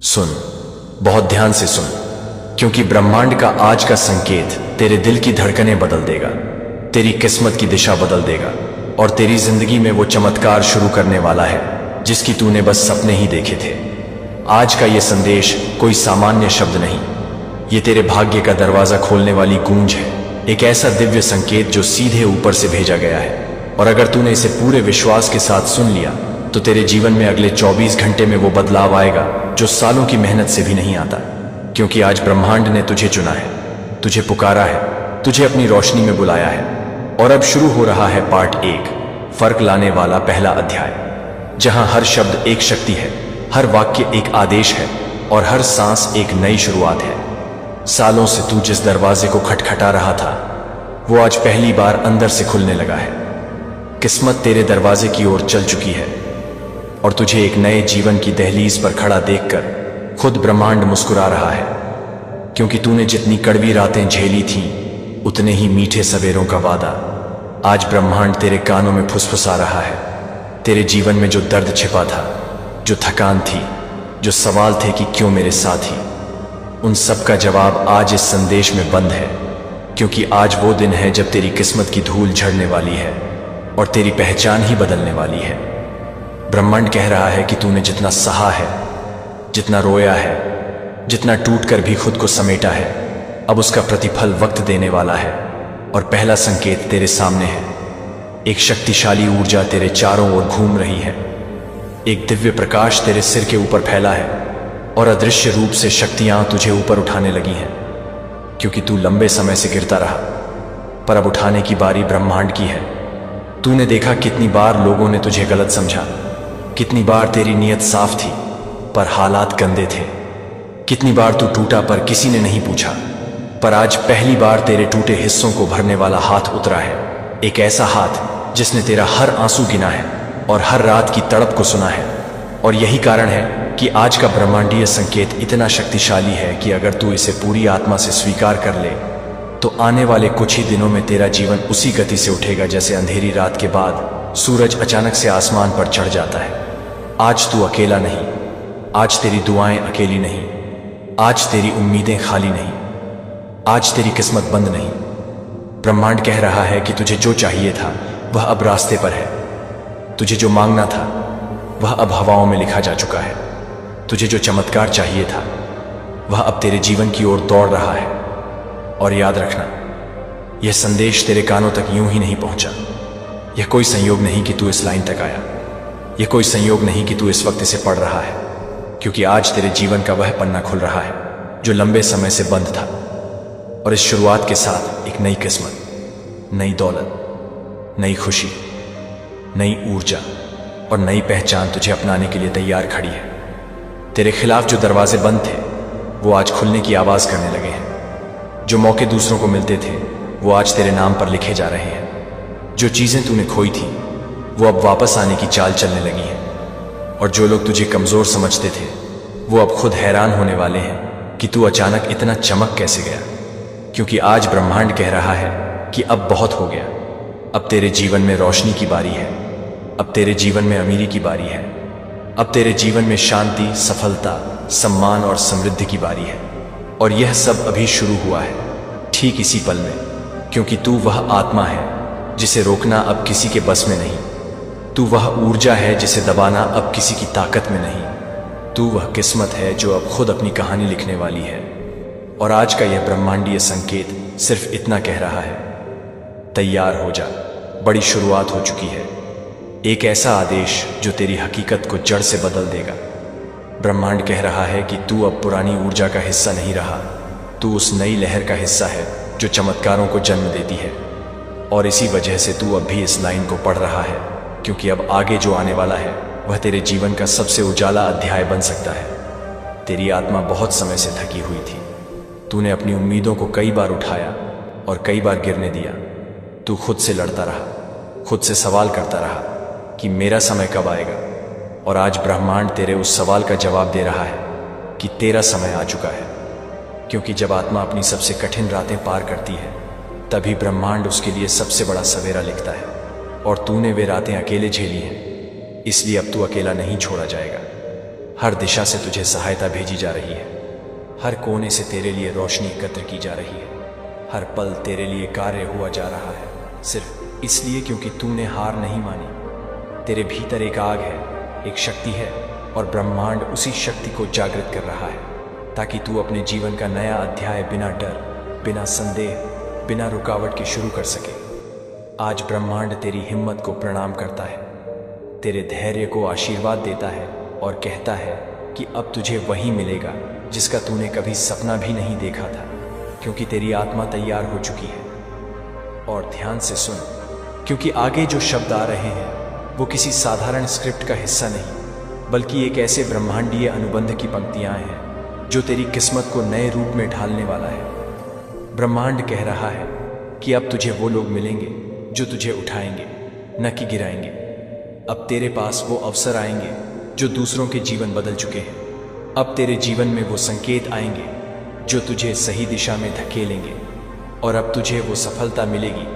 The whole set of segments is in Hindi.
सुन, बहुत ध्यान से सुन, क्योंकि ब्रह्मांड का आज का संकेत तेरे दिल की धड़कनें बदल देगा, तेरी किस्मत की दिशा बदल देगा और तेरी जिंदगी में वो चमत्कार शुरू करने वाला है जिसकी तूने बस सपने ही देखे थे। आज का ये संदेश कोई सामान्य शब्द नहीं, ये तेरे भाग्य का दरवाजा खोलने वाली गूंज है, एक ऐसा दिव्य संकेत जो सीधे ऊपर से भेजा गया है। और अगर तूने इसे पूरे विश्वास के साथ सुन लिया तो तेरे जीवन में अगले 24 घंटे में वो बदलाव आएगा जो सालों की मेहनत से भी नहीं आता। क्योंकि आज ब्रह्मांड ने तुझे चुना है, तुझे पुकारा है, तुझे अपनी रोशनी में बुलाया है। और अब शुरू हो रहा है पार्ट 1, फर्क लाने वाला पहला अध्याय, जहां हर शब्द एक शक्ति है, हर वाक्य एक आदेश है और हर सांस एक नई शुरुआत है। सालों से तू जिस दरवाजे को खटखटा रहा था वो आज पहली बार अंदर से खुलने लगा है। किस्मत तेरे दरवाजे की ओर चल चुकी है और तुझे एक नए जीवन की दहलीज पर खड़ा देखकर खुद ब्रह्मांड मुस्कुरा रहा है। क्योंकि तूने जितनी कड़वी रातें झेली थीं, उतने ही मीठे सवेरों का वादा आज ब्रह्मांड तेरे कानों में फुसफुसा रहा है। तेरे जीवन में जो दर्द छिपा था, जो थकान थी, जो सवाल थे कि क्यों मेरे साथ ही, उन सब का जवाब आज इस संदेश में बंद है। क्योंकि आज वो दिन है जब तेरी किस्मत की धूल झड़ने वाली है और तेरी पहचान ही बदलने वाली है। ब्रह्मांड कह रहा है कि तूने जितना सहा है, जितना रोया है, जितना टूटकर भी खुद को समेटा है, अब उसका प्रतिफल वक्त देने वाला है। और पहला संकेत तेरे सामने है। एक शक्तिशाली ऊर्जा तेरे चारों ओर घूम रही है, एक दिव्य प्रकाश तेरे सिर के ऊपर फैला है और अदृश्य रूप से शक्तियां तुझे ऊपर उठाने लगी हैं। क्योंकि तू लंबे समय से गिरता रहा, पर अब उठाने की बारी ब्रह्मांड की है। तूने देखा कितनी बार लोगों ने तुझे गलत समझा, कितनी बार तेरी नीयत साफ थी पर हालात गंदे थे, कितनी बार तू टूटा पर किसी ने नहीं पूछा। पर आज पहली बार तेरे टूटे हिस्सों को भरने वाला हाथ उतरा है, एक ऐसा हाथ जिसने तेरा हर आंसू गिना है और हर रात की तड़प को सुना है। और यही कारण है कि आज का ब्रह्मांडीय संकेत इतना शक्तिशाली है कि अगर तू इसे पूरी आत्मा से स्वीकार कर ले तो आने वाले कुछ ही दिनों में तेरा जीवन उसी गति से उठेगा जैसे अंधेरी रात के बाद सूरज अचानक से आसमान पर चढ़ जाता है। आज तू अकेला नहीं, आज तेरी दुआएं अकेली नहीं, आज तेरी उम्मीदें खाली नहीं, आज तेरी किस्मत बंद नहीं। ब्रह्मांड कह रहा है कि तुझे जो चाहिए था वह अब रास्ते पर है, तुझे जो मांगना था वह अब हवाओं में लिखा जा चुका है, तुझे जो चमत्कार चाहिए था वह अब तेरे जीवन की ओर दौड़ रहा है। और याद रखना, यह संदेश तेरे कानों तक यूं ही नहीं पहुंचा। यह कोई संयोग नहीं कि तू इस लाइन तक आया, यह कोई संयोग नहीं कि तू इस वक्त इसे पढ़ रहा है। क्योंकि आज तेरे जीवन का वह पन्ना खुल रहा है जो लंबे समय से बंद था। और इस शुरुआत के साथ एक नई किस्मत, नई दौलत, नई खुशी, नई ऊर्जा और नई पहचान तुझे अपनाने के लिए तैयार खड़ी है। तेरे खिलाफ जो दरवाजे बंद थे वो आज खुलने की आवाज करने लगे हैं। जो मौके दूसरों को मिलते थे वो आज तेरे नाम पर लिखे जा रहे हैं। जो चीजें तूने खोई थी वो अब वापस आने की चाल चलने लगी हैं। और जो लोग तुझे कमजोर समझते थे वो अब खुद हैरान होने वाले हैं कि तू अचानक इतना चमक कैसे गया। क्योंकि आज ब्रह्मांड कह रहा है कि अब बहुत हो गया, अब तेरे जीवन में रोशनी की बारी है, अब तेरे जीवन में अमीरी की बारी है, अब तेरे जीवन में शांति, सफलता, सम्मान और समृद्धि की बारी है। और यह सब अभी शुरू हुआ है, ठीक इसी पल में। क्योंकि तू वह आत्मा है जिसे रोकना अब किसी के बस में नहीं, तू वह ऊर्जा है जिसे दबाना अब किसी की ताकत में नहीं, तू वह किस्मत है जो अब खुद अपनी कहानी लिखने वाली है। और आज का यह ब्रह्मांडीय संकेत सिर्फ इतना कह रहा है, तैयार हो जा, बड़ी शुरुआत हो चुकी है। एक ऐसा आदेश जो तेरी हकीकत को जड़ से बदल देगा। ब्रह्मांड कह रहा है कि तू अब पुरानी ऊर्जा का हिस्सा नहीं रहा, तू उस नई लहर का हिस्सा है जो चमत्कारों को जन्म देती है। और इसी वजह से तू अब भी इस लाइन को पढ़ रहा है, क्योंकि अब आगे जो आने वाला है वह तेरे जीवन का सबसे उजाला अध्याय बन सकता है। तेरी आत्मा बहुत समय से थकी हुई थी, तूने अपनी उम्मीदों को कई बार उठाया और कई बार गिरने दिया। तू खुद से लड़ता रहा, खुद से सवाल करता रहा कि मेरा समय कब आएगा। और आज ब्रह्मांड तेरे उस सवाल का जवाब दे रहा है कि तेरा समय आ चुका है। क्योंकि जब आत्मा अपनी सबसे कठिन रातें पार करती है तभी ब्रह्मांड उसके लिए सबसे बड़ा सवेरा लिखता है। और तूने वे रातें अकेले झेली हैं, इसलिए अब तू अकेला नहीं छोड़ा जाएगा। हर दिशा से तुझे सहायता भेजी जा रही है। हर कोने से तेरे लिए रोशनी एकत्र की जा रही है। हर पल तेरे लिए कार्य हुआ जा रहा है, सिर्फ इसलिए क्योंकि तूने हार नहीं मानी। तेरे भीतर एक आग है, एक शक्ति है, और ब्रह्मांड उसी शक्ति को जागृत कर रहा है ताकि तू अपने जीवन का नया अध्याय बिना डर, बिना संदेह, बिना रुकावट के शुरू कर सके। आज ब्रह्मांड तेरी हिम्मत को प्रणाम करता है, तेरे धैर्य को आशीर्वाद देता है और कहता है कि अब तुझे वही मिलेगा जिसका तूने कभी सपना भी नहीं देखा था, क्योंकि तेरी आत्मा तैयार हो चुकी है। और ध्यान से सुन, क्योंकि आगे जो शब्द आ रहे हैं वो किसी साधारण स्क्रिप्ट का हिस्सा नहीं, बल्कि एक ऐसे ब्रह्मांडीय अनुबंध की पंक्तियां हैं जो तेरी किस्मत को नए रूप में ढालने वाला है। ब्रह्मांड कह रहा है कि अब तुझे वो लोग मिलेंगे जो तुझे उठाएंगे, न कि गिराएंगे। अब तेरे पास वो अवसर आएंगे जो दूसरों के जीवन बदल चुके हैं। अब तेरे जीवन में वो संकेत आएंगे जो तुझे सही दिशा में धकेलेंगे, और अब तुझे वो सफलता मिलेगी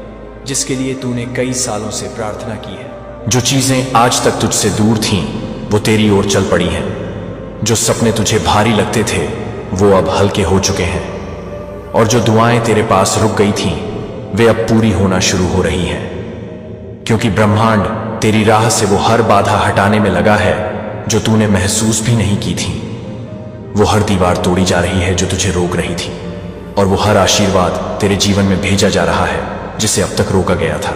जिसके लिए तूने कई सालों से प्रार्थना की है। जो चीजें आज तक तुझसे दूर थीं, वो तेरी ओर चल पड़ी हैं। जो सपने तुझे भारी लगते थे, वो अब हल्के हो चुके हैं, और जो दुआएं तेरे पास रुक गई थीं, वे अब पूरी होना शुरू हो रही हैं। क्योंकि ब्रह्मांड तेरी राह से वो हर बाधा हटाने में लगा है जो तूने महसूस भी नहीं की थी। वो हर दीवार तोड़ी जा रही है जो तुझे रोक रही थी, और वो हर आशीर्वाद तेरे जीवन में भेजा जा रहा है जिसे अब तक रोका गया था,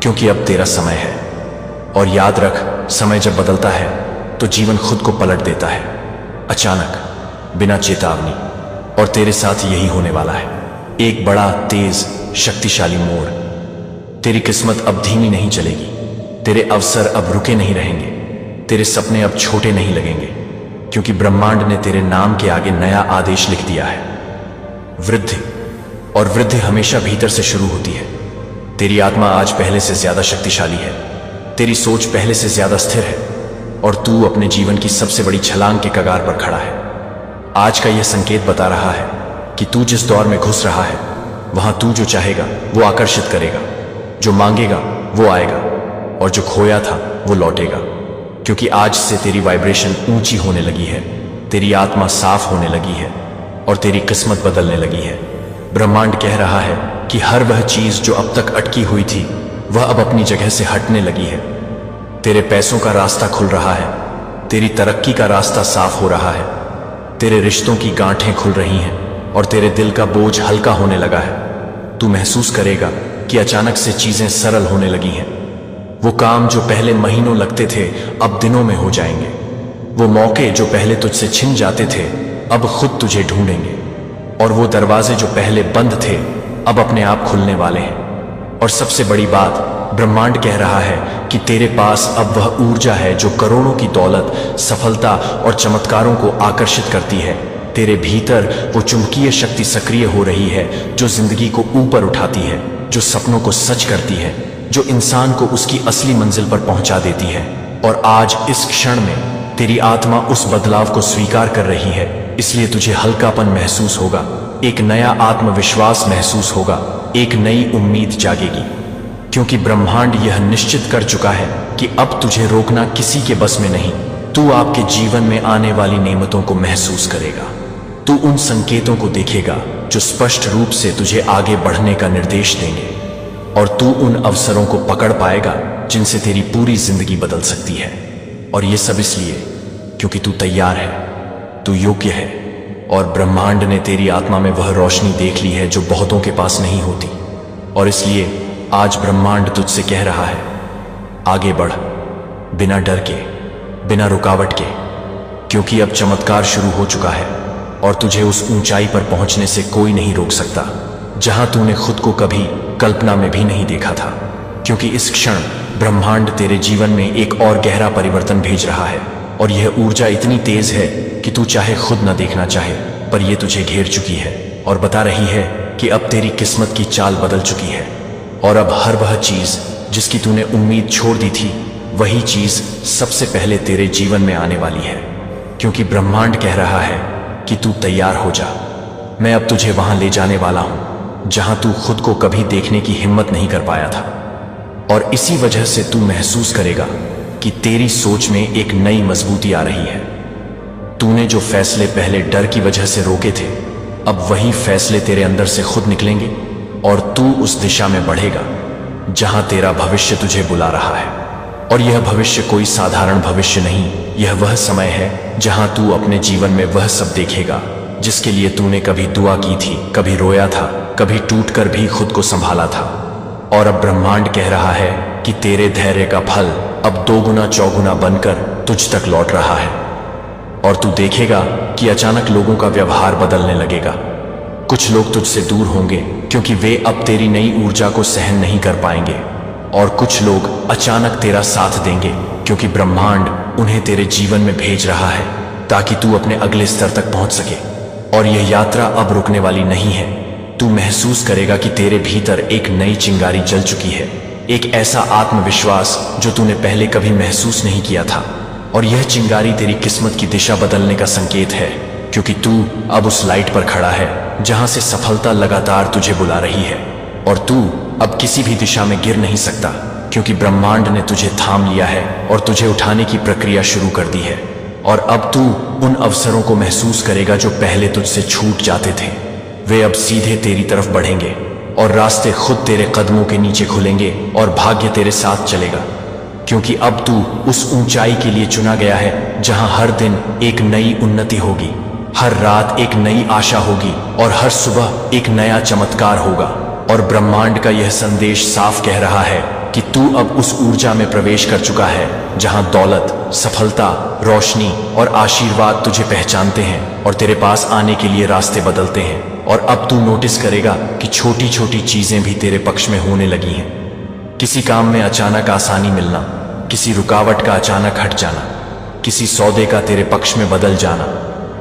क्योंकि अब तेरा समय है। और याद रख, समय जब बदलता है तो जीवन खुद को पलट देता है, अचानक, बिना चेतावनी। और तेरे साथ यही होने वाला है, एक बड़ा, तेज, शक्तिशाली मोड़। तेरी किस्मत अब धीमी नहीं चलेगी, तेरे अवसर अब रुके नहीं रहेंगे, तेरे सपने अब छोटे नहीं लगेंगे, क्योंकि ब्रह्मांड ने तेरे नाम के आगे नया आदेश लिख दिया है, वृद्धि। और वृद्धि हमेशा भीतर से शुरू होती है। तेरी आत्मा आज पहले से ज्यादा शक्तिशाली है, तेरी सोच पहले से ज्यादा स्थिर है, और तू अपने जीवन की सबसे बड़ी छलांग के कगार पर खड़ा है। आज का यह संकेत बता रहा है कि तू जिस दौर में घुस रहा है, वहां तू जो चाहेगा वो आकर्षित करेगा, जो मांगेगा वो आएगा, और जो खोया था वो लौटेगा। क्योंकि आज से तेरी वाइब्रेशन ऊंची होने लगी है, तेरी आत्मा साफ होने लगी है, और तेरी किस्मत बदलने लगी है। ब्रह्मांड कह रहा है कि हर वह चीज जो अब तक अटकी हुई थी, वह अब अपनी जगह से हटने लगी है। तेरे पैसों का रास्ता खुल रहा है, तेरी तरक्की का रास्ता साफ हो रहा है, तेरे रिश्तों की गांठें खुल रही हैं, और तेरे दिल का बोझ हल्का होने लगा है। तू महसूस करेगा कि अचानक से चीजें सरल होने लगी हैं। वो काम जो पहले महीनों लगते थे, अब दिनों में हो जाएंगे। वो मौके जो पहले तुझसे छिन जाते थे, अब खुद तुझे ढूंढेंगे, और वो दरवाजे जो पहले बंद थे, अब अपने आप खुलने वाले हैं। और सबसे बड़ी बात, ब्रह्मांड कह रहा है कि तेरे पास अब वह ऊर्जा है जो करोड़ों की दौलत, सफलता और चमत्कारों को आकर्षित करती है। तेरे भीतर वो चुंबकीय शक्ति सक्रिय हो रही है जो जिंदगी को ऊपर उठाती है, जो सपनों को सच करती है, जो इंसान को उसकी असली मंजिल पर पहुंचा देती है। और आज इस क्षण में तेरी आत्मा उस बदलाव को स्वीकार कर रही है, इसलिए तुझे हल्कापन महसूस होगा, एक नया आत्मविश्वास महसूस होगा, एक नई उम्मीद जागेगी। क्योंकि ब्रह्मांड यह निश्चित कर चुका है कि अब तुझे रोकना किसी के बस में नहीं। तू आपके जीवन में आने वाली नेमतों को महसूस करेगा, तू उन संकेतों को देखेगा जो स्पष्ट रूप से तुझे आगे बढ़ने का निर्देश देंगे, और तू उन अवसरों को पकड़ पाएगा जिनसे तेरी पूरी जिंदगी बदल सकती है। और ये सब इसलिए क्योंकि तू तैयार है, तू योग्य है, और ब्रह्मांड ने तेरी आत्मा में वह रोशनी देख ली है जो बहुतों के पास नहीं होती। और इसलिए आज ब्रह्मांड तुझसे कह रहा है, आगे बढ़, बिना डर के, बिना रुकावट के, क्योंकि अब चमत्कार शुरू हो चुका है, और तुझे उस ऊंचाई पर पहुंचने से कोई नहीं रोक सकता जहां तूने खुद को कभी कल्पना में भी नहीं देखा था। क्योंकि इस क्षण ब्रह्मांड तेरे जीवन में एक और गहरा परिवर्तन भेज रहा है, और यह ऊर्जा इतनी तेज है कि तू चाहे खुद न देखना चाहे, पर यह तुझे घेर चुकी है और बता रही है कि अब तेरी किस्मत की चाल बदल चुकी है। और अब हर वह चीज जिसकी तूने उम्मीद छोड़ दी थी, वही चीज सबसे पहले तेरे जीवन में आने वाली है। क्योंकि ब्रह्मांड कह रहा है कि तू तैयार हो जा, मैं अब तुझे वहां ले जाने वाला हूं जहां तू खुद को कभी देखने की हिम्मत नहीं कर पाया था। और इसी वजह से तू महसूस करेगा कि तेरी सोच में एक नई मजबूती आ रही है, तूने जो फैसले पहले डर की वजह से रोके थे, अब वही फैसले तेरे अंदर से खुद निकलेंगे और तू उस दिशा में बढ़ेगा जहां तेरा भविष्य तुझे बुला रहा है। और यह भविष्य कोई साधारण भविष्य नहीं, यह वह समय है जहां तू अपने जीवन में वह सब देखेगा जिसके लिए तूने कभी दुआ की थी, कभी रोया था, कभी टूटकर भी खुद को संभाला था। और अब ब्रह्मांड कह रहा है कि तेरे धैर्य का फल अब 2 गुना 4 गुना बनकर तुझ तक लौट रहा है। और तू देखेगा कि अचानक लोगों का व्यवहार बदलने लगेगा। कुछ लोग तुझसे दूर होंगे क्योंकि वे अब तेरी नई ऊर्जा को सहन नहीं कर पाएंगे, और कुछ लोग अचानक तेरा साथ देंगे क्योंकि ब्रह्मांड उन्हें तेरे जीवन में भेज रहा है ताकि तू अपने अगले स्तर तक पहुंच सके। और यह यात्रा अब रुकने वाली नहीं है। तू महसूस करेगा कि तेरे भीतर एक नई चिंगारी जल चुकी है, एक ऐसा आत्मविश्वास जो तूने पहले कभी महसूस नहीं किया था। और यह चिंगारी तेरी किस्मत की दिशा बदलने का संकेत है, क्योंकि तू अब उस लाइट पर खड़ा है जहां से सफलता लगातार तुझे बुला रही है। और तू अब किसी भी दिशा में गिर नहीं सकता, क्योंकि ब्रह्मांड ने तुझे थाम लिया है और तुझे उठाने की प्रक्रिया शुरू कर दी है। और अब तू उन अवसरों को महसूस करेगा जो पहले तुझसे छूट जाते थे। वे अब सीधे तेरी तरफ बढ़ेंगे और रास्ते खुद तेरे कदमों के नीचे खुलेंगे और भाग्य तेरे साथ चलेगा, क्योंकि अब तू उस ऊंचाई के लिए चुना गया है जहां हर दिन एक नई उन्नति होगी, हर रात एक नई आशा होगी और हर सुबह एक नया चमत्कार होगा। और ब्रह्मांड का यह संदेश साफ कह रहा है कि तू अब उस ऊर्जा में प्रवेश कर चुका है जहां दौलत, सफलता, रोशनी और आशीर्वाद तुझे पहचानते हैं और तेरे पास आने के लिए रास्ते बदलते हैं। और अब तू नोटिस करेगा कि छोटी छोटी चीजें भी तेरे पक्ष में होने लगी हैं। किसी काम में अचानक आसानी मिलना, किसी रुकावट का अचानक हट जाना, किसी सौदे का तेरे पक्ष में बदल जाना,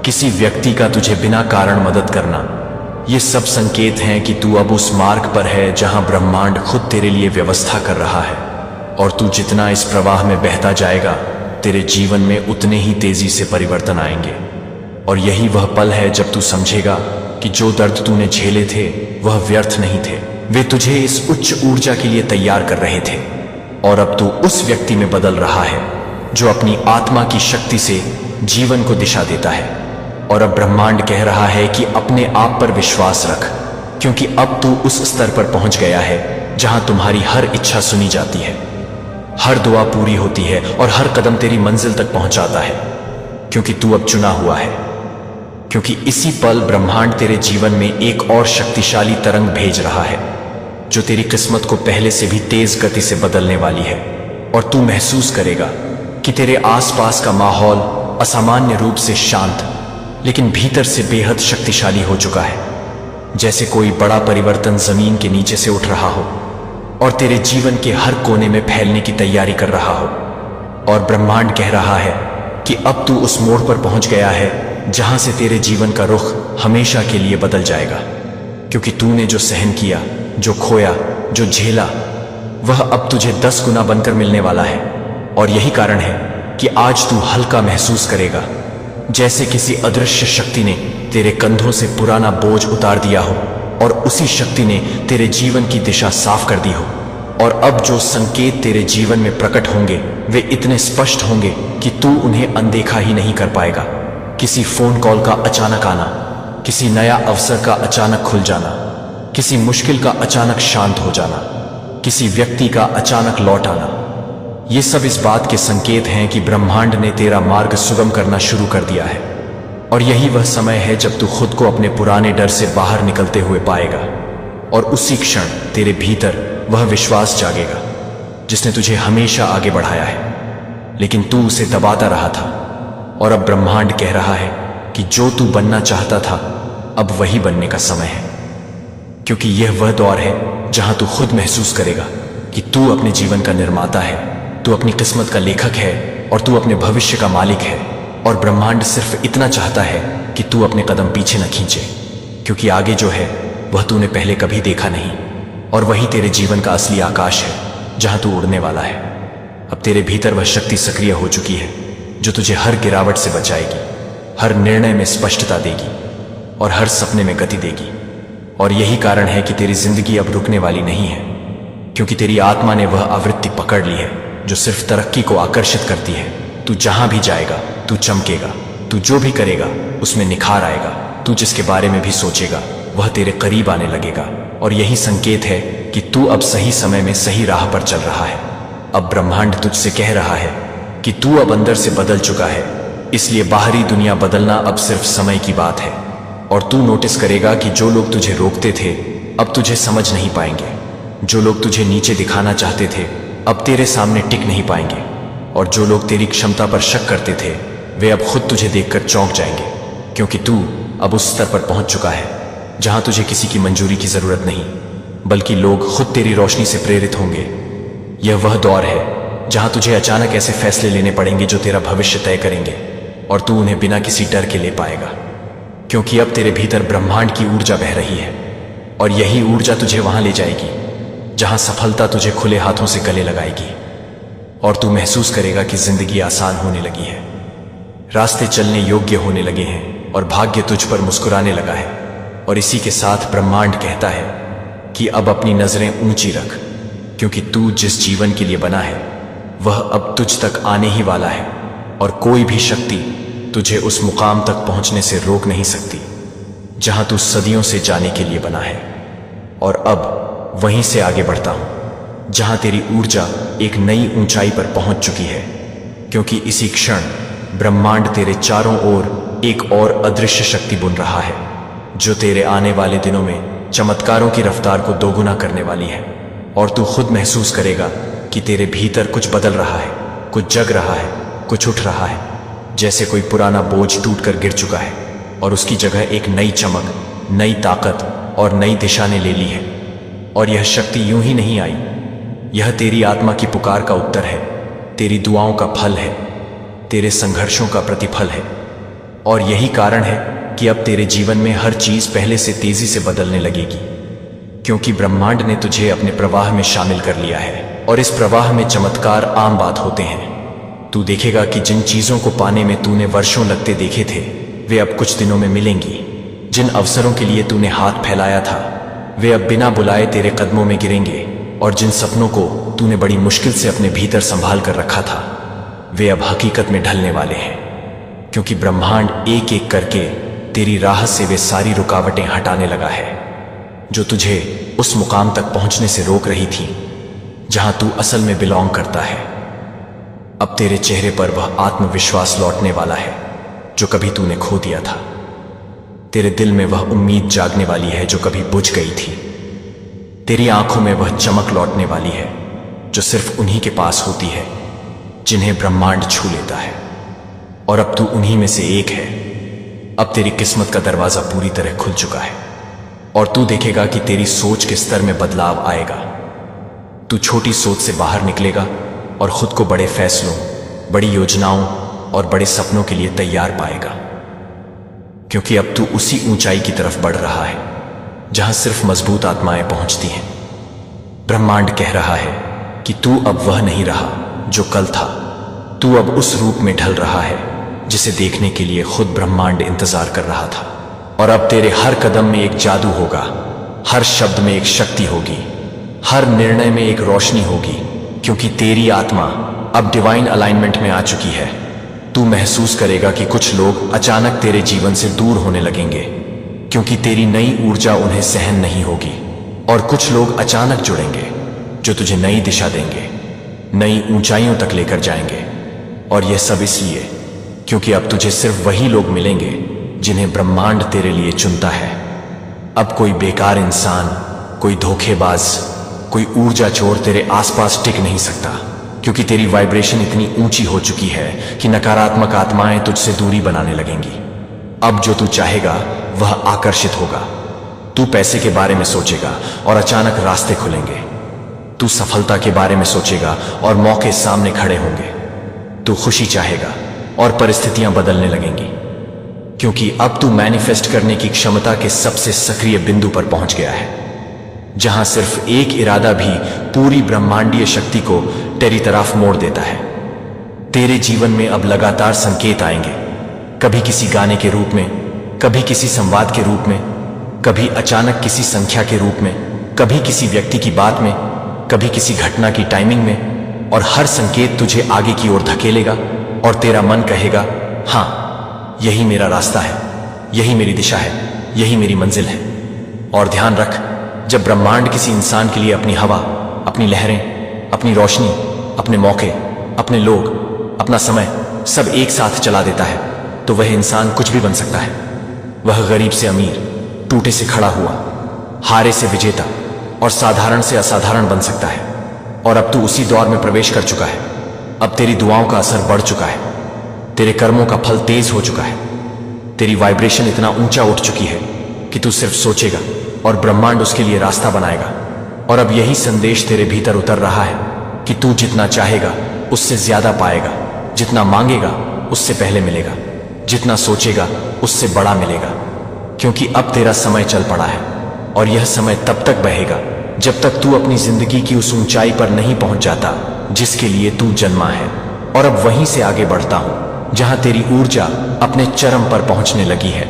किसी व्यक्ति का तुझे बिना कारण मदद करना, ये सब संकेत हैं कि तू अब उस मार्ग पर है जहां ब्रह्मांड खुद तेरे लिए व्यवस्था कर रहा है। और तू जितना इस प्रवाह में बहता जाएगा, तेरे जीवन में उतने ही तेजी से परिवर्तन आएंगे। और यही वह पल है जब तू समझेगा कि जो दर्द तूने झेले थे वह व्यर्थ नहीं थे, वे तुझे इस उच्च ऊर्जा के लिए तैयार कर रहे थे। और अब तू उस व्यक्ति में बदल रहा है जो अपनी आत्मा की शक्ति से जीवन को दिशा देता है। और अब ब्रह्मांड कह रहा है कि अपने आप पर विश्वास रख, क्योंकि अब तू उस स्तर पर पहुंच गया है जहां तुम्हारी हर इच्छा सुनी जाती है, हर दुआ पूरी होती है और हर कदम तेरी मंजिल तक पहुंचाता है, क्योंकि तू अब चुना हुआ है। क्योंकि इसी पल ब्रह्मांड तेरे जीवन में एक और शक्तिशाली तरंग भेज रहा है जो तेरी किस्मत को पहले से भी तेज गति से बदलने वाली है। और तू महसूस करेगा कि तेरे आसपास का माहौल असामान्य रूप से शांत लेकिन भीतर से बेहद शक्तिशाली हो चुका है, जैसे कोई बड़ा परिवर्तन जमीन के नीचे से उठ रहा हो और तेरे जीवन के हर कोने में फैलने की तैयारी कर रहा हो। और ब्रह्मांड कह रहा है कि अब तू उस मोड़ पर पहुंच गया है जहां से तेरे जीवन का रुख हमेशा के लिए बदल जाएगा, क्योंकि तूने जो सहन किया, जो खोया, जो झेला, वह अब तुझे 10 गुना बनकर मिलने वाला है। और यही कारण है कि आज तू हल्का महसूस करेगा, जैसे किसी अदृश्य शक्ति ने तेरे कंधों से पुराना बोझ उतार दिया हो और उसी शक्ति ने तेरे जीवन की दिशा साफ कर दी हो। और अब जो संकेत तेरे जीवन में प्रकट होंगे वे इतने स्पष्ट होंगे कि तू उन्हें अनदेखा ही नहीं कर पाएगा। किसी फोन कॉल का अचानक आना, किसी नया अवसर का अचानक खुल जाना, किसी मुश्किल का अचानक शांत हो जाना, किसी व्यक्ति का अचानक लौट आना, ये सब इस बात के संकेत हैं कि ब्रह्मांड ने तेरा मार्ग सुगम करना शुरू कर दिया है। और यही वह समय है जब तू खुद को अपने पुराने डर से बाहर निकलते हुए पाएगा और उसी क्षण तेरे भीतर वह विश्वास जागेगा जिसने तुझे हमेशा आगे बढ़ाया है, लेकिन तू उसे दबाता रहा था। और अब ब्रह्मांड कह रहा है कि जो तू बनना चाहता था अब वही बनने का समय है, क्योंकि यह वह दौर है जहां तू खुद महसूस करेगा कि तू अपने जीवन का निर्माता है, तू अपनी किस्मत का लेखक है और तू अपने भविष्य का मालिक है। और ब्रह्मांड सिर्फ इतना चाहता है कि तू अपने कदम पीछे न खींचे, क्योंकि आगे जो है वह तूने पहले कभी देखा नहीं, और वही तेरे जीवन का असली आकाश है जहां तू उड़ने वाला है। अब तेरे भीतर वह शक्ति सक्रिय हो चुकी है जो तुझे हर गिरावट से बचाएगी, हर निर्णय में स्पष्टता देगी और हर सपने में गति देगी। और यही कारण है कि तेरी जिंदगी अब रुकने वाली नहीं है, क्योंकि तेरी आत्मा ने वह आवृत्ति पकड़ ली है जो सिर्फ तरक्की को आकर्षित करती है। तू जहां भी जाएगा तू चमकेगा, तू जो भी करेगा उसमें निखार आएगा। तू जिसके बारे में भी सोचेगा वह तेरे करीब आने लगेगा, और यही संकेत है कि तू अब सही समय में सही राह पर चल रहा है। अब ब्रह्मांड तुझसे कह रहा है कि तू अब अंदर से बदल चुका है, इसलिए बाहरी दुनिया बदलना अब सिर्फ समय की बात है। और तू नोटिस करेगा कि जो लोग तुझे रोकते थे अब तुझे समझ नहीं पाएंगे, जो लोग तुझे नीचे दिखाना चाहते थे अब तेरे सामने टिक नहीं पाएंगे, और जो लोग तेरी क्षमता पर शक करते थे वे अब खुद तुझे देखकर चौंक जाएंगे, क्योंकि तू अब उस स्तर पर पहुंच चुका है जहां तुझे किसी की मंजूरी की जरूरत नहीं, बल्कि लोग खुद तेरी रोशनी से प्रेरित होंगे। यह वह दौर है जहां तुझे अचानक ऐसे फैसले लेने पड़ेंगे जो तेरा भविष्य तय करेंगे, और तू उन्हें बिना किसी डर के ले पाएगा, क्योंकि अब तेरे भीतर ब्रह्मांड की ऊर्जा बह रही है, और यही ऊर्जा तुझे वहां ले जाएगी जहां सफलता तुझे खुले हाथों से गले लगाएगी, और तू महसूस करेगा कि जिंदगी आसान होने लगी है, रास्ते चलने योग्य होने लगे हैं, और भाग्य तुझ पर मुस्कुराने लगा है। और इसी के साथ ब्रह्मांड कहता है कि अब अपनी नजरें ऊंची रख, क्योंकि तू जिस जीवन के लिए बना है वह अब तुझ तक आने ही वाला है, और कोई भी शक्ति तुझे उस मुकाम तक पहुंचने से रोक नहीं सकती जहां तू सदियों से जाने के लिए बना है। और अब वहीं से आगे बढ़ता हूं जहां तेरी ऊर्जा एक नई ऊंचाई पर पहुंच चुकी है, क्योंकि इसी क्षण ब्रह्मांड तेरे चारों ओर एक और अदृश्य शक्ति बुन रहा है जो तेरे आने वाले दिनों में चमत्कारों की रफ्तार को दोगुना करने वाली है। और तू खुद महसूस करेगा कि तेरे भीतर कुछ बदल रहा है, कुछ जग रहा है, कुछ उठ रहा है, जैसे कोई पुराना बोझ टूटकर गिर चुका है और उसकी जगह एक नई चमक, नई ताकत और नई दिशा ने ले ली है। और यह शक्ति यूं ही नहीं आई, यह तेरी आत्मा की पुकार का उत्तर है, तेरी दुआओं का फल है, तेरे संघर्षों का प्रतिफल है। और यही कारण है कि अब तेरे जीवन में हर चीज पहले से तेजी से बदलने लगेगी, क्योंकि ब्रह्मांड ने तुझे अपने प्रवाह में शामिल कर लिया है, और इस प्रवाह में चमत्कार आम बात होते हैं। तू देखेगा कि जिन चीजों को पाने में तूने वर्षों लगते देखे थे वे अब कुछ दिनों में मिलेंगी। जिन अवसरों के लिए तूने हाथ फैलाया था वे अब बिना बुलाए तेरे कदमों में गिरेंगे, और जिन सपनों को तूने बड़ी मुश्किल से अपने भीतर संभाल कर रखा था वे अब हकीकत में ढलने वाले हैं, क्योंकि ब्रह्मांड एक एक करके तेरी राह से वे सारी रुकावटें हटाने लगा है जो तुझे उस मुकाम तक पहुंचने से रोक रही थी जहां तू असल में बिलोंग करता है। अब तेरे चेहरे पर वह आत्मविश्वास लौटने वाला है जो कभी तूने खो दिया था। तेरे दिल में वह उम्मीद जागने वाली है जो कभी बुझ गई थी। तेरी आंखों में वह चमक लौटने वाली है जो सिर्फ उन्हीं के पास होती है जिन्हें ब्रह्मांड छू लेता है, और अब तू उन्हीं में से एक है। अब तेरी किस्मत का दरवाजा पूरी तरह खुल चुका है, और तू देखेगा कि तेरी सोच के स्तर में बदलाव आएगा। तू छोटी सोच से बाहर निकलेगा और खुद को बड़े फैसलों, बड़ी योजनाओं और बड़े सपनों के लिए तैयार पाएगा, क्योंकि अब तू उसी ऊंचाई की तरफ बढ़ रहा है जहां सिर्फ मजबूत आत्माएं पहुंचती हैं। ब्रह्मांड कह रहा है कि तू अब वह नहीं रहा जो कल था, तू अब उस रूप में ढल रहा है जिसे देखने के लिए खुद ब्रह्मांड इंतजार कर रहा था। और अब तेरे हर कदम में एक जादू होगा, हर शब्द में एक शक्ति होगी, हर निर्णय में एक रोशनी होगी, क्योंकि तेरी आत्मा अब डिवाइन अलाइनमेंट में आ चुकी है। तू महसूस करेगा कि कुछ लोग अचानक तेरे जीवन से दूर होने लगेंगे क्योंकि तेरी नई ऊर्जा उन्हें सहन नहीं होगी, और कुछ लोग अचानक जुड़ेंगे जो तुझे नई दिशा देंगे, नई ऊंचाइयों तक लेकर जाएंगे। और यह सब इसलिए क्योंकि अब तुझे सिर्फ वही लोग मिलेंगे जिन्हें ब्रह्मांड तेरे लिए चुनता है। अब कोई बेकार इंसान, कोई धोखेबाज, कोई ऊर्जा चोर तेरे आसपास टिक नहीं सकता, क्योंकि तेरी वाइब्रेशन इतनी ऊंची हो चुकी है कि नकारात्मक आत्माएं तुझसे दूरी बनाने लगेंगी। अब जो तू चाहेगा वह आकर्षित होगा। तू पैसे के बारे में सोचेगा और अचानक रास्ते खुलेंगे। तू सफलता के बारे में सोचेगा और मौके सामने खड़े होंगे। तू खुशी चाहेगा और परिस्थितियां बदलने लगेंगी, क्योंकि अब तू मैनिफेस्ट करने की क्षमता के सबसे सक्रिय बिंदु पर पहुंच गया है, जहां सिर्फ एक इरादा भी पूरी ब्रह्मांडीय शक्ति को तेरी तरफ मोड़ देता है। तेरे जीवन में अब लगातार संकेत आएंगे, कभी किसी गाने के रूप में, कभी किसी संवाद के रूप में, कभी अचानक किसी संख्या के रूप में, कभी किसी व्यक्ति की बात में, कभी किसी घटना की टाइमिंग में। और हर संकेत तुझे आगे की ओर धकेलेगा और तेरा मन कहेगा हाँ यही मेरा रास्ता है, यही मेरी दिशा है, यही मेरी मंजिल है। और ध्यान रख, जब ब्रह्मांड किसी इंसान के लिए अपनी हवा, अपनी लहरें, अपनी रोशनी, अपने मौके, अपने लोग, अपना समय सब एक साथ चला देता है, तो वह इंसान कुछ भी बन सकता है। वह गरीब से अमीर, टूटे से खड़ा हुआ, हारे से विजेता और साधारण से असाधारण बन सकता है। और अब तू उसी दौर में प्रवेश कर चुका है। अब तेरी दुआओं का असर बढ़ चुका है, तेरे कर्मों का फल तेज हो चुका है, तेरी वाइब्रेशन इतना ऊंचा उठ चुकी है कि तू सिर्फ सोचेगा और ब्रह्मांड उसके लिए रास्ता बनाएगा। और अब यही संदेश तेरे भीतर उतर रहा है कि तू जितना चाहेगा उससे ज्यादा पाएगा, जितना मांगेगा उससे पहले मिलेगा, जितना सोचेगा उससे बड़ा मिलेगा। क्योंकि अब तेरा समय चल पड़ा है, और यह समय तब तक बहेगा जब तक तू अपनी जिंदगी की उस ऊंचाई पर नहीं पहुंच जाता जिसके लिए तू जन्मा है। और अब वहीं से आगे बढ़ता हूं जहां तेरी ऊर्जा अपने चरम पर पहुंचने लगी है,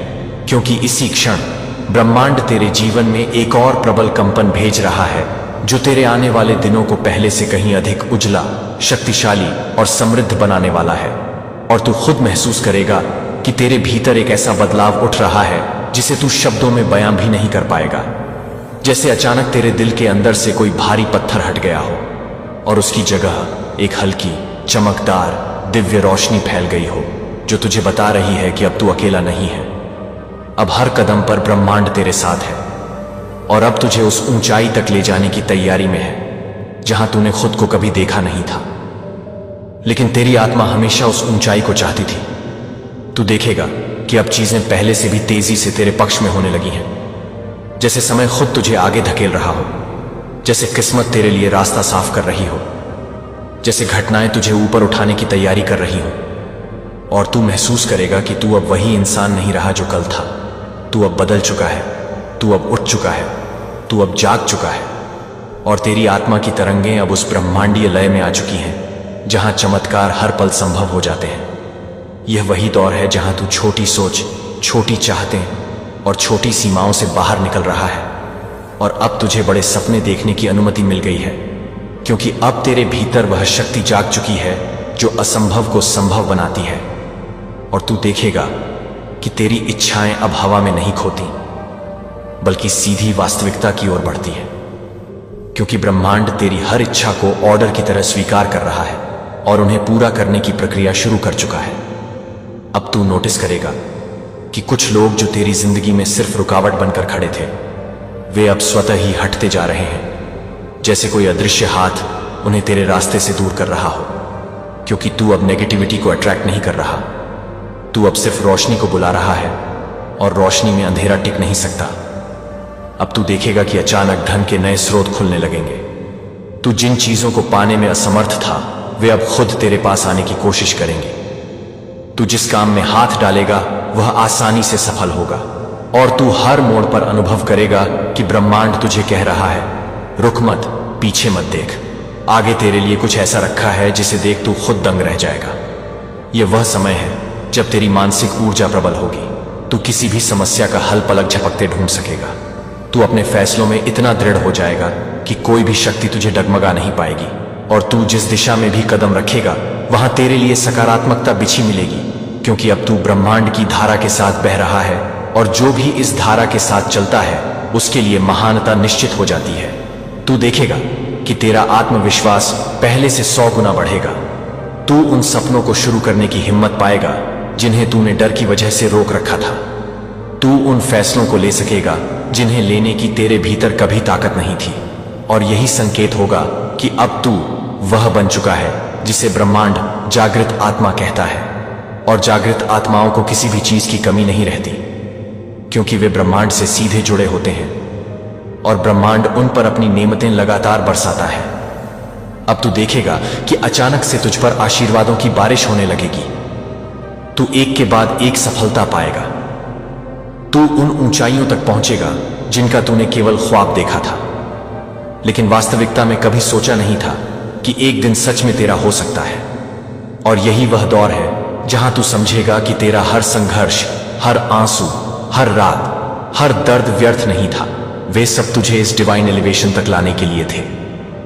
क्योंकि इसी क्षण ब्रह्मांड तेरे जीवन में एक और प्रबल कंपन भेज रहा है जो तेरे आने वाले दिनों को पहले से कहीं अधिक उजला, शक्तिशाली और समृद्ध बनाने वाला है। और तू खुद महसूस करेगा कि तेरे भीतर एक ऐसा बदलाव उठ रहा है जिसे तू शब्दों में बयां भी नहीं कर पाएगा। जैसे अचानक तेरे दिल के अंदर से कोई भारी पत्थर हट गया हो और उसकी जगह एक हल्की, चमकदार, दिव्य रोशनी फैल गई हो, जो तुझे बता रही है कि अब तू अकेला नहीं है। अब हर कदम पर ब्रह्मांड तेरे साथ है, और अब तुझे उस ऊंचाई तक ले जाने की तैयारी में है जहां तूने खुद को कभी देखा नहीं था। लेकिन तेरी आत्मा हमेशा उस ऊंचाई को चाहती थी। तू देखेगा कि अब चीजें पहले से भी तेजी से तेरे पक्ष में होने लगी हैं। जैसे समय खुद तुझे आगे धकेल रहा हो, जैसे किस्मत तेरे लिए रास्ता साफ कर रही हो, जैसे घटनाएं तुझे ऊपर उठाने की तैयारी कर रही हो। और तू महसूस करेगा कि तू अब वही इंसान नहीं रहा जो कल था। तू अब बदल चुका है, तू अब उठ चुका है, तू अब जाग चुका है। और तेरी आत्मा की तरंगें अब उस ब्रह्मांडीय लय में आ चुकी हैं जहां चमत्कार हर पल संभव हो जाते हैं। यह वही दौर है जहां तू छोटी सोच, छोटी चाहतें और छोटी सीमाओं से बाहर निकल रहा है। और अब तुझे बड़े सपने देखने की अनुमति मिल गई है, क्योंकि अब तेरे भीतर वह शक्ति जाग चुकी है जो असंभव को संभव बनाती है। और तू देखेगा कि तेरी इच्छाएं अब हवा में नहीं खोती, बल्कि सीधी वास्तविकता की ओर बढ़ती है। क्योंकि ब्रह्मांड तेरी हर इच्छा को ऑर्डर की तरह स्वीकार कर रहा है और उन्हें पूरा करने की प्रक्रिया शुरू कर चुका है। अब तू नोटिस करेगा कि कुछ लोग जो तेरी जिंदगी में सिर्फ रुकावट बनकर खड़े थे, वे अब स्वतः ही हटते जा रहे हैं, जैसे कोई अदृश्य हाथ उन्हें तेरे रास्ते से दूर कर रहा हो। क्योंकि तू अब नेगेटिविटी को अट्रैक्ट नहीं कर रहा, तू अब सिर्फ रोशनी को बुला रहा है, और रोशनी में अंधेरा टिक नहीं सकता। अब तू देखेगा कि अचानक धन के नए स्रोत खुलने लगेंगे। तू जिन चीजों को पाने में असमर्थ था, वे अब खुद तेरे पास आने की कोशिश करेंगे। तू जिस काम में हाथ डालेगा वह आसानी से सफल होगा, और तू हर मोड़ पर अनुभव करेगा कि ब्रह्मांड तुझे कह रहा है, रुक मत, पीछे मत देख, आगे तेरे लिए कुछ ऐसा रखा है जिसे देख तू खुद दंग रह जाएगा। यह वह समय है जब तेरी मानसिक ऊर्जा प्रबल होगी। तू किसी भी समस्या का हल पलक झपकते ढूंढ सकेगा। तू अपने फैसलों में इतना दृढ़ हो जाएगा कि कोई भी शक्ति तुझे डगमगा नहीं पाएगी। और तू जिस दिशा में भी कदम रखेगा वहां तेरे लिए सकारात्मकता बिछी मिलेगी, क्योंकि अब तू ब्रह्मांड की धारा के साथ बह रहा है, और जो भी इस धारा के साथ चलता है उसके लिए महानता निश्चित हो जाती है। तू देखेगा कि तेरा आत्मविश्वास पहले से 100 गुना बढ़ेगा। तू उन सपनों को शुरू करने की हिम्मत पाएगा जिन्हें तूने डर की वजह से रोक रखा था। तू उन फैसलों को ले सकेगा जिन्हें लेने की तेरे भीतर कभी ताकत नहीं थी। और यही संकेत होगा कि अब तू वह बन चुका है जिसे ब्रह्मांड जागृत आत्मा कहता है। और जागृत आत्माओं को किसी भी चीज की कमी नहीं रहती, क्योंकि वे ब्रह्मांड से सीधे जुड़े होते हैं, और ब्रह्मांड उन पर अपनी नेमतें लगातार बरसाता है। अब तू देखेगा कि अचानक से तुझ पर आशीर्वादों की बारिश होने लगेगी। तू एक के बाद एक सफलता पाएगा। तू उन ऊंचाइयों तक पहुंचेगा जिनका तूने केवल ख्वाब देखा था, लेकिन वास्तविकता में कभी सोचा नहीं था कि एक दिन सच में तेरा हो सकता है। और यही वह दौर है जहां तू समझेगा कि तेरा हर संघर्ष, हर आंसू, हर रात, हर दर्द व्यर्थ नहीं था। वे सब तुझे इस डिवाइन एलिवेशन तक लाने के लिए थे।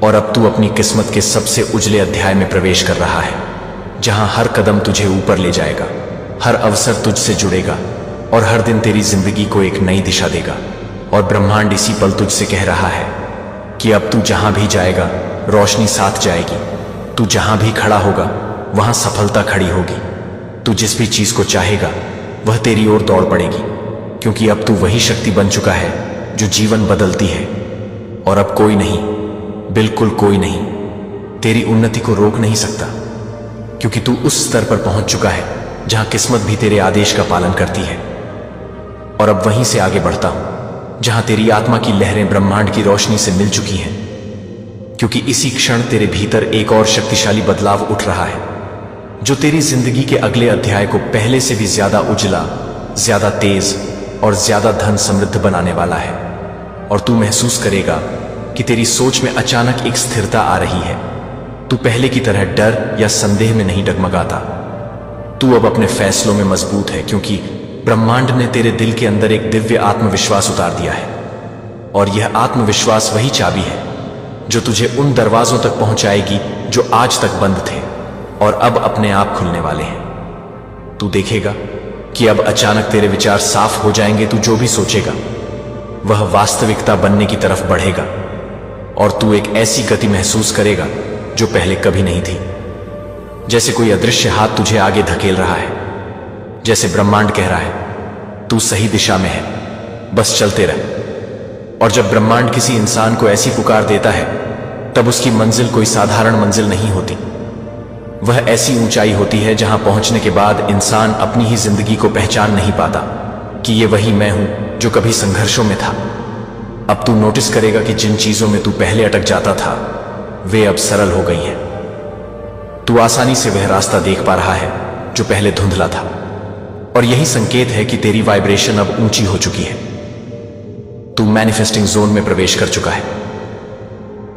और अब तू अपनी किस्मत के सबसे उजले अध्याय में प्रवेश कर रहा है, जहां हर कदम तुझे ऊपर ले जाएगा, हर अवसर तुझसे जुड़ेगा और हर दिन तेरी जिंदगी को एक नई दिशा देगा। और ब्रह्मांड इसी पल तुझसे कह रहा है कि अब तू जहां भी जाएगा रोशनी साथ जाएगी। तू जहां भी खड़ा होगा वहां सफलता खड़ी होगी। तू जिस भी चीज को चाहेगा वह तेरी ओर दौड़ पड़ेगी, क्योंकि अब तू वही शक्ति बन चुका है जो जीवन बदलती है। और अब कोई नहीं, बिल्कुल कोई नहीं, तेरी उन्नति को रोक नहीं सकता, क्योंकि तू उस स्तर पर पहुंच चुका है जहां किस्मत भी तेरे आदेश का पालन करती है। और अब वहीं से आगे बढ़ता हूं जहां तेरी आत्मा की लहरें ब्रह्मांड की रोशनी से मिल चुकी हैं, क्योंकि इसी क्षण तेरे भीतर एक और शक्तिशाली बदलाव उठ रहा है जो तेरी जिंदगी के अगले अध्याय को पहले से भी ज्यादा उजला, ज्यादा तेज और ज्यादा धन समृद्ध बनाने वाला है। और तू महसूस करेगा कि तेरी सोच में अचानक एक स्थिरता आ रही है। तू पहले की तरह डर या संदेह में नहीं डगमगाता। तू अब अपने फैसलों में मजबूत है, क्योंकि ब्रह्मांड ने तेरे दिल के अंदर एक दिव्य आत्मविश्वास उतार दिया है। और यह आत्मविश्वास वही चाबी है जो तुझे उन दरवाजों तक पहुंचाएगी जो आज तक बंद थे और अब अपने आप खुलने वाले हैं। तू देखेगा कि अब अचानक तेरे विचार साफ हो जाएंगे। तू जो भी सोचेगा वह वास्तविकता बनने की तरफ बढ़ेगा और तू एक ऐसी गति महसूस करेगा जो पहले कभी नहीं थी। जैसे कोई अदृश्य हाथ तुझे आगे धकेल रहा है, जैसे ब्रह्मांड कह रहा है तू सही दिशा में है, बस चलते रह। और जब ब्रह्मांड किसी इंसान को ऐसी पुकार देता है तब उसकी मंजिल कोई साधारण मंजिल नहीं होती। वह ऐसी ऊंचाई होती है जहां पहुंचने के बाद इंसान अपनी ही जिंदगी को पहचान नहीं पाता कि ये वही मैं हूं जो कभी संघर्षों में था। अब तू नोटिस करेगा कि जिन चीजों में तू पहले अटक जाता था वे अब सरल हो गई हैं। तू आसानी से वह रास्ता देख पा रहा है जो पहले धुंधला था। और यही संकेत है कि तेरी वाइब्रेशन अब ऊंची हो चुकी है। तू मैनिफेस्टिंग जोन में प्रवेश कर चुका है।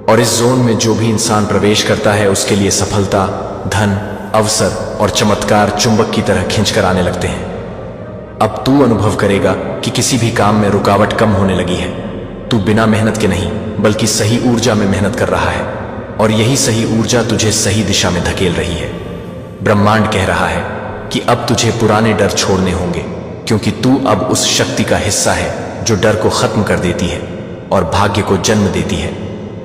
और इस जोन में जो भी इंसान प्रवेश करता है उसके लिए सफलता, धन, अवसर और चमत्कार चुंबक की तरह खींचकर आने लगते हैं। अब तू अनुभव करेगा कि किसी भी काम में रुकावट कम होने लगी है। तू बिना मेहनत के नहीं बल्कि सही ऊर्जा में मेहनत कर रहा है, और यही सही ऊर्जा तुझे सही दिशा में धकेल रही है। ब्रह्मांड कह रहा है कि अब तुझे पुराने डर छोड़ने होंगे, क्योंकि तू अब उस शक्ति का हिस्सा है जो डर को खत्म कर देती है और भाग्य को जन्म देती है।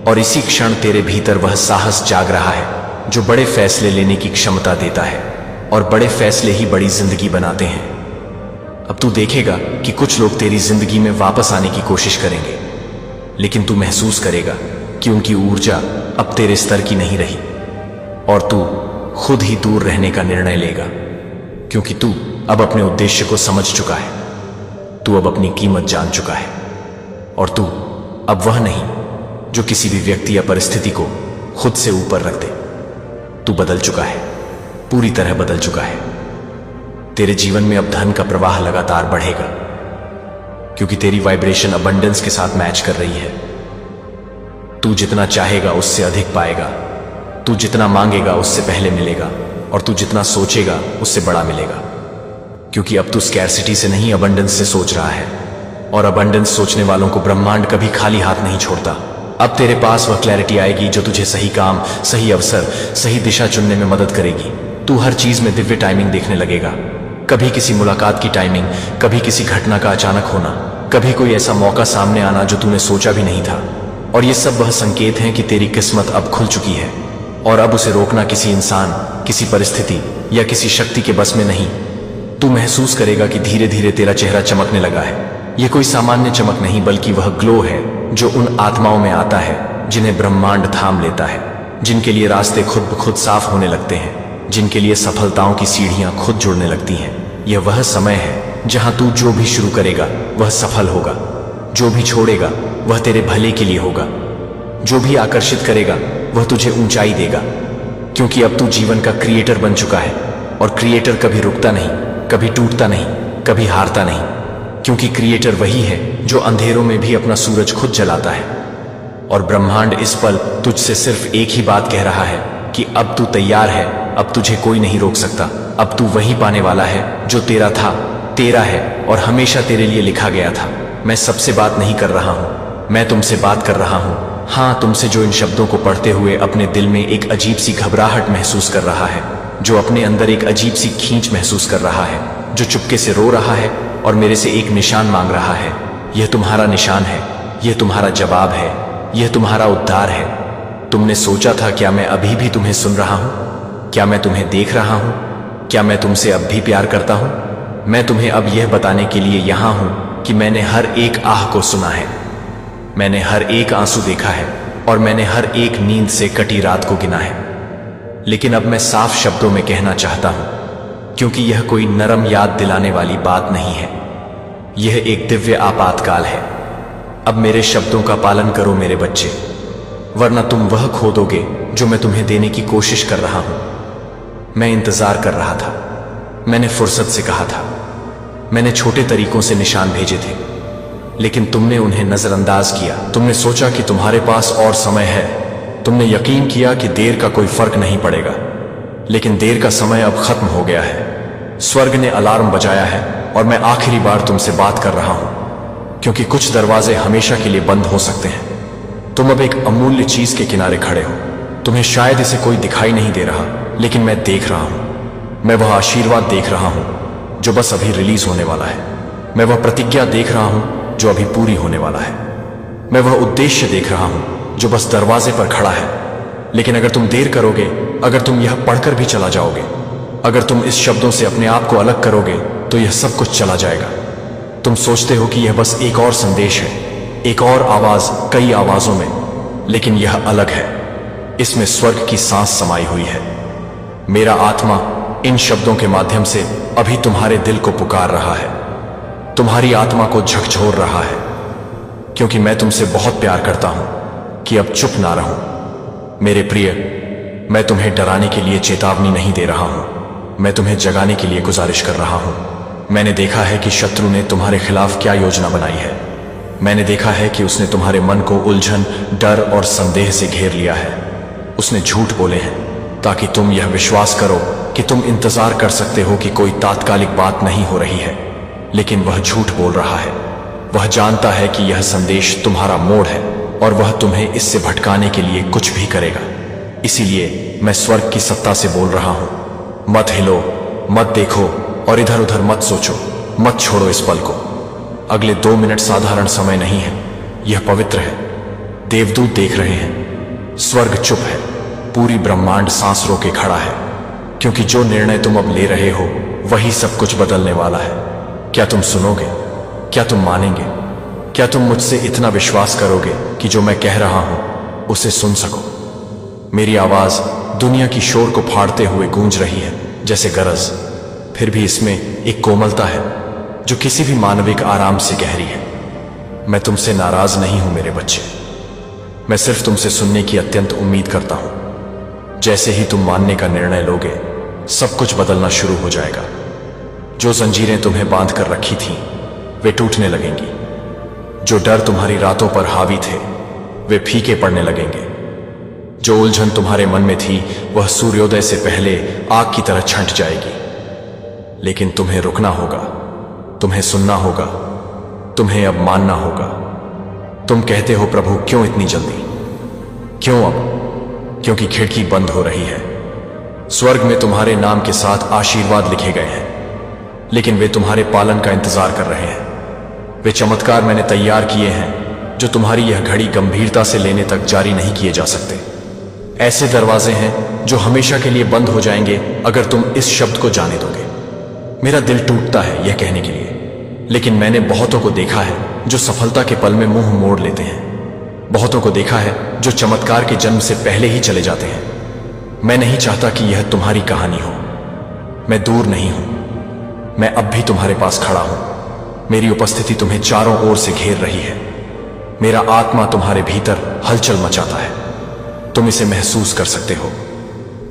और इसी क्षण तेरे भीतर वह साहस जाग रहा है जो बड़े फैसले लेने की क्षमता देता है, और बड़े फैसले ही बड़ी जिंदगी बनाते हैं। अब तू देखेगा कि कुछ लोग तेरी जिंदगी में वापस आने की कोशिश करेंगे, लेकिन तू महसूस करेगा कि उनकी ऊर्जा अब तेरे स्तर की नहीं रही, और तू खुद ही दूर रहने का निर्णय लेगा, क्योंकि तू अब अपने उद्देश्य को समझ चुका है। तू अब अपनी कीमत जान चुका है, और तू अब वह नहीं जो किसी भी व्यक्ति या परिस्थिति को खुद से ऊपर रख दे। तू बदल चुका है, पूरी तरह बदल चुका है। तेरे जीवन में अब धन का प्रवाह लगातार बढ़ेगा, क्योंकि तेरी वाइब्रेशन अबंडेंस के साथ मैच कर रही है। तू जितना चाहेगा उससे अधिक पाएगा। तू जितना मांगेगा उससे पहले मिलेगा, और तू जितना सोचेगा उससे बड़ा मिलेगा, क्योंकि अब तू स्कैरसिटी से नहीं अबंडेंस से सोच रहा है। और अबंडेंस सोचने वालों को ब्रह्मांड कभी खाली हाथ नहीं छोड़ता। अब तेरे पास वह क्लैरिटी आएगी जो तुझे सही काम, सही अवसर, सही दिशा चुनने में मदद करेगी। तू हर चीज में दिव्य टाइमिंग देखने लगेगा। कभी किसी मुलाकात की टाइमिंग, कभी किसी घटना का अचानक होना, कभी कोई ऐसा मौका सामने आना जो तूने सोचा भी नहीं था। और ये सब वह संकेत हैं कि तेरी किस्मत अब खुल चुकी है, और अब उसे रोकना किसी इंसान, किसी परिस्थिति या किसी शक्ति के बस में नहीं। तू महसूस करेगा कि धीरे धीरे तेरा चेहरा चमकने लगा है। यह कोई सामान्य चमक नहीं, बल्कि वह ग्लो है जो उन आत्माओं में आता है जिन्हें ब्रह्मांड थाम लेता है, जिनके लिए रास्ते खुद ब खुद साफ होने लगते हैं, जिनके लिए सफलताओं की सीढ़ियां खुद जुड़ने लगती हैं। यह वह समय है जहां तू जो भी शुरू करेगा वह सफल होगा, जो भी छोड़ेगा वह तेरे भले के लिए होगा, जो भी आकर्षित करेगा वह तुझे ऊंचाई देगा, क्योंकि अब तू जीवन का क्रिएटर बन चुका है। और क्रिएटर कभी रुकता नहीं, कभी टूटता नहीं, कभी हारता नहीं, क्योंकि क्रिएटर वही है जो अंधेरों में भी अपना सूरज खुद जलाता है। और ब्रह्मांड इस पल तुझसे सिर्फ एक ही बात कह रहा है कि अब तू तैयार है, अब तुझे कोई नहीं रोक सकता। अब तू वही पाने वाला है जो तेरा था, तेरा है और हमेशा तेरे लिए लिखा गया था। मैं सबसे बात नहीं कर रहा हूं, मैं तुमसे बात कर रहा हूं। हाँ, तुमसे जो इन शब्दों को पढ़ते हुए अपने दिल में एक अजीब सी घबराहट महसूस कर रहा है। जो अपने अंदर एक अजीब सी खींच महसूस कर रहा है, जो चुपके से रो रहा है और मेरे से एक निशान मांग रहा है। यह तुम्हारा निशान है, यह तुम्हारा जवाब है, यह तुम्हारा उद्धार है। तुमने सोचा था क्या मैं अभी भी तुम्हें सुन रहा हूं? क्या मैं तुम्हें देख रहा हूं? क्या मैं तुमसे अब भी प्यार करता हूं? मैं तुम्हें अब यह बताने के लिए यहां हूं कि मैंने हर एक आह को सुना है, मैंने हर एक आंसू देखा है और मैंने हर एक नींद से कटी रात को गिना है। लेकिन अब मैं साफ शब्दों में कहना चाहता हूं, क्योंकि यह कोई नरम याद दिलाने वाली बात नहीं है, यह एक दिव्य आपातकाल है। अब मेरे शब्दों का पालन करो मेरे बच्चे, वरना तुम वह खो दोगे जो मैं तुम्हें देने की कोशिश कर रहा हूं। मैं इंतजार कर रहा था, मैंने फुर्सत से कहा था, मैंने छोटे तरीकों से निशान भेजे थे, लेकिन तुमने उन्हें नजरअंदाज किया। तुमने सोचा कि तुम्हारे पास और समय है, तुमने यकीन किया कि देर का कोई फर्क नहीं पड़ेगा, लेकिन देर का समय अब खत्म हो गया है। स्वर्ग ने अलार्म बजाया है और मैं आखिरी बार तुमसे बात कर रहा हूं, क्योंकि कुछ दरवाजे हमेशा के लिए बंद हो सकते हैं। तुम अब एक अमूल्य चीज के किनारे खड़े हो। तुम्हें शायद इसे कोई दिखाई नहीं दे रहा, लेकिन मैं देख रहा हूं। मैं वह आशीर्वाद देख रहा हूं जो बस अभी रिलीज होने वाला है। मैं वह प्रतिज्ञा देख रहा हूं जो अभी पूरी होने वाला है। मैं वह उद्देश्य देख रहा हूं जो बस दरवाजे पर खड़ा है। लेकिन अगर तुम देर करोगे, अगर तुम यह पढ़कर भी चला जाओगे, अगर तुम इस शब्दों से अपने आप को अलग करोगे, तो यह सब कुछ चला जाएगा। तुम सोचते हो कि यह बस एक और संदेश है, एक और आवाज कई आवाजों में, लेकिन यह अलग है। इसमें स्वर्ग की सांस समाई हुई है। मेरा आत्मा इन शब्दों के माध्यम से अभी तुम्हारे दिल को पुकार रहा है, तुम्हारी आत्मा को झकझोर रहा है, क्योंकि मैं तुमसे बहुत प्यार करता हूं कि अब चुप ना रहूं। मेरे प्रिय, मैं तुम्हें डराने के लिए चेतावनी नहीं दे रहा हूं, मैं तुम्हें जगाने के लिए गुजारिश कर रहा हूं। मैंने देखा है कि शत्रु ने तुम्हारे खिलाफ क्या योजना बनाई है। मैंने देखा है कि उसने तुम्हारे मन को उलझन, डर और संदेह से घेर लिया है। उसने झूठ बोले हैं ताकि तुम यह विश्वास करो कि तुम इंतजार कर सकते हो कि कोई तात्कालिक बात नहीं हो रही है, लेकिन वह झूठ बोल रहा है। वह जानता है कि यह संदेश तुम्हारा मोड़ है और वह तुम्हें इससे भटकाने के लिए कुछ भी करेगा। इसीलिए मैं स्वर्ग की सत्ता से बोल रहा हूं, मत हिलो, मत देखो और इधर उधर मत सोचो, मत छोड़ो इस पल को। अगले 2 मिनट साधारण समय नहीं है, यह पवित्र है। देवदूत देख रहे हैं, स्वर्ग चुप है, पूरी ब्रह्मांड सांस रोके खड़ा है, क्योंकि जो निर्णय तुम अब ले रहे हो वही सब कुछ बदलने वाला है। क्या तुम सुनोगे? क्या तुम मानेंगे? क्या तुम मुझसे इतना विश्वास करोगे कि जो मैं कह रहा हूं उसे सुन सको? मेरी आवाज दुनिया की शोर को फाड़ते हुए गूंज रही है जैसे गरज, फिर भी इसमें एक कोमलता है जो किसी भी मानविक आराम से गहरी है। मैं तुमसे नाराज नहीं हूं मेरे बच्चे, मैं सिर्फ तुमसे सुनने की अत्यंत उम्मीद करता हूं। जैसे ही तुम मानने का निर्णय लोगे, सब कुछ बदलना शुरू हो जाएगा। जो जंजीरें तुम्हें बांध कर रखी थीं, वे टूटने लगेंगी। जो डर तुम्हारी रातों पर हावी थे, वे फीके पड़ने लगेंगे। जो उलझन तुम्हारे मन में थी, वह सूर्योदय से पहले आग की तरह छंट जाएगी। लेकिन तुम्हें रुकना होगा, तुम्हें सुनना होगा, तुम्हें अब मानना होगा। तुम कहते हो प्रभु क्यों इतनी जल्दी? क्यों अब? क्योंकि खिड़की बंद हो रही है। स्वर्ग में तुम्हारे नाम के साथ आशीर्वाद लिखे गए हैं, लेकिन वे तुम्हारे पालन का इंतजार कर रहे हैं। वे चमत्कार मैंने तैयार किए हैं जो तुम्हारी यह घड़ी गंभीरता से लेने तक जारी नहीं किए जा सकते। ऐसे दरवाजे हैं जो हमेशा के लिए बंद हो जाएंगे अगर तुम इस शब्द को जाने दोगे। मेरा दिल टूटता है यह कहने के लिए, लेकिन मैंने बहुतों को देखा है जो सफलता के पल में मुंह मोड़ लेते हैं। बहुतों को देखा है जो चमत्कार के जन्म से पहले ही चले जाते हैं। मैं नहीं चाहता कि यह तुम्हारी कहानी हो। मैं दूर नहीं हूं, मैं अब भी तुम्हारे पास खड़ा हूं। मेरी उपस्थिति तुम्हें चारों ओर से घेर रही है। मेरा आत्मा तुम्हारे भीतर हलचल मचाता है। तुम इसे महसूस कर सकते हो।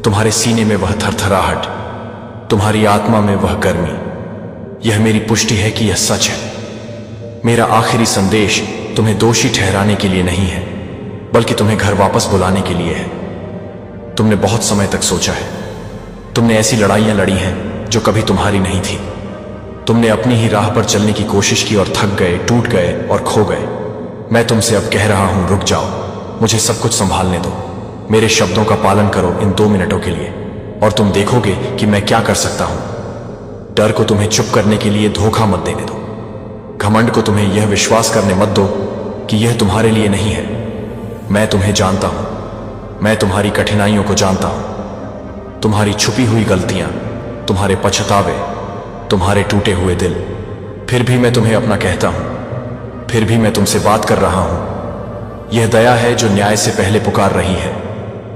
तुम्हारे सीने में वह थरथराहट, तुम्हारी आत्मा में वह गर्मी। यह मेरी पुष्टि है कि यह सच है। मेरा आखिरी संदेश तुम्हें दोषी ठहराने के लिए नहीं है, बल्कि तुम्हें घर वापस बुलाने के लिए है। तुमने बहुत समय तक सोचा है, तुमने ऐसी लड़ाइयां लड़ी हैं जो कभी तुम्हारी नहीं थी। तुमने अपनी ही राह पर चलने की कोशिश की और थक गए, टूट गए और खो गए। मैं तुमसे अब कह रहा हूं, रुक जाओ, मुझे सब कुछ संभालने दो। मेरे शब्दों का पालन करो इन 2 मिनटों के लिए, और तुम देखोगे कि मैं क्या कर सकता हूं। डर को तुम्हें चुप करने के लिए धोखा मत देने दो। घमंड को तुम्हें यह विश्वास करने मत दो कि यह तुम्हारे लिए नहीं है। मैं तुम्हें जानता हूं, मैं तुम्हारी कठिनाइयों को जानता हूं, तुम्हारी छुपी हुई गलतियां, तुम्हारे पछतावे, तुम्हारे टूटे हुए दिल। फिर भी मैं तुम्हें अपना कहता हूं, फिर भी मैं तुमसे बात कर रहा हूं। यह दया है जो न्याय से पहले पुकार रही है,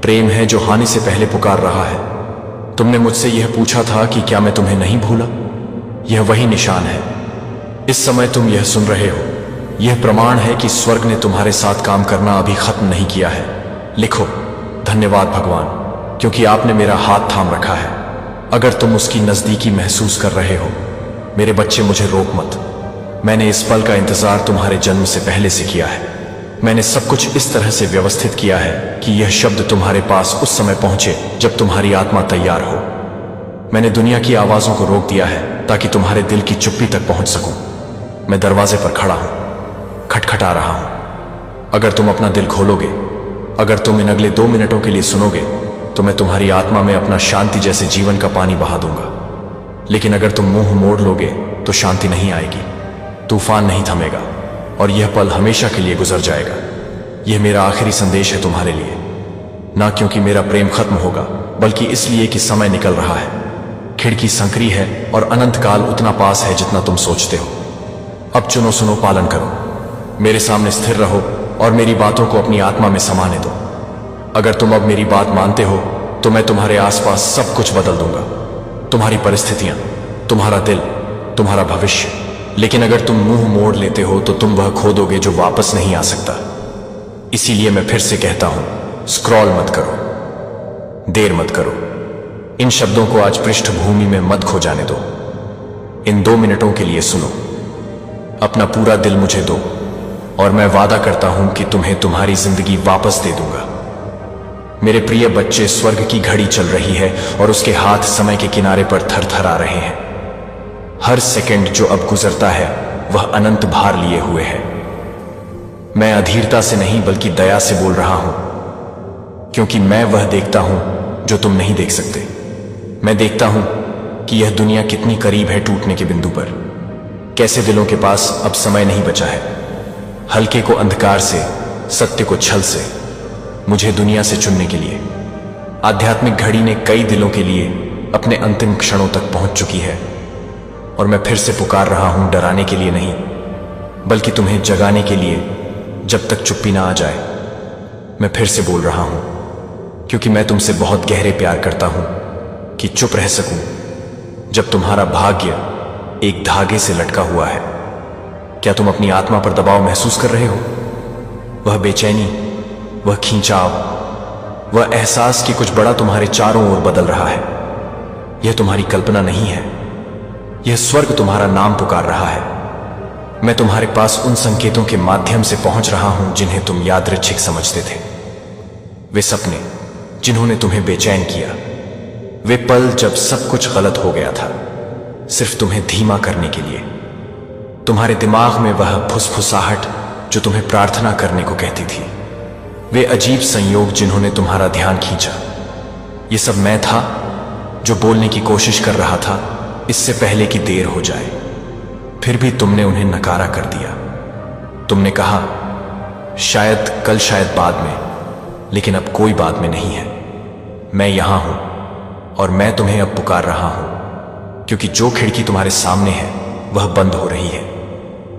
प्रेम है जो हानि से पहले पुकार रहा है। तुमने मुझसे यह पूछा था कि क्या मैं तुम्हें नहीं भूला। यह वही निशान है। इस समय तुम यह सुन रहे हो, यह प्रमाण है कि स्वर्ग ने तुम्हारे साथ काम करना अभी खत्म नहीं किया है। लिखो, धन्यवाद भगवान, क्योंकि आपने मेरा हाथ थाम रखा है। अगर तुम उसकी नजदीकी महसूस कर रहे हो, मेरे बच्चे, मुझे रोक मत। मैंने इस पल का इंतजार तुम्हारे जन्म से पहले से किया है। मैंने सब कुछ इस तरह से व्यवस्थित किया है कि यह शब्द तुम्हारे पास उस समय पहुंचे जब तुम्हारी आत्मा तैयार हो। मैंने दुनिया की आवाजों को रोक दिया है ताकि तुम्हारे दिल की चुप्पी तक पहुंच सकूं। मैं दरवाजे पर खड़ा हूं, खटखटा रहा हूं। अगर तुम अपना दिल खोलोगे, अगर तुम इन अगले 2 मिनटों के लिए सुनोगे, तो मैं तुम्हारी आत्मा में अपना शांति जैसे जीवन का पानी बहा दूंगा। लेकिन अगर तुम मुंह मोड़ लोगे तो शांति नहीं आएगी, तूफान नहीं थमेगा और यह पल हमेशा के लिए गुजर जाएगा। यह मेरा आखिरी संदेश है तुम्हारे लिए, ना क्योंकि मेरा प्रेम खत्म होगा, बल्कि इसलिए कि समय निकल रहा है। खिड़की संकरी है और अनंत काल उतना पास है जितना तुम सोचते हो। अब चुनो, सुनो, पालन करो, मेरे सामने स्थिर रहो और मेरी बातों को अपनी आत्मा में समाने दो। अगर तुम अब मेरी बात मानते हो तो मैं तुम्हारे आसपास सब कुछ बदल दूंगा, तुम्हारी परिस्थितियां, तुम्हारा दिल, तुम्हारा भविष्य। लेकिन अगर तुम मुंह मोड़ लेते हो तो तुम वह खो दोगे जो वापस नहीं आ सकता। इसीलिए मैं फिर से कहता हूं, स्क्रॉल मत करो, देर मत करो। इन शब्दों को आज पृष्ठभूमि में मत खो जाने दो। इन 2 मिनटों के लिए सुनो, अपना पूरा दिल मुझे दो और मैं वादा करता हूं कि तुम्हें तुम्हारी जिंदगी वापस दे दूंगा। मेरे प्रिय बच्चे, स्वर्ग की घड़ी चल रही है और उसके हाथ समय के किनारे पर थरथरा रहे हैं। हर सेकंड जो अब गुजरता है वह अनंत भार लिए हुए है। मैं अधीरता से नहीं बल्कि दया से बोल रहा हूं, क्योंकि मैं वह देखता हूं जो तुम नहीं देख सकते। मैं देखता हूं कि यह दुनिया कितनी करीब है टूटने के बिंदु पर। कैसे दिलों के पास अब समय नहीं बचा है, हल्के को अंधकार से, सत्य को छल से, मुझे दुनिया से चुनने के लिए। आध्यात्मिक घड़ी ने कई दिलों के लिए अपने अंतिम क्षणों तक पहुंच चुकी है और मैं फिर से पुकार रहा हूं, डराने के लिए नहीं, बल्कि तुम्हें जगाने के लिए, जब तक चुप्पी ना आ जाए। मैं फिर से बोल रहा हूं, क्योंकि मैं तुमसे बहुत गहरे प्यार करता हूं कि चुप रह सकूं जब तुम्हारा भाग्य एक धागे से लटका हुआ है। क्या तुम अपनी आत्मा पर दबाव महसूस कर रहे हो? वह बेचैनी, वह खींचाव, वह एहसास कि कुछ बड़ा तुम्हारे चारों ओर बदल रहा है। यह तुम्हारी कल्पना नहीं है, यह स्वर्ग तुम्हारा नाम पुकार रहा है। मैं तुम्हारे पास उन संकेतों के माध्यम से पहुंच रहा हूं जिन्हें तुम यादृच्छिक समझते थे। वे सपने जिन्होंने तुम्हें बेचैन किया, वे पल जब सब कुछ गलत हो गया था, सिर्फ तुम्हें धीमा करने के लिए। तुम्हारे दिमाग में वह फुसफुसाहट जो तुम्हें प्रार्थना करने को कहती थी। वे अजीब संयोग जिन्होंने तुम्हारा ध्यान खींचा। ये सब मैं था जो बोलने की कोशिश कर रहा था इससे पहले कि देर हो जाए। फिर भी तुमने उन्हें नकारा कर दिया। तुमने कहा, शायद कल, शायद बाद में, लेकिन अब कोई बाद में नहीं है। मैं यहां हूं और मैं तुम्हें अब पुकार रहा हूं, क्योंकि जो खिड़की तुम्हारे सामने है वह बंद हो रही है।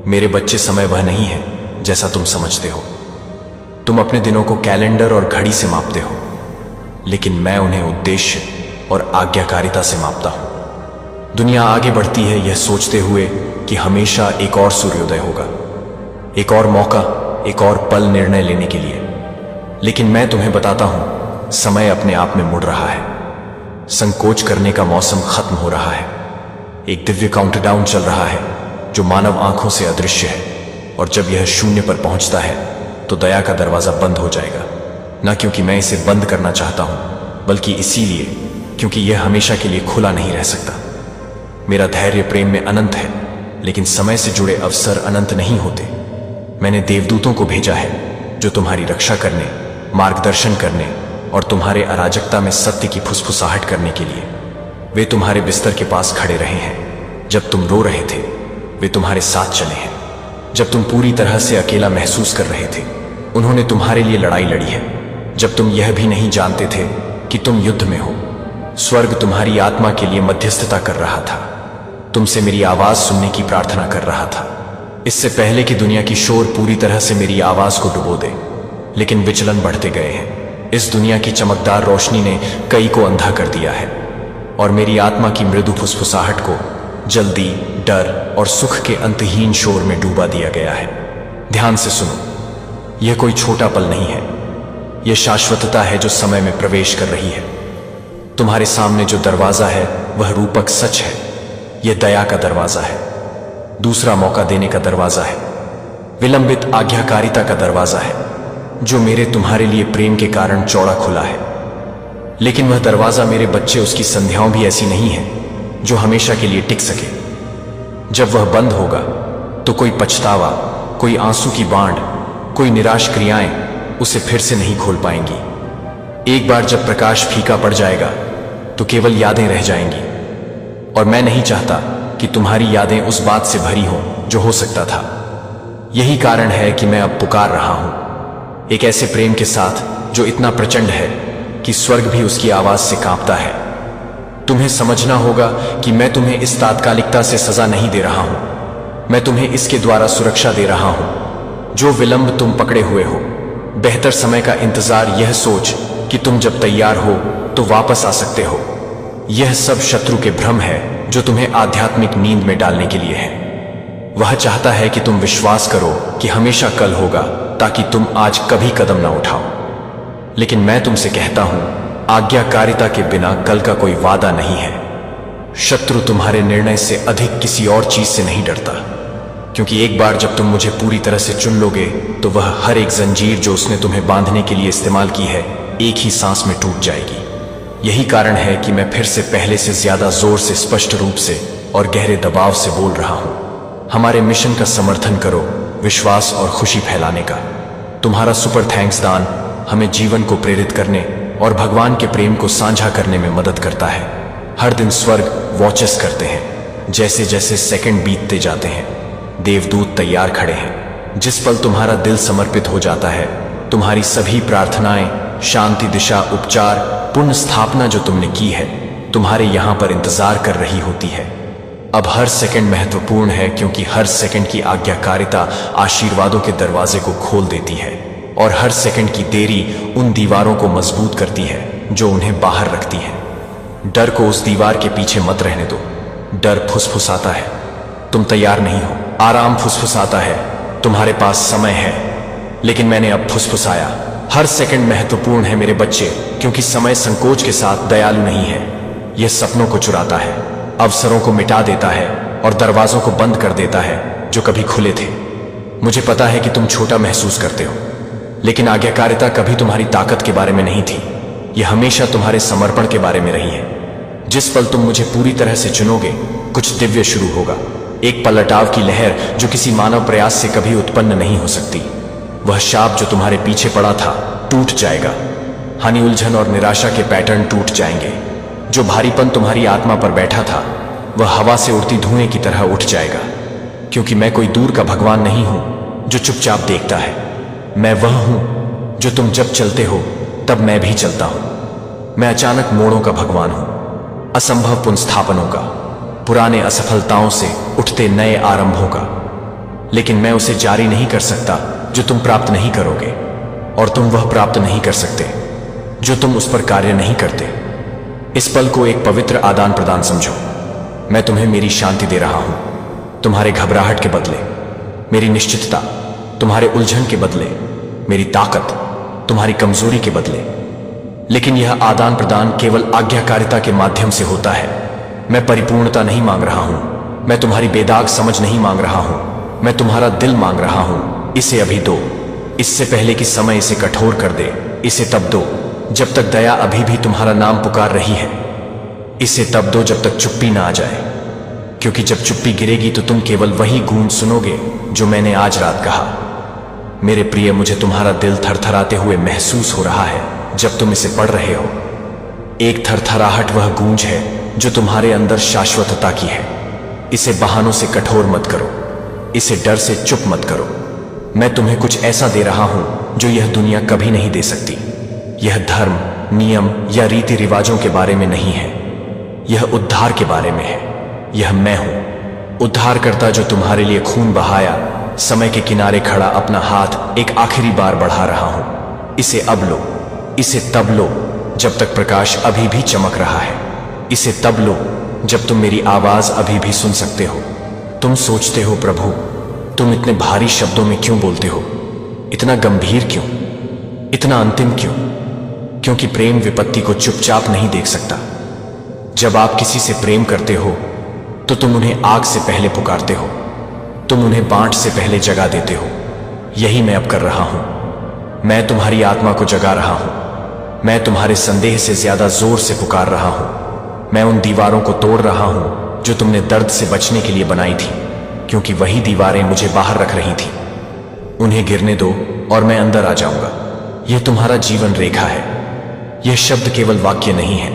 मेरे बच्चे, समय वह नहीं है जैसा तुम समझते हो। तुम अपने दिनों को कैलेंडर और घड़ी से मापते हो, लेकिन मैं उन्हें उद्देश्य और आज्ञाकारिता से मापता हूं। दुनिया आगे बढ़ती है यह सोचते हुए कि हमेशा एक और सूर्योदय होगा, एक और मौका, एक और पल निर्णय लेने के लिए। लेकिन मैं तुम्हें बताता हूं, समय अपने आप में मुड़ रहा है। संकोच करने का मौसम खत्म हो रहा है। एक दिव्य काउंटडाउन चल रहा है जो मानव आंखों से अदृश्य है, और जब यह शून्य पर पहुंचता है तो दया का दरवाजा बंद हो जाएगा। न क्योंकि मैं इसे बंद करना चाहता हूं, बल्कि इसीलिए क्योंकि यह हमेशा के लिए खुला नहीं रह सकता। मेरा धैर्य प्रेम में अनंत है, लेकिन समय से जुड़े अवसर अनंत नहीं होते। मैंने देवदूतों को भेजा है जो तुम्हारी रक्षा करने, मार्गदर्शन करने और तुम्हारे अराजकता में सत्य की फुसफुसाहट करने के लिए। वे तुम्हारे बिस्तर के पास खड़े रहे हैं जब तुम रो रहे थे। वे तुम्हारे साथ चले हैं जब तुम पूरी तरह से अकेला महसूस कर रहे थे। उन्होंने तुम्हारे लिए लड़ाई लड़ी है जब तुम यह भी नहीं जानते थे कि तुम युद्ध में हो। स्वर्ग तुम्हारी आत्मा के लिए मध्यस्थता कर रहा था, तुमसे मेरी आवाज सुनने की प्रार्थना कर रहा था, इससे पहले कि दुनिया की शोर पूरी तरह से मेरी आवाज को डुबो दे। लेकिन विचलन बढ़ते गए हैं। इस दुनिया की चमकदार रोशनी ने कई को अंधा कर दिया है और मेरी आत्मा की मृदु फुसफुसाहट को जल्दी, डर और सुख के अंतहीन शोर में डूबा दिया गया है। ध्यान से सुनो, यह कोई छोटा पल नहीं है, यह शाश्वतता है जो समय में प्रवेश कर रही है। तुम्हारे सामने जो दरवाजा है वह रूपक सच है। यह दया का दरवाजा है, दूसरा मौका देने का दरवाजा है, विलंबित आज्ञाकारिता का दरवाजा है जो मेरे तुम्हारे लिए प्रेम के कारण चौड़ा खुला है। लेकिन वह दरवाजा मेरे बच्चे, उसकी संध्याओं भी ऐसी नहीं है जो हमेशा के लिए टिक सके। जब वह बंद होगा तो कोई पछतावा, कोई आंसू की बांड, कोई निराश क्रियाएं उसे फिर से नहीं खोल पाएंगी। एक बार जब प्रकाश फीका पड़ जाएगा तो केवल यादें रह जाएंगी, और मैं नहीं चाहता कि तुम्हारी यादें उस बात से भरी हों जो हो सकता था। यही कारण है कि मैं अब पुकार रहा हूं, एक ऐसे प्रेम के साथ जो इतना प्रचंड है कि स्वर्ग भी उसकी आवाज से कांपता है। तुम्हें समझना होगा कि मैं तुम्हें इस तात्कालिकता से सजा नहीं दे रहा हूं, मैं तुम्हें इसके द्वारा सुरक्षा दे रहा हूं जो विलंब तुम पकड़े हुए हो। बेहतर समय का इंतजार, यह सोच कि तुम जब तैयार हो तो वापस आ सकते हो। यह सब शत्रु के भ्रम है जो तुम्हें आध्यात्मिक नींद में डालने के लिए है। वह चाहता है कि तुम विश्वास करो कि हमेशा कल होगा ताकि तुम आज कभी कदम ना उठाओ। लेकिन मैं तुमसे कहता हूं, आज्ञाकारिता के बिना कल का कोई वादा नहीं है। शत्रु तुम्हारे निर्णय से अधिक किसी और चीज से नहीं डरता, क्योंकि एक बार जब तुम मुझे पूरी तरह से चुन लोगे तो वह हर एक जंजीर जो उसने तुम्हें बांधने के लिए इस्तेमाल की है एक ही सांस में टूट जाएगी। यही कारण है कि मैं फिर से पहले से ज्यादा जोर से, स्पष्ट रूप से और गहरे दबाव से बोल रहा हूं। हमारे मिशन का समर्थन करो, विश्वास और खुशी फैलाने का। तुम्हारा सुपर थैंक्स दान हमें जीवन को प्रेरित करने और भगवान के प्रेम को साझा करने में मदद करता है। हर दिन स्वर्ग वॉचेस करते हैं। जैसे जैसे सेकंड बीतते जाते हैं, देवदूत तैयार खड़े हैं। जिस पल तुम्हारा दिल समर्पित हो जाता है, तुम्हारी सभी प्रार्थनाएं, शांति, दिशा, उपचार, पुण्य स्थापना जो तुमने की है, तुम्हारे यहां पर इंतजार कर रही होती है। अब हर सेकंड महत्वपूर्ण है, क्योंकि हर सेकंड की आज्ञाकारिता आशीर्वादों के दरवाजे को खोल देती है, और हर सेकंड की देरी उन दीवारों को मजबूत करती है जो उन्हें बाहर रखती हैं। डर को उस दीवार के पीछे मत रहने दो। डर फुसफुसाता है, तुम तैयार नहीं हो। आराम फुसफुसाता है, तुम्हारे पास समय है। लेकिन मैंने अब फुसफुसाया। हर सेकंड महत्वपूर्ण है मेरे बच्चे, क्योंकि समय संकोच के साथ दयालु नहीं है। यह सपनों को चुराता है, अवसरों को मिटा देता है और दरवाजों को बंद कर देता है जो कभी खुले थे। मुझे पता है कि तुम छोटा महसूस करते हो, लेकिन आज्ञाकारिता कभी तुम्हारी ताकत के बारे में नहीं थी। यह हमेशा तुम्हारे समर्पण के बारे में रही है। जिस पल तुम मुझे पूरी तरह से चुनोगे, कुछ दिव्य शुरू होगा। एक पलटाव की लहर जो किसी मानव प्रयास से कभी उत्पन्न नहीं हो सकती। वह शाप जो तुम्हारे पीछे पड़ा था टूट जाएगा। हानि, उलझन और निराशा के पैटर्न टूट जाएंगे। जो भारीपन तुम्हारी आत्मा पर बैठा था वह हवा से उड़ती धुएं की तरह उठ जाएगा। क्योंकि मैं कोई दूर का भगवान नहीं हूं जो चुपचाप देखता है। मैं वह हूं जो तुम जब चलते हो तब मैं भी चलता हूं। मैं अचानक मोड़ों का भगवान हूं, असंभव पुनस्थापनों का, पुराने असफलताओं से उठते नए आरंभों का। लेकिन मैं उसे जारी नहीं कर सकता जो तुम प्राप्त नहीं करोगे, और तुम वह प्राप्त नहीं कर सकते जो तुम उस पर कार्य नहीं करते। इस पल को एक पवित्र आदान प्रदान समझो। मैं तुम्हें मेरी शांति दे रहा हूं, तुम्हारे घबराहट के बदले मेरी निश्चितता, तुम्हारे उलझन के बदले मेरी ताकत, तुम्हारी कमजोरी के बदले। लेकिन यह आदान प्रदान केवल आज्ञाकारिता के माध्यम से होता है। मैं परिपूर्णता नहीं मांग रहा हूं, मैं तुम्हारी बेदाग समझ नहीं मांग रहा हूं, मैं तुम्हारा दिल मांग रहा हूं। इसे अभी दो, इससे पहले कि समय इसे कठोर कर दे। इसे तब दो जब तक दया अभी भी तुम्हारा नाम पुकार रही है। इसे तब दो जब तक चुप्पी ना आ जाए, क्योंकि जब चुप्पी गिरेगी तो तुम केवल वही गूंज सुनोगे जो मैंने आज रात कहा। मेरे प्रिय, मुझे तुम्हारा दिल थरथराते हुए महसूस हो रहा है जब तुम इसे पढ़ रहे हो। एक थरथराहट वह गूंज है जो तुम्हारे अंदर शाश्वतता की है। इसे बहानों से कठोर मत करो, इसे डर से चुप मत करो। मैं तुम्हें कुछ ऐसा दे रहा हूं जो यह दुनिया कभी नहीं दे सकती। यह धर्म, नियम या रीति रिवाजों के बारे में नहीं है, यह उद्धार के बारे में है। यह मैं हूं, उद्धारकर्ता, जो तुम्हारे लिए खून बहाया, समय के किनारे खड़ा अपना हाथ एक आखिरी बार बढ़ा रहा हूं। इसे अब लो, इसे तब लो जब तक प्रकाश अभी भी चमक रहा है। इसे तब लो जब तुम मेरी आवाज अभी भी सुन सकते हो। तुम सोचते हो, प्रभु तुम इतने भारी शब्दों में क्यों बोलते हो, इतना गंभीर क्यों, इतना अंतिम क्यों? क्योंकि प्रेम विपत्ति को चुपचाप नहीं देख सकता। जब आप किसी से प्रेम करते हो तो तुम उन्हें आग से पहले पुकारते हो, तुम उन्हें बांट से पहले जगा देते हो। यही मैं अब कर रहा हूं। मैं तुम्हारी आत्मा को जगा रहा हूं। मैं तुम्हारे संदेह से ज्यादा जोर से पुकार रहा हूं। मैं उन दीवारों को तोड़ रहा हूं जो तुमने दर्द से बचने के लिए बनाई थी, क्योंकि वही दीवारें मुझे बाहर रख रही थी। उन्हें गिरने दो और मैं अंदर आ जाऊंगा। यह तुम्हारा जीवन रेखा है। यह शब्द केवल वाक्य नहीं है,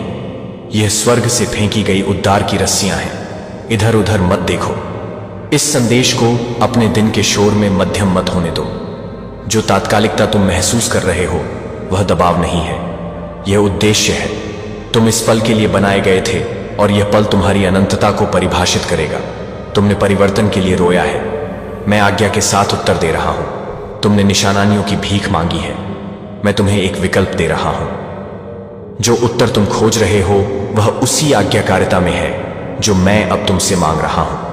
यह स्वर्ग से फेंकी गई उद्धार की रस्सियां हैं। इधर उधर मत देखो। इस संदेश को अपने दिन के शोर में मध्यम मत होने दो। जो तात्कालिकता तुम महसूस कर रहे हो वह दबाव नहीं है, यह उद्देश्य है। तुम इस पल के लिए बनाए गए थे और यह पल तुम्हारी अनंतता को परिभाषित करेगा। तुमने परिवर्तन के लिए रोया है, मैं आज्ञा के साथ उत्तर दे रहा हूं। तुमने निशानियों की भीख मांगी है, मैं तुम्हें एक विकल्प दे रहा हूं। जो उत्तर तुम खोज रहे हो वह उसी आज्ञाकारिता में है जो मैं अब तुमसे मांग रहा हूं।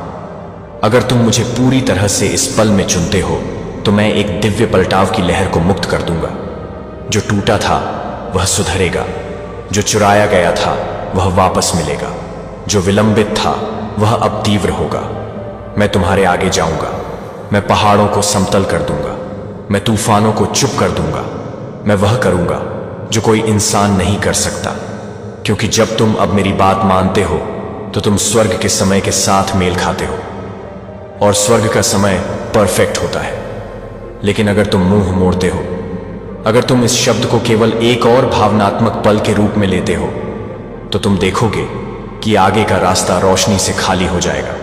अगर तुम मुझे पूरी तरह से इस पल में चुनते हो तो मैं एक दिव्य पलटाव की लहर को मुक्त कर दूंगा। जो टूटा था वह सुधरेगा, जो चुराया गया था वह वापस मिलेगा, जो विलंबित था वह अब तीव्र होगा। मैं तुम्हारे आगे जाऊंगा, मैं पहाड़ों को समतल कर दूंगा, मैं तूफानों को चुप कर दूंगा। मैं वह करूंगा जो कोई इंसान नहीं कर सकता, क्योंकि जब तुम अब मेरी बात मानते हो तो तुम स्वर्ग के समय के साथ मेल खाते हो, और स्वर्ग का समय परफेक्ट होता है। लेकिन अगर तुम मुंह मोड़ते हो, अगर तुम इस शब्द को केवल एक और भावनात्मक पल के रूप में लेते हो, तो तुम देखोगे कि आगे का रास्ता रोशनी से खाली हो जाएगा।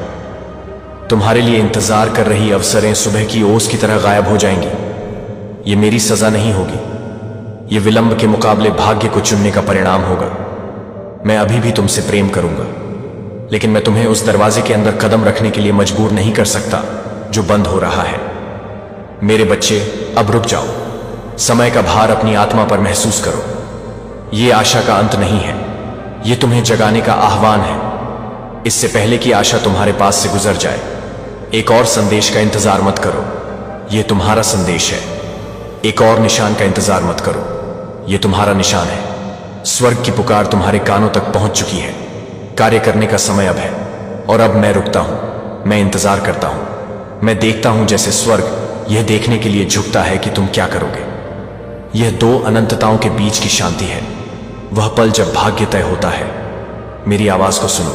तुम्हारे लिए इंतजार कर रही अवसरें सुबह की ओस की तरह गायब हो जाएंगी। ये मेरी सजा नहीं होगी, ये विलंब के मुकाबले भाग्य को चुनने का परिणाम होगा। मैं अभी भी तुमसे प्रेम करूंगा, लेकिन मैं तुम्हें उस दरवाजे के अंदर कदम रखने के लिए मजबूर नहीं कर सकता जो बंद हो रहा है। मेरे बच्चे, अब रुक जाओ। समय का भार अपनी आत्मा पर महसूस करो। ये आशा का अंत नहीं है, ये तुम्हें जगाने का आह्वान है। इससे पहले कि आशा तुम्हारे पास से गुजर जाए, एक और संदेश का इंतजार मत करो। यह तुम्हारा संदेश है। एक और निशान का इंतजार मत करो, यह तुम्हारा निशान है। स्वर्ग की पुकार तुम्हारे कानों तक पहुंच चुकी है। कार्य करने का समय अब है, और अब मैं रुकता हूं, मैं इंतजार करता हूं। मैं देखता हूं जैसे स्वर्ग यह देखने के लिए झुकता है कि तुम क्या करोगे। यह दो अनंतताओं के बीच की शांति है, वह पल जब भाग्य तय होता है। मेरी आवाज को सुनो,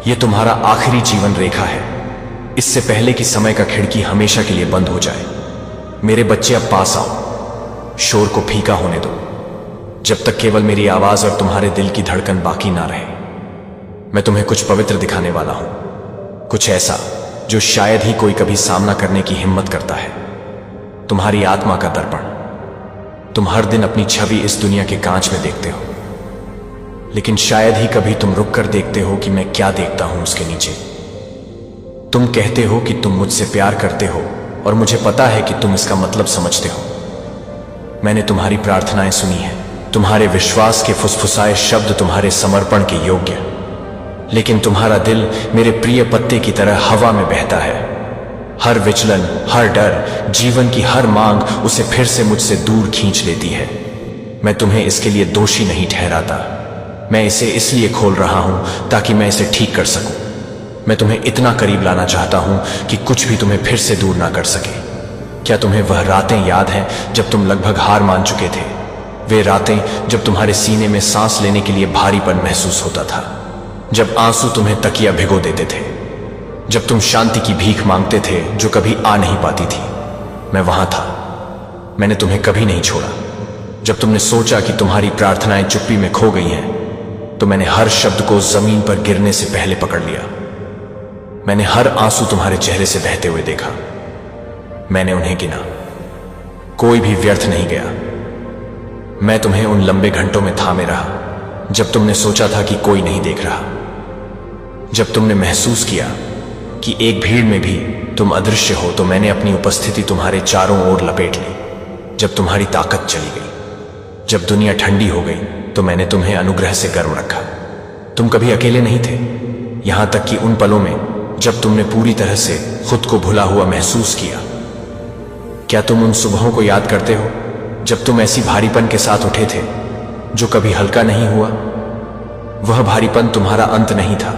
यह तुम्हारा आखिरी जीवन रेखा है, इससे पहले कि समय का खिड़की हमेशा के लिए बंद हो जाए। मेरे बच्चे, अब पास आओ, शोर को फीका होने दो, जब तक केवल मेरी आवाज और तुम्हारे दिल की धड़कन बाकी ना रहे। मैं तुम्हें कुछ पवित्र दिखाने वाला हूं, कुछ ऐसा जो शायद ही कोई कभी सामना करने की हिम्मत करता है। तुम्हारी आत्मा का दर्पण। तुम हर दिन अपनी छवि इस दुनिया के कांच में देखते हो, लेकिन शायद ही कभी तुम रुक कर देखते हो कि मैं क्या देखता हूं उसके नीचे। तुम कहते हो कि तुम मुझसे प्यार करते हो, और मुझे पता है कि तुम इसका मतलब समझते हो। मैंने तुम्हारी प्रार्थनाएं सुनी है, तुम्हारे विश्वास के फुसफुसाए शब्द तुम्हारे समर्पण के योग्य, लेकिन तुम्हारा दिल मेरे प्रिय पत्ते की तरह हवा में बहता है। हर विचलन, हर डर, जीवन की हर मांग उसे फिर से मुझसे दूर खींच लेती है। मैं तुम्हें इसके लिए दोषी नहीं ठहराता, मैं इसे इसलिए खोल रहा हूं ताकि मैं इसे ठीक कर सकूं। मैं तुम्हें इतना करीब लाना चाहता हूं कि कुछ भी तुम्हें फिर से दूर ना कर सके। क्या तुम्हें वह रातें याद हैं जब तुम लगभग हार मान चुके थे? वे रातें जब तुम्हारे सीने में सांस लेने के लिए भारीपन महसूस होता था, जब आंसू तुम्हें तकिया भिगो देते थे, जब तुम शांति की भीख मांगते थे जो कभी आ नहीं पाती थी। मैं वहां था, मैंने तुम्हें कभी नहीं छोड़ा। जब तुमने सोचा कि तुम्हारी प्रार्थनाएं चुप्पी में खो गई हैं, तो मैंने हर शब्द को जमीन पर गिरने से पहले पकड़ लिया। मैंने हर आंसू तुम्हारे चेहरे से बहते हुए देखा। मैंने उन्हें गिना, कोई भी व्यर्थ नहीं गया। मैं तुम्हें उन लंबे घंटों में थामे रहा जब तुमने सोचा था कि कोई नहीं देख रहा, जब तुमने महसूस किया कि एक भीड़ में भी तुम अदृश्य हो, तो मैंने अपनी उपस्थिति तुम्हारे चारों ओर लपेट ली। जब तुम्हारी ताकत चली गई, जब दुनिया ठंडी हो गई, तो मैंने तुम्हें अनुग्रह से गर्व रखा। तुम कभी अकेले नहीं थे, यहां तक कि उन पलों में जब तुमने पूरी तरह से खुद को भुला हुआ महसूस किया। क्या तुम उन सुबहों को याद करते हो जब तुम ऐसी भारीपन के साथ उठे थे जो कभी हल्का नहीं हुआ? वह भारीपन तुम्हारा अंत नहीं था,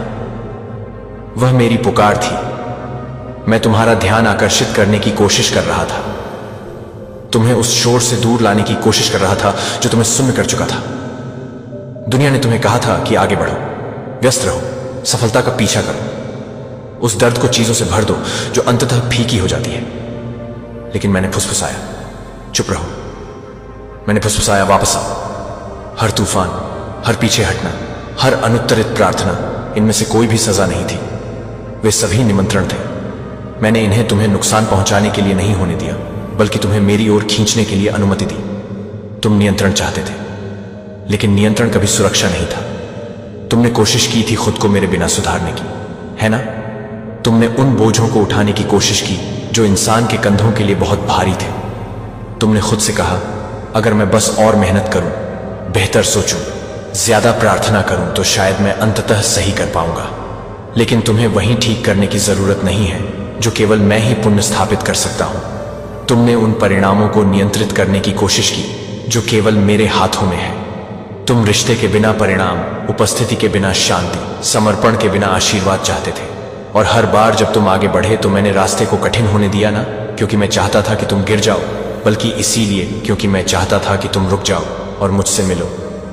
वह मेरी पुकार थी। मैं तुम्हारा ध्यान आकर्षित करने की कोशिश कर रहा था, तुम्हें उस शोर से दूर लाने की कोशिश कर रहा था जो तुम्हें सुन्न कर चुका था। दुनिया ने तुम्हें कहा था कि आगे बढ़ो, व्यस्त रहो, सफलता का पीछा करो, उस दर्द को चीजों से भर दो जो अंततः फीकी हो जाती है। लेकिन मैंने फुसफुसाया, चुप रहो। मैंने फुसफुसाया, वापस आओ। हर तूफान, हर पीछे हटना, हर अनुत्तरित प्रार्थना, इनमें से कोई भी सजा नहीं थी, वे सभी निमंत्रण थे। मैंने इन्हें तुम्हें नुकसान पहुंचाने के लिए नहीं होने दिया, बल्कि तुम्हें मेरी ओर खींचने के लिए अनुमति दी। तुम नियंत्रण चाहते थे, लेकिन नियंत्रण कभी सुरक्षा नहीं था। तुमने कोशिश की थी खुद को मेरे बिना सुधारने की, है ना? तुमने उन बोझों को उठाने की कोशिश की जो इंसान के कंधों के लिए बहुत भारी थे। तुमने खुद से कहा, अगर मैं बस और मेहनत करूं, बेहतर सोचूं, ज्यादा प्रार्थना करूं, तो शायद मैं अंततः सही कर पाऊंगा। लेकिन तुम्हें वही ठीक करने की जरूरत नहीं है जो केवल मैं ही पुण्य स्थापित कर सकता हूं। तुमने उन परिणामों को नियंत्रित करने की कोशिश की जो केवल मेरे हाथों में है। तुम रिश्ते के बिना परिणाम, उपस्थिति के बिना शांति, समर्पण के बिना आशीर्वाद चाहते थे। और हर बार जब तुम आगे बढ़े तो मैंने रास्ते को कठिन होने दिया, ना क्योंकि मैं चाहता था कि तुम गिर जाओ, बल्कि इसीलिए क्योंकि मैं चाहता था कि तुम रुक जाओ और मुझसे मिलो।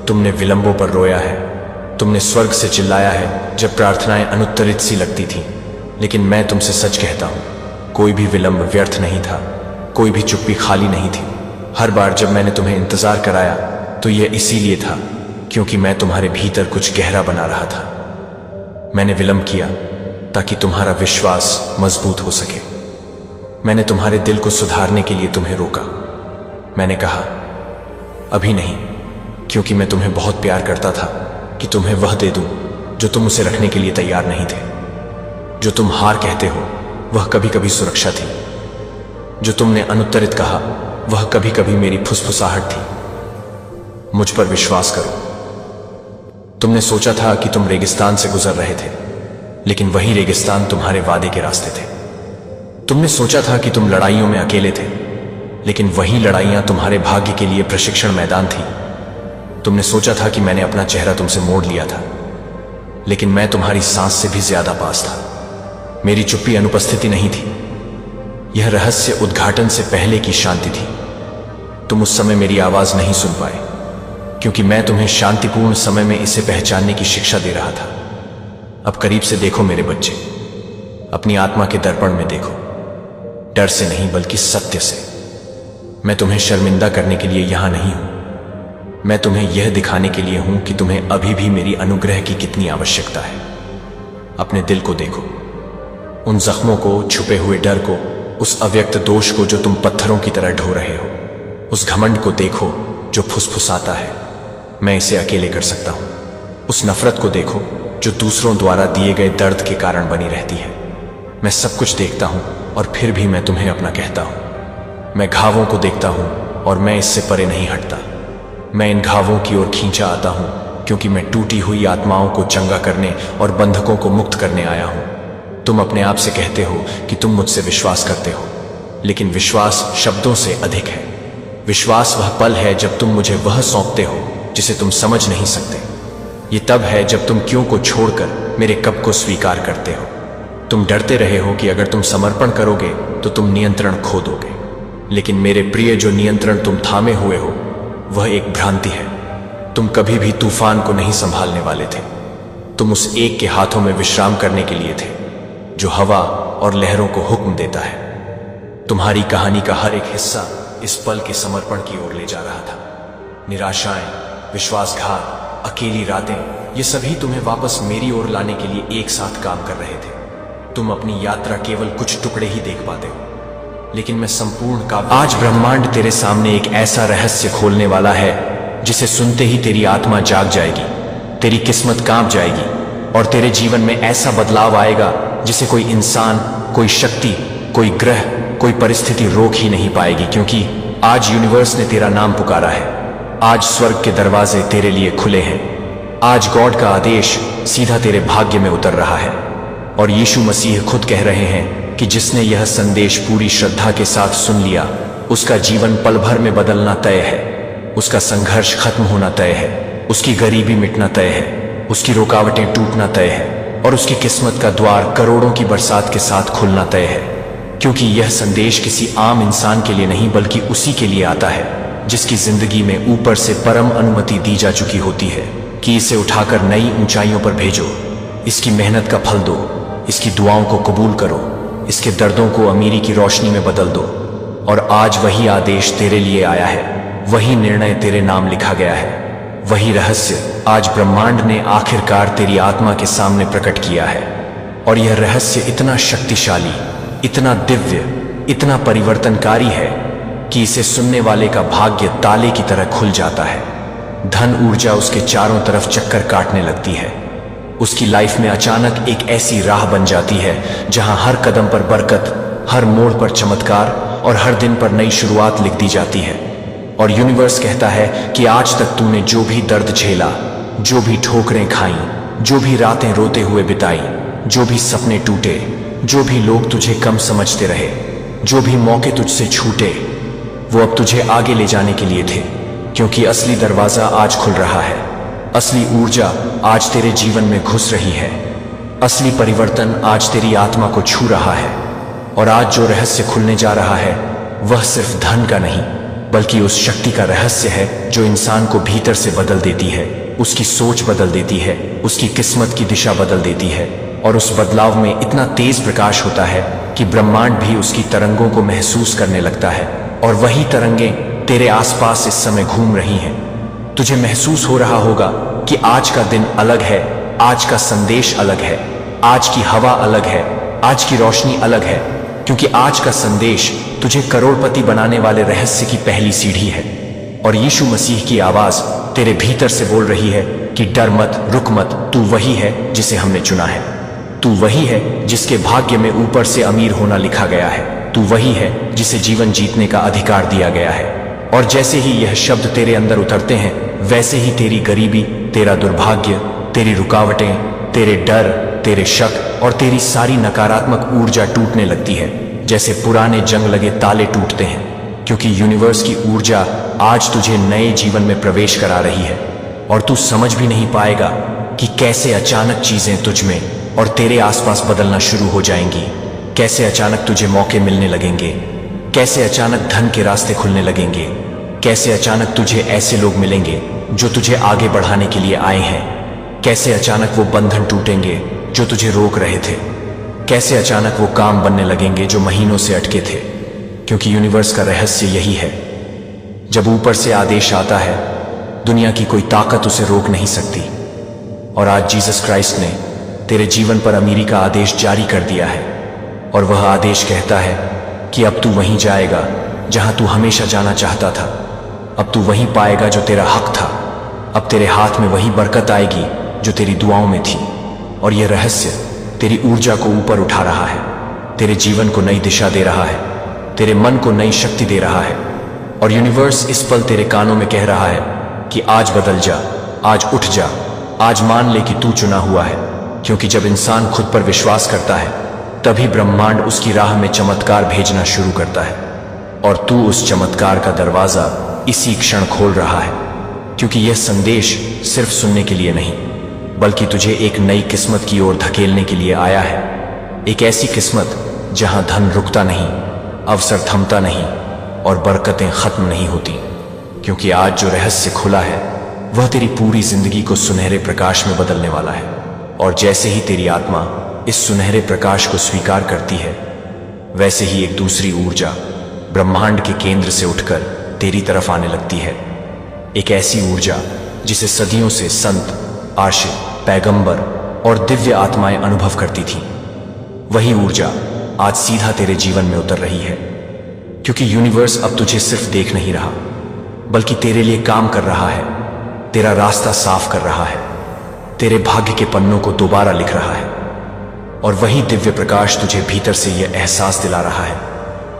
तुमने विलंबों पर रोया है, तुमने स्वर्ग से चिल्लाया है जब प्रार्थनाएं अनुत्तरित सी लगती थीं। लेकिन मैं तुमसे सच कहता हूं, कोई भी विलंब व्यर्थ नहीं था, कोई भी चुप्पी खाली नहीं थी। हर बार जब मैंने तुम्हें इंतजार कराया तो यह इसीलिए था क्योंकि मैं तुम्हारे भीतर कुछ गहरा बना रहा था। मैंने विलंब किया ताकि तुम्हारा विश्वास मजबूत हो सके। मैंने तुम्हारे दिल को सुधारने के लिए तुम्हें रोका। मैंने कहा, अभी नहीं, क्योंकि मैं तुम्हें बहुत प्यार करता था कि तुम्हें वह दे दूं जो तुम उसे रखने के लिए तैयार नहीं थे। जो तुम हार कहते हो वह कभी कभी सुरक्षा थी। जो तुमने अनुत्तरित कहा वह कभी कभी मेरी फुसफुसाहट थी। मुझ पर विश्वास करो। तुमने सोचा था कि तुम रेगिस्तान से गुजर रहे थे, लेकिन वही रेगिस्तान तुम्हारे वादे के रास्ते थे। तुमने सोचा था कि तुम लड़ाइयों में अकेले थे, लेकिन वही लड़ाइयां तुम्हारे भाग्य के लिए प्रशिक्षण मैदान थी। तुमने सोचा था कि मैंने अपना चेहरा तुमसे मोड़ लिया था, लेकिन मैं तुम्हारी सांस से भी ज्यादा पास था। मेरी चुप्पी अनुपस्थिति नहीं थी, यह रहस्य उद्घाटन से पहले की शांति थी। तुम उस समय मेरी आवाज नहीं सुन पाए, क्योंकि मैं तुम्हें शांतिपूर्ण समय में इसे पहचानने की शिक्षा दे रहा था। अब करीब से देखो मेरे बच्चे, अपनी आत्मा के दर्पण में देखो, डर से नहीं बल्कि सत्य से। मैं तुम्हें शर्मिंदा करने के लिए यहां नहीं हूं, मैं तुम्हें यह दिखाने के लिए हूं कि तुम्हें अभी भी मेरी अनुग्रह की कितनी आवश्यकता है। अपने दिल को देखो, उन जख्मों को, छुपे हुए डर को, उस अव्यक्त दोष को जो तुम पत्थरों की तरह ढो रहे हो। उस घमंड को देखो जो फुसफुसाता है, मैं इसे अकेले कर सकता हूं। उस नफरत को देखो जो दूसरों द्वारा दिए गए दर्द के कारण बनी रहती है। मैं सब कुछ देखता हूं और फिर भी मैं तुम्हें अपना कहता हूं। मैं घावों को देखता हूं और मैं इससे परे नहीं हटता। मैं इन घावों की ओर खींचा आता हूं क्योंकि मैं टूटी हुई आत्माओं को चंगा करने और बंधकों को मुक्त करने आया हूं। तुम अपने आप से कहते हो कि तुम मुझसे विश्वास करते हो, लेकिन विश्वास शब्दों से अधिक है। विश्वास वह पल है जब तुम मुझे वह सौंपते हो जिसे तुम समझ नहीं सकते। ये तब है जब तुम क्यों को छोड़कर मेरे कब को स्वीकार करते हो। तुम डरते रहे हो कि अगर तुम समर्पण करोगे तो तुम नियंत्रण खो दोगे, लेकिन मेरे प्रिय, जो नियंत्रण तुम थामे हुए हो वह एक भ्रांति है। तुम कभी भी तूफान को नहीं संभालने वाले थे। तुम उस एक के हाथों में विश्राम करने के लिए थे जो हवा और लहरों को हुक्म देता है। तुम्हारी कहानी का हर एक हिस्सा इस पल के समर्पण की ओर ले जा रहा था। निराशाएं, विश्वासघात, अकेली रातें, ये सभी तुम्हें वापस मेरी ओर लाने के लिए एक साथ काम कर रहे थे। तुम अपनी यात्रा केवल कुछ टुकड़े ही देख पाते हो, लेकिन मैं संपूर्ण काव्य। आज ब्रह्मांड तेरे सामने एक ऐसा रहस्य खोलने वाला है जिसे सुनते ही तेरी आत्मा जाग जाएगी, तेरी किस्मत कांप जाएगी और तेरे जीवन में ऐसा बदलाव आएगा जिसे कोई इंसान, कोई शक्ति, कोई ग्रह, कोई परिस्थिति रोक ही नहीं पाएगी। क्योंकि आज यूनिवर्स ने तेरा नाम पुकारा है, आज स्वर्ग के दरवाजे तेरे लिए खुले हैं, आज गॉड का आदेश सीधा तेरे भाग्य में उतर रहा है। और यीशु मसीह खुद कह रहे हैं कि जिसने यह संदेश पूरी श्रद्धा के साथ सुन लिया, उसका जीवन पल भर में बदलना तय है, उसका संघर्ष खत्म होना तय है, उसकी गरीबी मिटना तय है, उसकी रुकावटें टूटना तय है और उसकी किस्मत का द्वार करोड़ों की बरसात के साथ खुलना तय है। क्योंकि यह संदेश किसी आम इंसान के लिए नहीं बल्कि उसी के लिए आता है जिसकी जिंदगी में ऊपर से परम अनुमति दी जा चुकी होती है कि इसे उठाकर नई ऊंचाइयों पर भेजो, इसकी मेहनत का फल दो, इसकी दुआओं को कबूल करो, इसके दर्दों को अमीरी की रोशनी में बदल दो। और आज वही आदेश तेरे लिए आया है, वही निर्णय तेरे नाम लिखा गया है, वही रहस्य आज ब्रह्मांड ने आखिरकार तेरी आत्मा के सामने प्रकट किया है। और यह रहस्य इतना शक्तिशाली, इतना दिव्य, इतना परिवर्तनकारी है कि इसे सुनने वाले का भाग्य ताले की तरह खुल जाता है। धन ऊर्जा उसके चारों तरफ चक्कर काटने लगती है, उसकी लाइफ में अचानक एक ऐसी राह बन जाती है जहां हर कदम पर बरकत, हर मोड़ पर चमत्कार और हर दिन पर नई शुरुआत लिख दी जाती है। और यूनिवर्स कहता है कि आज तक तूने जो भी दर्द झेला, जो भी ठोकरें खाई, जो भी रातें रोते हुए बिताई, जो भी सपने टूटे, जो भी लोग तुझे कम समझते रहे, जो भी मौके तुझसे छूटे, वो अब तुझे आगे ले जाने के लिए थे। क्योंकि असली दरवाजा आज खुल रहा है, असली ऊर्जा आज तेरे जीवन में घुस रही है, असली परिवर्तन आज तेरी आत्मा को छू रहा है। और आज जो रहस्य खुलने जा रहा है वह सिर्फ धन का नहीं बल्कि उस शक्ति का रहस्य है जो इंसान को भीतर से बदल देती है, उसकी सोच बदल देती है, उसकी किस्मत की दिशा बदल देती है। और उस बदलाव में इतना तेज प्रकाश होता है कि ब्रह्मांड भी उसकी तरंगों को महसूस करने लगता है। और वही तरंगें तेरे आसपास इस समय घूम रही हैं। तुझे महसूस हो रहा होगा कि आज का दिन अलग है, आज का संदेश अलग है, आज की हवा अलग है, आज की रोशनी अलग है। क्योंकि आज का संदेश तुझे करोड़पति बनाने वाले रहस्य की पहली सीढ़ी है। और यीशु मसीह की आवाज तेरे भीतर से बोल रही है कि डर मत, रुक मत, तू वही है जिसे हमने चुना है, तू वही है जिसके भाग्य में ऊपर से अमीर होना लिखा गया है, तू वही है जिसे जीवन जीतने का अधिकार दिया गया है। और जैसे ही यह शब्द तेरे अंदर उतरते हैं वैसे ही तेरी गरीबी, तेरा दुर्भाग्य, तेरी रुकावटें, तेरे डर, तेरे शक और तेरी सारी नकारात्मक ऊर्जा टूटने लगती है, जैसे पुराने जंग लगे ताले टूटते हैं। क्योंकि यूनिवर्स की ऊर्जा आज तुझे नए जीवन में प्रवेश करा रही है और तू समझ भी नहीं पाएगा कि कैसे अचानक चीजें तुझ में और तेरे आसपास बदलना शुरू हो जाएंगी, कैसे अचानक तुझे मौके मिलने लगेंगे, कैसे अचानक धन के रास्ते खुलने लगेंगे, कैसे अचानक तुझे ऐसे लोग मिलेंगे जो तुझे आगे बढ़ाने के लिए आए हैं, कैसे अचानक वो बंधन टूटेंगे जो तुझे रोक रहे थे, कैसे अचानक वो काम बनने लगेंगे जो महीनों से अटके थे। क्योंकि यूनिवर्स का रहस्य यही है, जब ऊपर से आदेश आता है दुनिया की कोई ताकत उसे रोक नहीं सकती। और आज जीसस क्राइस्ट ने तेरे जीवन पर अमीरी का आदेश जारी कर दिया है और वह आदेश कहता है कि अब तू वहीं जाएगा जहां तू हमेशा जाना चाहता था, अब तू वहीं पाएगा जो तेरा हक था, अब तेरे हाथ में वही बरकत आएगी जो तेरी दुआओं में थी। और यह रहस्य तेरी ऊर्जा को ऊपर उठा रहा है, तेरे जीवन को नई दिशा दे रहा है, तेरे मन को नई शक्ति दे रहा है। और यूनिवर्स इस पल तेरे कानों में कह रहा है कि आज बदल जा, आज उठ जा, आज मान ले कि तू चुना हुआ है। क्योंकि जब इंसान खुद पर विश्वास करता है तभी ब्रह्मांड उसकी राह में चमत्कार भेजना शुरू करता है। और तू उस चमत्कार का दरवाजा इसी क्षण खोल रहा है। क्योंकि यह संदेश सिर्फ सुनने के लिए नहीं बल्कि तुझे एक नई किस्मत की ओर धकेलने के लिए आया है। एक ऐसी किस्मत जहां धन रुकता नहीं, अवसर थमता नहीं और बरकतें खत्म नहीं होती। क्योंकि आज जो रहस्य खुला है वह तेरी पूरी जिंदगी को सुनहरे प्रकाश में बदलने वाला है। और जैसे ही तेरी आत्मा इस सुनहरे प्रकाश को स्वीकार करती है वैसे ही एक दूसरी ऊर्जा ब्रह्मांड के केंद्र से उठकर तेरी तरफ आने लगती है। एक ऐसी ऊर्जा जिसे सदियों से संत, आशिक, पैगंबर और दिव्य आत्माएं अनुभव करती थीं। वही ऊर्जा आज सीधा तेरे जीवन में उतर रही है, क्योंकि यूनिवर्स अब तुझे सिर्फ देख नहीं रहा, बल्कि तेरे लिए काम कर रहा है, तेरा रास्ता साफ कर रहा है, तेरे भाग्य के पन्नों को दोबारा लिख रहा है। और वही दिव्य प्रकाश तुझे भीतर से यह एहसास दिला रहा है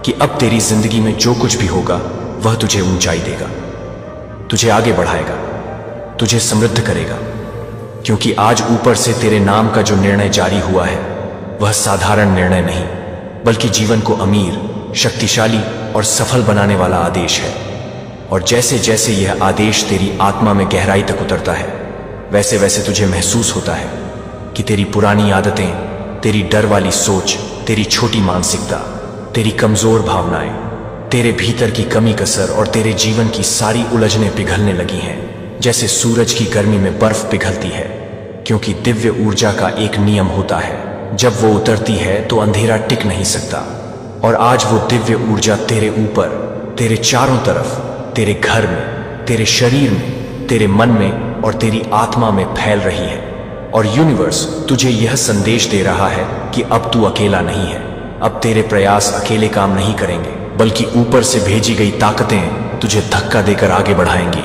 कि अब तेरी जिंदगी में जो कुछ भी होगा वह तुझे ऊंचाई देगा, तुझे आगे बढ़ाएगा, तुझे समृद्ध करेगा। क्योंकि आज ऊपर से तेरे नाम का जो निर्णय जारी हुआ है वह साधारण निर्णय नहीं, बल्कि जीवन को अमीर, शक्तिशाली और सफल बनाने वाला आदेश है। और जैसे जैसे यह आदेश तेरी आत्मा में गहराई तक उतरता है, वैसे वैसे तुझे महसूस होता है कि तेरी पुरानी आदतें, तेरी डर वाली सोच, तेरी छोटी मानसिकता, तेरी कमजोर भावनाएं, तेरे भीतर की कमी कसर और तेरे जीवन की सारी उलझनें पिघलने लगी हैं, जैसे सूरज की गर्मी में बर्फ पिघलती है। क्योंकि दिव्य ऊर्जा का एक नियम होता है, जब वो उतरती है तो अंधेरा टिक नहीं सकता। और आज वो दिव्य ऊर्जा तेरे ऊपर, तेरे चारों तरफ, तेरे घर में, तेरे शरीर में, तेरे मन में और तेरी आत्मा में फैल रही है। और यूनिवर्स तुझे यह संदेश दे रहा है कि अब तू अकेला नहीं है, अब तेरे प्रयास अकेले काम नहीं करेंगे, बल्कि ऊपर से भेजी गई ताकतें तुझे धक्का देकर आगे बढ़ाएंगी।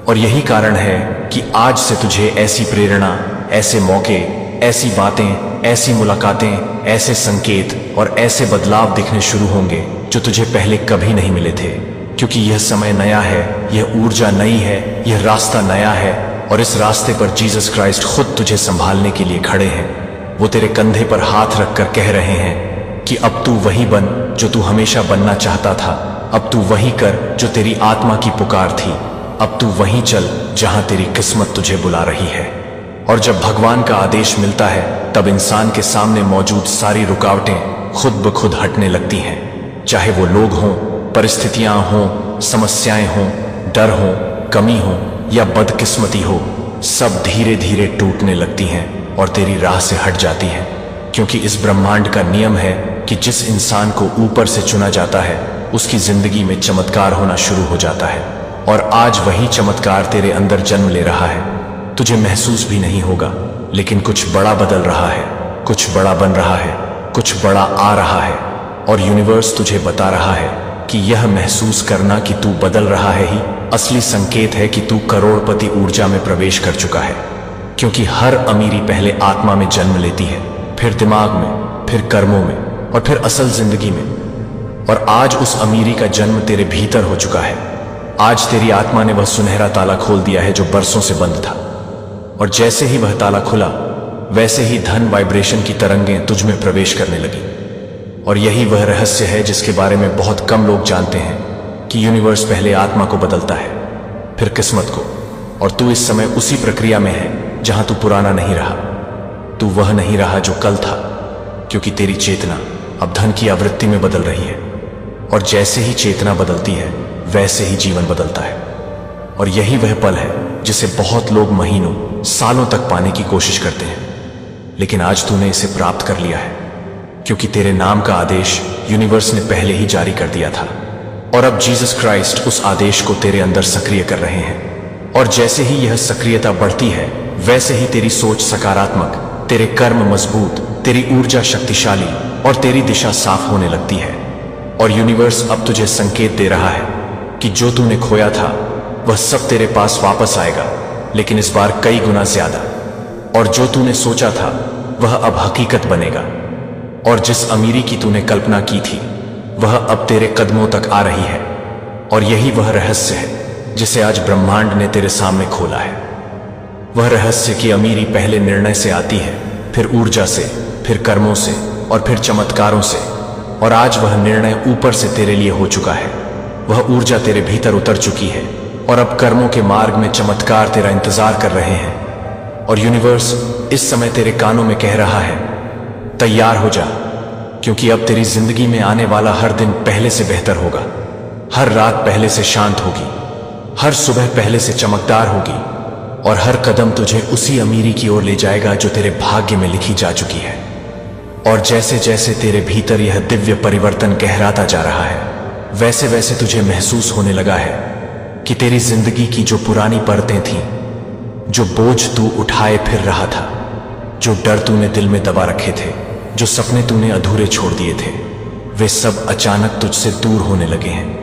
और यही कारण है कि आज से तुझे ऐसी प्रेरणा, ऐसे मौके, ऐसी बातें, ऐसी मुलाकातें, ऐसे संकेत और ऐसे बदलाव दिखने शुरू होंगे जो तुझे पहले कभी नहीं मिले थे। क्योंकि यह समय नया है, यह ऊर्जा नई है, यह रास्ता नया है, और इस रास्ते पर जीसस क्राइस्ट खुद तुझे संभालने के लिए खड़े हैं। वो तेरे कंधे पर हाथ रखकर कह रहे हैं कि अब तू वही बन जो तू हमेशा बनना चाहता था, अब तू वही कर जो तेरी आत्मा की पुकार थी, अब तू वहीं चल जहां तेरी किस्मत तुझे बुला रही है। और जब भगवान का आदेश मिलता है, तब इंसान के सामने मौजूद सारी रुकावटें खुद ब खुद हटने लगती हैं। चाहे वो लोग हों, परिस्थितियां हों, समस्याएं हों, डर हो, कमी हो या बदकिस्मती हो, सब धीरे धीरे टूटने लगती हैं और तेरी राह से हट जाती हैं। क्योंकि इस ब्रह्मांड का नियम है कि जिस इंसान को ऊपर से चुना जाता है उसकी जिंदगी में चमत्कार होना शुरू हो जाता है। और आज वही चमत्कार तेरे अंदर जन्म ले रहा है। तुझे महसूस भी नहीं होगा, लेकिन कुछ बड़ा बदल रहा है, कुछ बड़ा बन रहा है, कुछ बड़ा आ रहा है। और यूनिवर्स तुझे बता रहा है कि यह महसूस करना कि तू बदल रहा है ही असली संकेत है कि तू करोड़पति ऊर्जा में प्रवेश कर चुका है। क्योंकि हर अमीरी पहले आत्मा में जन्म लेती है, फिर दिमाग में, फिर कर्मों में और फिर असल जिंदगी में। और आज उस अमीरी का जन्म तेरे भीतर हो चुका है। आज तेरी आत्मा ने वह सुनहरा ताला खोल दिया है जो बरसों से बंद था। और जैसे ही वह ताला खुला, वैसे ही धन वाइब्रेशन की तरंगें तुझ में प्रवेश करने लगी। और यही वह रहस्य है जिसके बारे में बहुत कम लोग जानते हैं कि यूनिवर्स पहले आत्मा को बदलता है, फिर किस्मत को। और तू इस समय उसी प्रक्रिया में है जहां तू पुराना नहीं रहा, तू वह नहीं रहा जो कल था। क्योंकि तेरी चेतना अब धन की आवृत्ति में बदल रही है। और जैसे ही चेतना बदलती है, वैसे ही जीवन बदलता है। और यही वह पल है जिसे बहुत लोग महीनों, सालों तक पाने की कोशिश करते हैं, लेकिन आज तूने इसे प्राप्त कर लिया है। क्योंकि तेरे नाम का आदेश यूनिवर्स ने पहले ही जारी कर दिया था। और अब जीसस क्राइस्ट उस आदेश को तेरे अंदर सक्रिय कर रहे हैं। और जैसे ही यह सक्रियता बढ़ती है, वैसे ही तेरी सोच सकारात्मक, तेरे कर्म मजबूत, तेरी ऊर्जा शक्तिशाली और तेरी दिशा साफ होने लगती है। और यूनिवर्स अब तुझे संकेत दे रहा है कि जो तूने खोया था वह सब तेरे पास वापस आएगा, लेकिन इस बार कई गुना ज्यादा। और जो तूने सोचा था वह अब हकीकत बनेगा। और जिस अमीरी की तूने कल्पना की थी वह अब तेरे कदमों तक आ रही है। और यही वह रहस्य है जिसे आज ब्रह्मांड ने तेरे सामने खोला है। वह रहस्य की अमीरी पहले निर्णय से आती है, फिर ऊर्जा से, फिर कर्मों से और फिर चमत्कारों से। और आज वह निर्णय ऊपर से तेरे लिए हो चुका है। वह ऊर्जा तेरे भीतर उतर चुकी है और अब कर्मों के मार्ग में चमत्कार तेरा इंतजार कर रहे हैं। और यूनिवर्स इस समय तेरे कानों में कह रहा है, तैयार हो जा, क्योंकि अब तेरी जिंदगी में आने वाला हर दिन पहले से बेहतर होगा। हर रात पहले से शांत होगी, हर सुबह पहले से चमकदार होगी और हर कदम तुझे उसी अमीरी की ओर ले जाएगा जो तेरे भाग्य में लिखी जा चुकी है। और जैसे जैसे तेरे भीतर यह दिव्य परिवर्तन गहराता जा रहा है, वैसे वैसे तुझे महसूस होने लगा है कि तेरी जिंदगी की जो पुरानी परतें थीं, जो बोझ तू उठाए फिर रहा था, जो डर तूने दिल में दबा रखे थे, जो सपने तूने अधूरे छोड़ दिए थे, वे सब अचानक तुझसे दूर होने लगे हैं।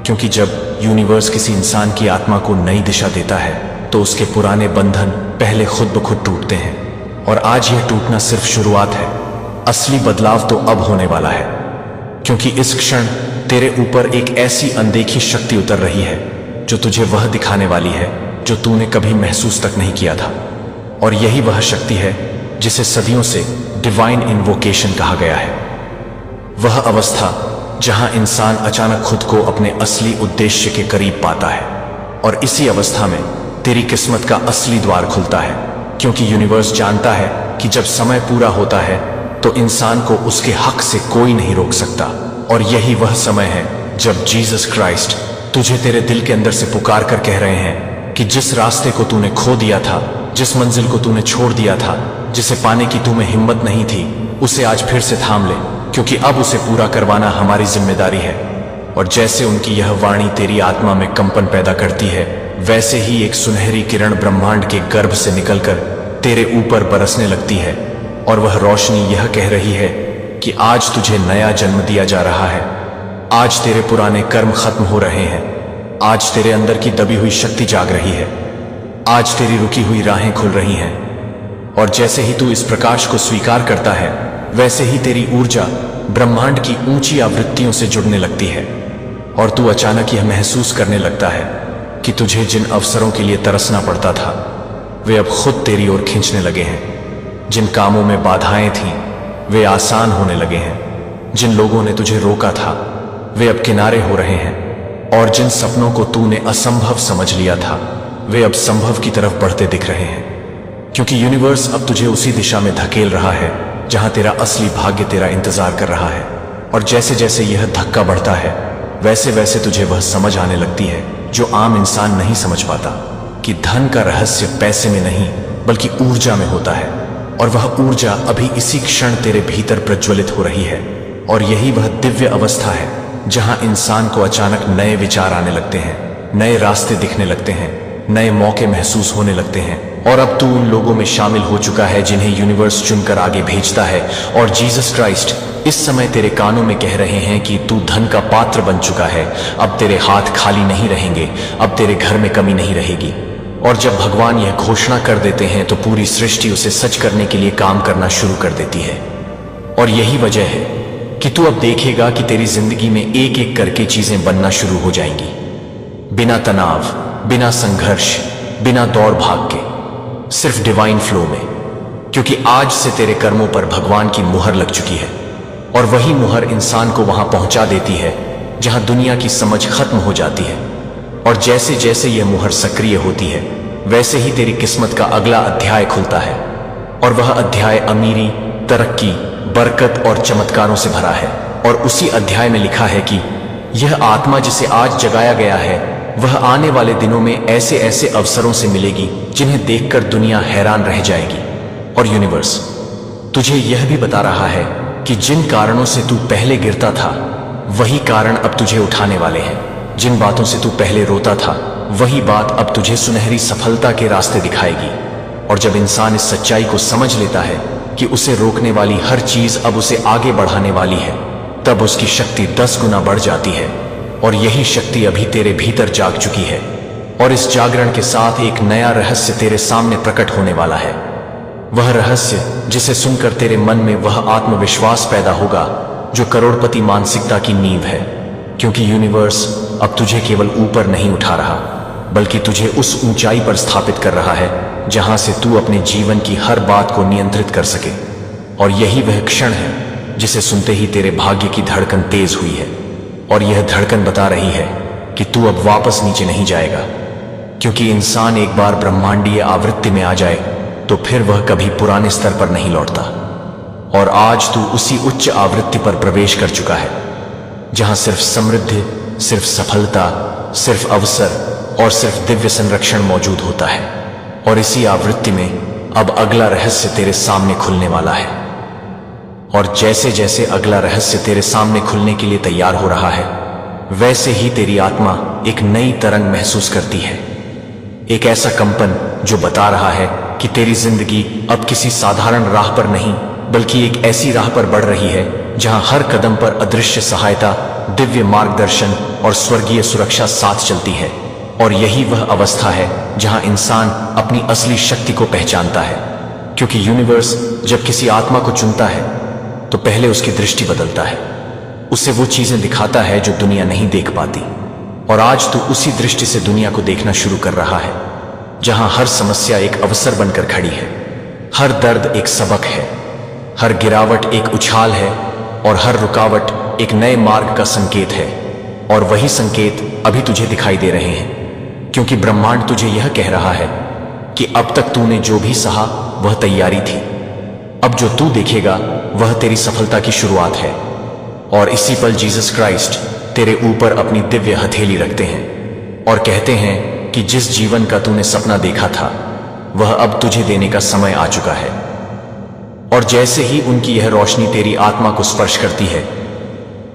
क्योंकि जब यूनिवर्स किसी इंसान की आत्मा को नई दिशा देता है तो उसके पुराने बंधन पहले खुद ब खुद टूटते हैं। और आज यह टूटना सिर्फ शुरुआत है, असली बदलाव तो अब होने वाला है। क्योंकि इस क्षण तेरे ऊपर एक ऐसी अनदेखी शक्ति उतर रही है जो तुझे वह दिखाने वाली है जो तूने कभी महसूस तक नहीं किया था। और यही वह शक्ति है जिसे सदियों से डिवाइन इन्वोकेशन कहा गया है। वह अवस्था जहां इंसान अचानक खुद को अपने असली उद्देश्य के करीब पाता है। और इसी अवस्था में तेरी किस्मत का असली द्वार खुलता है। क्योंकि यूनिवर्स जानता है कि जब समय पूरा होता है तो इंसान को उसके हक से कोई नहीं रोक सकता। और यही वह समय है जब जीसस क्राइस्ट तुझे तेरे दिल के अंदर से पुकार कर कह रहे हैं कि जिस रास्ते को तूने खो दिया था, जिस मंजिल को तूने छोड़ दिया था, जिसे पाने की तुम्हें हिम्मत नहीं थी, उसे आज फिर से थाम ले, क्योंकि अब उसे पूरा करवाना हमारी जिम्मेदारी है। और जैसे उनकी यह वाणी तेरी आत्मा में कंपन पैदा करती है, वैसे ही एक सुनहरी किरण ब्रह्मांड के गर्भ से निकलकर तेरे ऊपर बरसने लगती है। और वह रोशनी यह कह रही है कि आज तुझे नया जन्म दिया जा रहा है। आज तेरे पुराने कर्म खत्म हो रहे हैं। आज तेरे अंदर की दबी हुई शक्ति जाग रही है। आज तेरी रुकी हुई राहें खुल रही हैं। और जैसे ही तू इस प्रकाश को स्वीकार करता है, वैसे ही तेरी ऊर्जा ब्रह्मांड की ऊंची आवृत्तियों से जुड़ने लगती है। और तू अचानक यह महसूस करने लगता है कि तुझे जिन अवसरों के लिए तरसना पड़ता था, वे अब खुद तेरी ओर खींचने लगे हैं। जिन कामों में बाधाएं थीं, वे आसान होने लगे हैं। जिन लोगों ने तुझे रोका था, वे अब किनारे हो रहे हैं। और जिन सपनों को तूने असंभव समझ लिया था, वे अब संभव की तरफ बढ़ते दिख रहे हैं। क्योंकि यूनिवर्स अब तुझे उसी दिशा में धकेल रहा है जहां तेरा असली भाग्य तेरा इंतजार कर रहा है। और जैसे जैसे यह धक्का बढ़ता है, वैसे वैसे तुझे वह समझ आने लगती है जो आम इंसान नहीं समझ पाता, कि धन का रहस्य पैसे में नहीं बल्कि ऊर्जा में होता है। और वह ऊर्जा अभी इसी क्षण तेरे भीतर प्रज्वलित हो रही है। और यही वह दिव्य अवस्था है जहां इंसान को अचानक नए विचार आने लगते हैं, नए रास्ते दिखने लगते हैं, नए मौके महसूस होने लगते हैं। और अब तू उन लोगों में शामिल हो चुका है जिन्हें यूनिवर्स चुनकर आगे भेजता है। और जीसस क्राइस्ट इस समय तेरे कानों में कह रहे हैं कि तू धन का पात्र बन चुका है। अब तेरे हाथ खाली नहीं रहेंगे, अब तेरे घर में कमी नहीं रहेगी। और जब भगवान यह घोषणा कर देते हैं तो पूरी सृष्टि उसे सच करने के लिए काम करना शुरू कर देती है। और यही वजह है कि तू अब देखेगा कि तेरी जिंदगी में एक एक करके चीजें बनना शुरू हो जाएंगी, बिना तनाव, बिना संघर्ष, बिना दौड़ भाग के, सिर्फ डिवाइन फ्लो में। क्योंकि आज से तेरे कर्मों पर भगवान की मुहर लग चुकी है। और वही मुहर इंसान को वहां पहुंचा देती है जहां दुनिया की समझ खत्म हो जाती है। और जैसे जैसे यह मुहर सक्रिय होती है, वैसे ही तेरी किस्मत का अगला अध्याय खुलता है। और वह अध्याय अमीरी, तरक्की, बरकत और चमत्कारों से भरा है। और उसी अध्याय में लिखा है कि यह आत्मा जिसे आज जगाया गया है, वह आने वाले दिनों में ऐसे ऐसे अवसरों से मिलेगी जिन्हें देखकर दुनिया हैरान रह जाएगी। और यूनिवर्स तुझे यह भी बता रहा है कि जिन कारणों से तू पहले गिरता था, वही कारण अब तुझे उठाने वाले हैं। जिन बातों से तू पहले रोता था, वही बात अब तुझे सुनहरी सफलता के रास्ते दिखाएगी। और जब इंसान इस सच्चाई को समझ लेता है कि उसे रोकने वाली हर चीज अब उसे आगे बढ़ाने वाली है, तब उसकी शक्ति 10 गुना बढ़ जाती है। और यही शक्ति अभी तेरे भीतर जाग चुकी है। और इस जागरण के साथ एक नया रहस्य तेरे सामने प्रकट होने वाला है। वह रहस्य जिसे सुनकर तेरे मन में वह आत्मविश्वास पैदा होगा जो करोड़पति मानसिकता की नींव है। क्योंकि यूनिवर्स अब तुझे केवल ऊपर नहीं उठा रहा, बल्कि तुझे उस ऊंचाई पर स्थापित कर रहा है जहां से तू अपने जीवन की हर बात को नियंत्रित कर सके। और यही वह क्षण है जिसे सुनते ही तेरे भाग्य की धड़कन तेज हुई है। और यह धड़कन बता रही है कि तू अब वापस नीचे नहीं जाएगा। क्योंकि इंसान एक बार ब्रह्मांडीय आवृत्ति में आ जाए तो फिर वह कभी पुराने स्तर पर नहीं लौटता। और आज तू उसी उच्च आवृत्ति पर प्रवेश कर चुका है जहां सिर्फ समृद्धि, सिर्फ सफलता, सिर्फ अवसर और सिर्फ दिव्य संरक्षण मौजूद होता है। और इसी आवृत्ति में अब अगला रहस्य तेरे सामने खुलने वाला है। और जैसे जैसे अगला रहस्य तेरे सामने खुलने के लिए तैयार हो रहा है, वैसे ही तेरी आत्मा एक नई तरंग महसूस करती है, एक ऐसा कंपन जो बता रहा है कि तेरी जिंदगी अब किसी साधारण राह पर नहीं बल्कि एक ऐसी राह पर बढ़ रही है जहां हर कदम पर अदृश्य सहायता, दिव्य मार्गदर्शन और स्वर्गीय सुरक्षा साथ चलती है। और यही वह अवस्था है जहां इंसान अपनी असली शक्ति को पहचानता है, क्योंकि यूनिवर्स जब किसी आत्मा को चुनता है तो पहले उसकी दृष्टि बदलता है, उसे वो चीजें दिखाता है जो दुनिया नहीं देख पाती। और आज तू उसी दृष्टि से दुनिया को देखना शुरू कर रहा है, जहां हर समस्या एक अवसर बनकर खड़ी है, हर दर्द एक सबक है, हर गिरावट एक उछाल है और हर रुकावट एक नए मार्ग का संकेत है। और वही संकेत अभी तुझे दिखाई दे रहे हैं, क्योंकि ब्रह्मांड तुझे यह कह रहा है कि अब तक तूने जो भी सहा वह तैयारी थी, अब जो तू देखेगा वह तेरी सफलता की शुरुआत है। और इसी पल जीसस क्राइस्ट तेरे ऊपर अपनी दिव्य हथेली रखते हैं और कहते हैं कि जिस जीवन का तूने सपना देखा था वह अब तुझे देने का समय आ चुका है। और जैसे ही उनकी यह रोशनी तेरी आत्मा को स्पर्श करती है,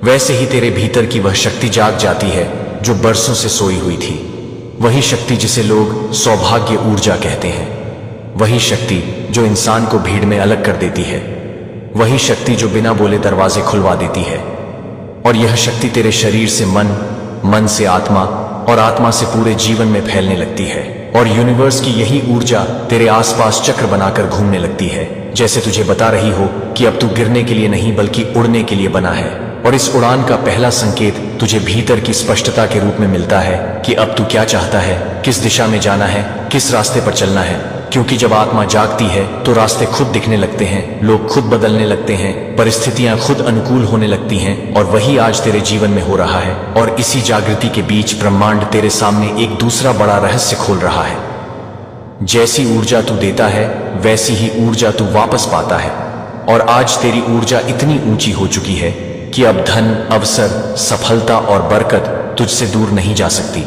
वैसे ही तेरे भीतर की वह शक्ति जाग जाती है जो बरसों से सोई हुई थी। वही शक्ति जिसे लोग सौभाग्य ऊर्जा कहते हैं, वही शक्ति जो इंसान को भीड़ में अलग कर देती है, वही शक्ति जो बिना बोले दरवाजे खुलवा देती है। और यह शक्ति तेरे शरीर से मन, मन से आत्मा और आत्मा से पूरे जीवन में फैलने लगती है। और यूनिवर्स की यही ऊर्जा तेरे आसपास चक्र बनाकर घूमने लगती है, जैसे तुझे बता रही हो कि अब तू गिरने के लिए नहीं बल्कि उड़ने के लिए बना है। और इस उड़ान का पहला संकेत तुझे भीतर की स्पष्टता के रूप में मिलता है कि अब तू क्या चाहता है, किस दिशा में जाना है, किस रास्ते पर चलना है। क्योंकि जब आत्मा जागती है तो रास्ते खुद दिखने लगते हैं, लोग खुद बदलने लगते हैं, परिस्थितियां खुद अनुकूल होने लगती हैं। और वही आज तेरे जीवन में हो रहा है। और इसी जागृति के बीच ब्रह्मांड तेरे सामने एक दूसरा बड़ा रहस्य खोल रहा है। जैसी ऊर्जा तू देता है वैसी ही ऊर्जा तू वापस पाता है। और आज तेरी ऊर्जा इतनी ऊंची हो चुकी है कि अब धन, अवसर, सफलता और बरकत तुझसे दूर नहीं जा सकती,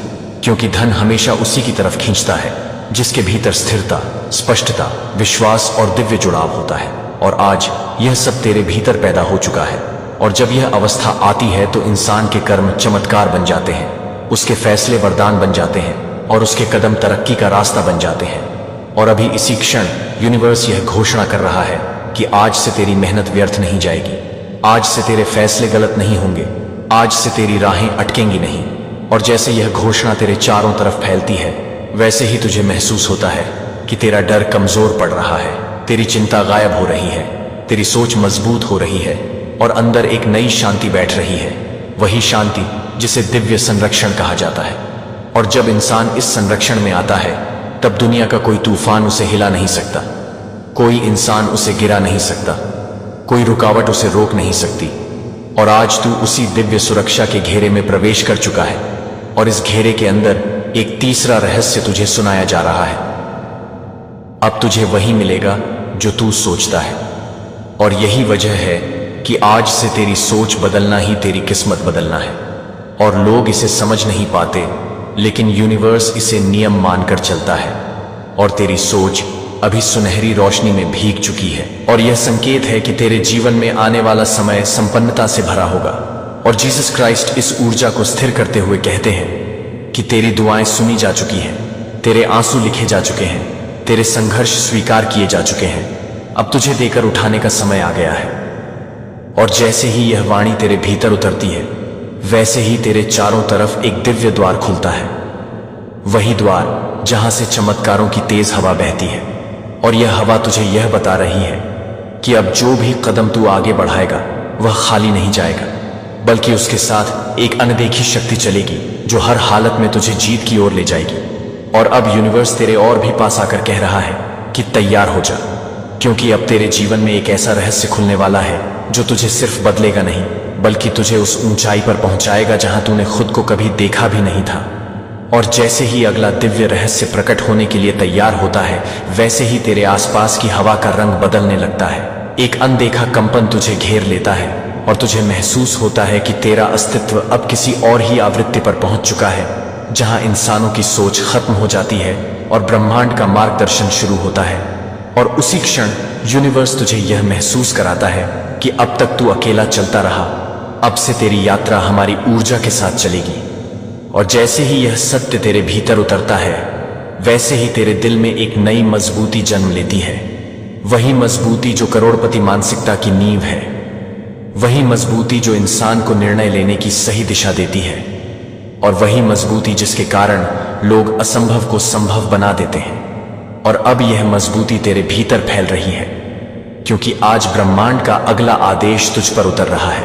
क्योंकि धन हमेशा उसी की तरफ खींचता है जिसके भीतर स्थिरता, स्पष्टता, विश्वास और दिव्य जुड़ाव होता है। और आज यह सब तेरे भीतर पैदा हो चुका है। और जब यह अवस्था आती है तो इंसान के कर्म चमत्कार बन जाते हैं, उसके फैसले वरदान बन जाते हैं और उसके कदम तरक्की का रास्ता बन जाते हैं। और अभी इसी क्षण यूनिवर्स यह घोषणा कर रहा है कि आज से तेरी मेहनत व्यर्थ नहीं जाएगी, आज से तेरे फैसले गलत नहीं होंगे, आज से तेरी राहें अटकेंगी नहीं। और जैसे यह घोषणा तेरे चारों तरफ फैलती है, वैसे ही तुझे महसूस होता है कि तेरा डर कमजोर पड़ रहा है, तेरी चिंता गायब हो रही है, तेरी सोच मजबूत हो रही है और अंदर एक नई शांति बैठ रही है, वही शांति जिसे दिव्य संरक्षण कहा जाता है। और जब इंसान इस संरक्षण में आता है तब दुनिया का कोई तूफान उसे हिला नहीं सकता, कोई इंसान उसे गिरा नहीं सकता, कोई रुकावट उसे रोक नहीं सकती। और आज तू उसी दिव्य सुरक्षा के घेरे में प्रवेश कर चुका है। और इस घेरे के अंदर एक तीसरा रहस्य तुझे सुनाया जा रहा है। अब तुझे वही मिलेगा जो तू सोचता है। और यही वजह है कि आज से तेरी सोच बदलना ही तेरी किस्मत बदलना है। और लोग इसे समझ नहीं पाते, लेकिन यूनिवर्स इसे नियम मानकर चलता है। और तेरी सोच अभी सुनहरी रोशनी में भीग चुकी है। और यह संकेत है कि तेरे जीवन में आने वाला समय संपन्नता से भरा होगा। और जीसस क्राइस्ट इस ऊर्जा को स्थिर करते हुए कहते हैं कि तेरी दुआएं सुनी जा चुकी हैं, तेरे आंसू लिखे जा चुके हैं, तेरे संघर्ष स्वीकार किए जा चुके हैं, अब तुझे देकर उठाने का समय आ गया है। और जैसे ही यह वाणी तेरे भीतर उतरती है, वैसे ही तेरे चारों तरफ एक दिव्य द्वार खुलता है, वही द्वार जहां से चमत्कारों की तेज हवा बहती है। और यह हवा तुझे यह बता रही है कि अब जो भी कदम तू आगे बढ़ाएगा वह खाली नहीं जाएगा, बल्कि उसके साथ एक अनदेखी शक्ति चलेगी जो हर हालत में तुझे जीत की ओर ले जाएगी। और अब यूनिवर्स तेरे और भी पास आकर कह रहा है कि तैयार हो जा, क्योंकि अब तेरे जीवन में एक ऐसा रहस्य खुलने वाला है जो तुझे सिर्फ बदलेगा नहीं, बल्कि तुझे उस ऊंचाई पर पहुंचाएगा जहां तूने खुद को कभी देखा भी नहीं था। और जैसे ही अगला दिव्य रहस्य प्रकट होने के लिए तैयार होता है, वैसे ही तेरे आसपास की हवा का रंग बदलने लगता है। एक अनदेखा कंपन तुझे घेर लेता है और तुझे महसूस होता है कि तेरा अस्तित्व अब किसी और ही आवृत्ति पर पहुंच चुका है, जहां इंसानों की सोच खत्म हो जाती है और ब्रह्मांड का मार्गदर्शन शुरू होता है। और उसी क्षण यूनिवर्स तुझे यह महसूस कराता है कि अब तक तू अकेला चलता रहा, अब से तेरी यात्रा हमारी ऊर्जा के साथ चलेगी। और जैसे ही यह सत्य तेरे भीतर उतरता है, वैसे ही तेरे दिल में एक नई मजबूती जन्म लेती है। वही मजबूती जो करोड़पति मानसिकता की नींव है, वही मजबूती जो इंसान को निर्णय लेने की सही दिशा देती है, और वही मजबूती जिसके कारण लोग असंभव को संभव बना देते हैं। और अब यह मजबूती तेरे भीतर फैल रही है, क्योंकि आज ब्रह्मांड का अगला आदेश तुझ पर उतर रहा है।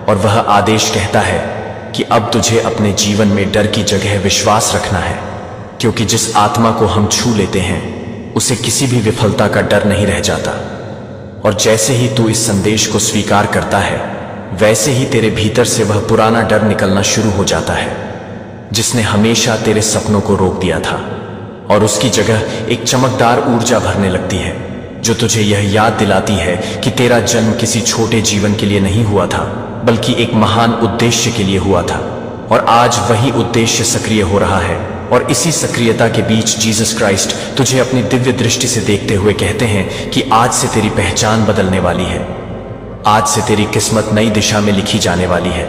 और वह आदेश कहता है कि अब तुझे अपने जीवन में डर की जगह विश्वास रखना है, क्योंकि जिस आत्मा को हम छू लेते हैं उसे किसी भी विफलता का डर नहीं रह जाता। और जैसे ही तू इस संदेश को स्वीकार करता है, वैसे ही तेरे भीतर से वह पुराना डर निकलना शुरू हो जाता है जिसने हमेशा तेरे सपनों को रोक दिया था। और उसकी जगह एक चमकदार ऊर्जा भरने लगती है जो तुझे यह याद दिलाती है कि तेरा जन्म किसी छोटे जीवन के लिए नहीं हुआ था, बल्कि एक महान उद्देश्य के लिए हुआ था। और आज वही उद्देश्य सक्रिय हो रहा है। और इसी सक्रियता के बीच जीसस क्राइस्ट तुझे अपनी दिव्य दृष्टि से देखते हुए कहते हैं कि आज से तेरी पहचान बदलने वाली है। आज से तेरी किस्मत नई दिशा में लिखी जाने वाली है।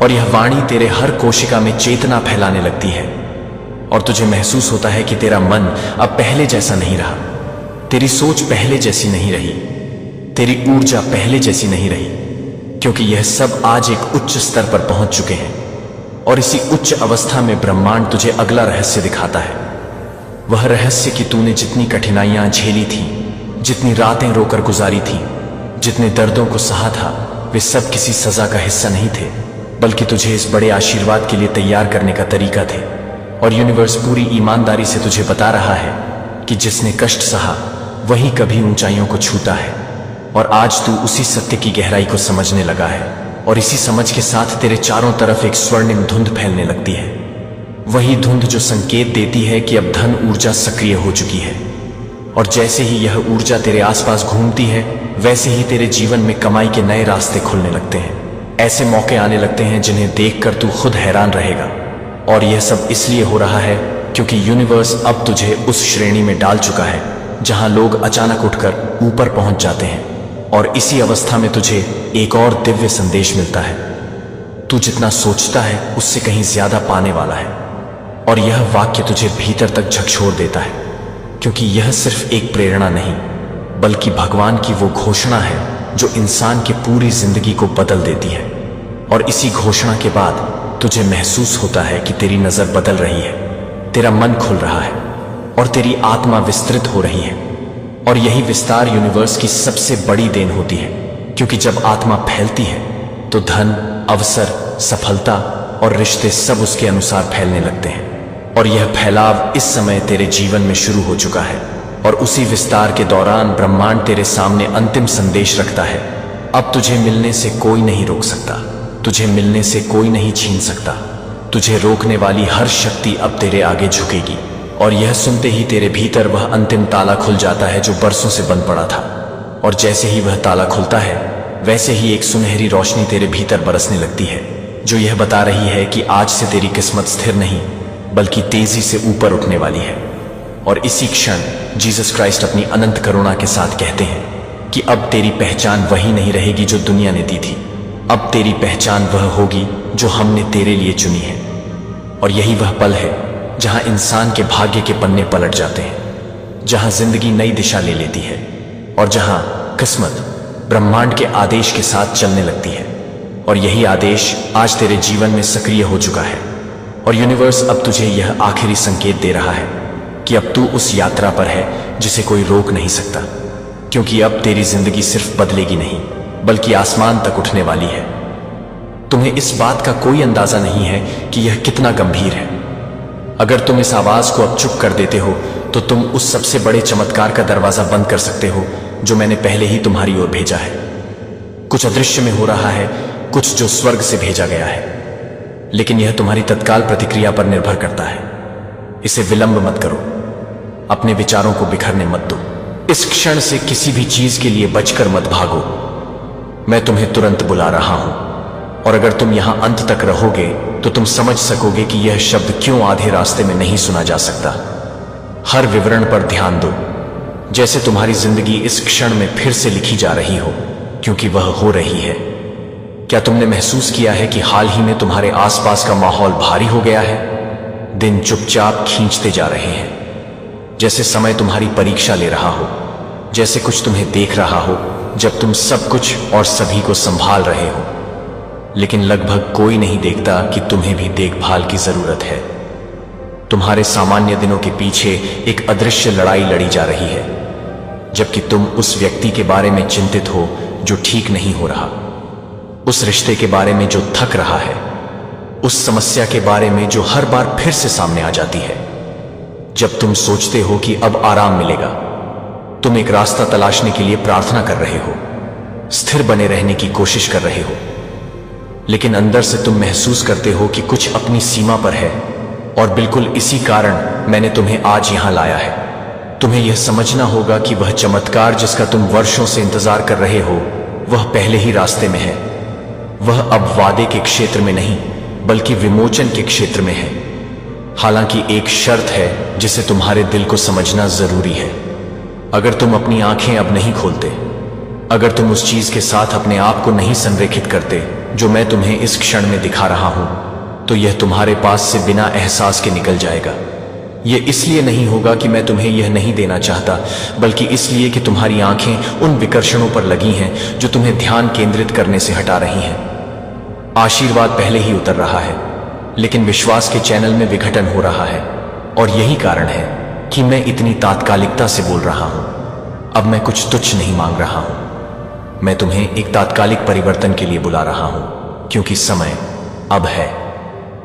और यह वाणी तेरे हर कोशिका में चेतना फैलाने लगती है, और तुझे महसूस होता है कि तेरा मन अब पहले जैसा नहीं रहा, तेरी सोच पहले जैसी नहीं रही, तेरी ऊर्जा पहले जैसी नहीं रही, क्योंकि यह सब आज एक उच्च स्तर पर पहुंच चुके हैं। और इसी उच्च अवस्था में ब्रह्मांड तुझे अगला रहस्य दिखाता है। वह रहस्य कि तूने जितनी कठिनाइयां झेली थी, जितनी रातें रोकर गुजारी थी, जितने दर्दों को सहा था, वे सब किसी सजा का हिस्सा नहीं थे, बल्कि तुझे इस बड़े आशीर्वाद के लिए तैयार करने का तरीका थे। और यूनिवर्स पूरी ईमानदारी से तुझे बता रहा है कि जिसने कष्ट सहा वही कभी ऊंचाइयों को छूता है। और आज तू उसी सत्य की गहराई को समझने लगा है, और इसी समझ के साथ तेरे चारों तरफ एक स्वर्णिम धुंध फैलने लगती है। वही धुंध जो संकेत देती है कि अब धन ऊर्जा सक्रिय हो चुकी है। और जैसे ही यह ऊर्जा तेरे आसपास घूमती है, वैसे ही तेरे जीवन में कमाई के नए रास्ते खुलने लगते हैं। ऐसे मौके आने लगते हैं जिन्हें देखकर तू खुद हैरान रहेगा। और यह सब इसलिए हो रहा है क्योंकि यूनिवर्स अब तुझे उस श्रेणी में डाल चुका है जहां लोग अचानक उठकर ऊपर पहुंच जाते हैं। और इसी अवस्था में तुझे एक और दिव्य संदेश मिलता है। तू जितना सोचता है उससे कहीं ज्यादा पाने वाला है। और यह वाक्य तुझे भीतर तक झकझोर देता है, क्योंकि यह सिर्फ एक प्रेरणा नहीं, बल्कि भगवान की वो घोषणा है जो इंसान की पूरी जिंदगी को बदल देती है। और इसी घोषणा के बाद तुझे महसूस होता है कि तेरी नजर बदल रही है, तेरा मन खुल रहा है, और तेरी आत्मा विस्तृत हो रही है। और यही विस्तार यूनिवर्स की सबसे बड़ी देन होती है, क्योंकि जब आत्मा फैलती है तो धन, अवसर, सफलता और रिश्ते सब उसके अनुसार फैलने लगते हैं। और यह फैलाव इस समय तेरे जीवन में शुरू हो चुका है। और उसी विस्तार के दौरान ब्रह्मांड तेरे सामने अंतिम संदेश रखता है। अब तुझे मिलने से कोई नहीं रोक सकता, तुझे मिलने से कोई नहीं छीन सकता। तुझे रोकने वाली हर शक्ति अब तेरे आगे झुकेगी। और यह सुनते ही तेरे भीतर वह अंतिम ताला खुल जाता है जो बरसों से बंद पड़ा था। और जैसे ही वह ताला खुलता है, वैसे ही एक सुनहरी रोशनी तेरे भीतर बरसने लगती है, जो यह बता रही है कि आज से तेरी किस्मत स्थिर नहीं, बल्कि तेजी से ऊपर उठने वाली है। और इसी क्षण जीसस क्राइस्ट अपनी अनंत करुणा के साथ कहते हैं कि अब तेरी पहचान वही नहीं रहेगी जो दुनिया ने दी थी। अब तेरी पहचान वह होगी जो हमने तेरे लिए चुनी है। और यही वह पल है जहां इंसान के भाग्य के पन्ने पलट जाते हैं, जहां जिंदगी नई दिशा ले लेती है, और जहां किस्मत ब्रह्मांड के आदेश के साथ चलने लगती है। और यही आदेश आज तेरे जीवन में सक्रिय हो चुका है। और यूनिवर्स अब तुझे यह आखिरी संकेत दे रहा है कि अब तू उस यात्रा पर है जिसे कोई रोक नहीं सकता, क्योंकि अब तेरी जिंदगी सिर्फ बदलेगी नहीं, बल्कि आसमान तक उठने वाली है। तुम्हें इस बात का कोई अंदाजा नहीं है कि यह कितना गंभीर है। अगर तुम इस आवाज को अब चुप कर देते हो, तो तुम उस सबसे बड़े चमत्कार का दरवाजा बंद कर सकते हो जो मैंने पहले ही तुम्हारी ओर भेजा है। कुछ अदृश्य में हो रहा है, कुछ जो स्वर्ग से भेजा गया है, लेकिन यह तुम्हारी तत्काल प्रतिक्रिया पर निर्भर करता है। इसे विलंब मत करो, अपने विचारों को बिखरने मत दो। इस क्षण से किसी भी चीज के लिए बचकर मत भागो। मैं तुम्हें तुरंत बुला रहा हूं, और अगर तुम यहां अंत तक रहोगे तो तुम समझ सकोगे कि यह शब्द क्यों आधे रास्ते में नहीं सुना जा सकता। हर विवरण पर ध्यान दो, जैसे तुम्हारी जिंदगी इस क्षण में फिर से लिखी जा रही हो, क्योंकि वह हो रही है। क्या तुमने महसूस किया है कि हाल ही में तुम्हारे आसपास का माहौल भारी हो गया है? दिन चुपचाप खींचते जा रहे हैं, जैसे समय तुम्हारी परीक्षा ले रहा हो, जैसे कुछ तुम्हें देख रहा हो जब तुम सब कुछ और सभी को संभाल रहे हो, लेकिन लगभग कोई नहीं देखता कि तुम्हें भी देखभाल की जरूरत है। तुम्हारे सामान्य दिनों के पीछे एक अदृश्य लड़ाई लड़ी जा रही है, जबकि तुम उस व्यक्ति के बारे में चिंतित हो जो ठीक नहीं हो रहा, उस रिश्ते के बारे में जो थक रहा है, उस समस्या के बारे में जो हर बार फिर से सामने आ जाती है। जब तुम सोचते हो कि अब आराम मिलेगा, तुम एक रास्ता तलाशने के लिए प्रार्थना कर रहे हो, स्थिर बने रहने की कोशिश कर रहे हो, लेकिन अंदर से तुम महसूस करते हो कि कुछ अपनी सीमा पर है। और बिल्कुल इसी कारण मैंने तुम्हें आज यहां लाया है। तुम्हें यह समझना होगा कि वह चमत्कार जिसका तुम वर्षों से इंतजार कर रहे हो, वह पहले ही रास्ते में है। वह अब वादे के क्षेत्र में नहीं, बल्कि विमोचन के क्षेत्र में है। हालांकि एक शर्त है जिसे तुम्हारे दिल को समझना जरूरी है। अगर तुम अपनी आंखें अब नहीं खोलते, अगर तुम उस चीज के साथ अपने आप को नहीं संरेखित करते जो मैं तुम्हें इस क्षण में दिखा रहा हूं, तो यह तुम्हारे पास से बिना एहसास के निकल जाएगा। यह इसलिए नहीं होगा कि मैं तुम्हें यह नहीं देना चाहता, बल्कि इसलिए कि तुम्हारी आंखें उन विकर्षणों पर लगी हैं जो तुम्हें ध्यान केंद्रित करने से हटा रही हैं। आशीर्वाद पहले ही उतर रहा है, लेकिन विश्वास के चैनल में विघटन हो रहा है, और यही कारण है कि मैं इतनी तात्कालिकता से बोल रहा हूं। अब मैं कुछ तुच्छ नहीं मांग रहा हूं, मैं तुम्हें एक तात्कालिक परिवर्तन के लिए बुला रहा हूं, क्योंकि समय अब है।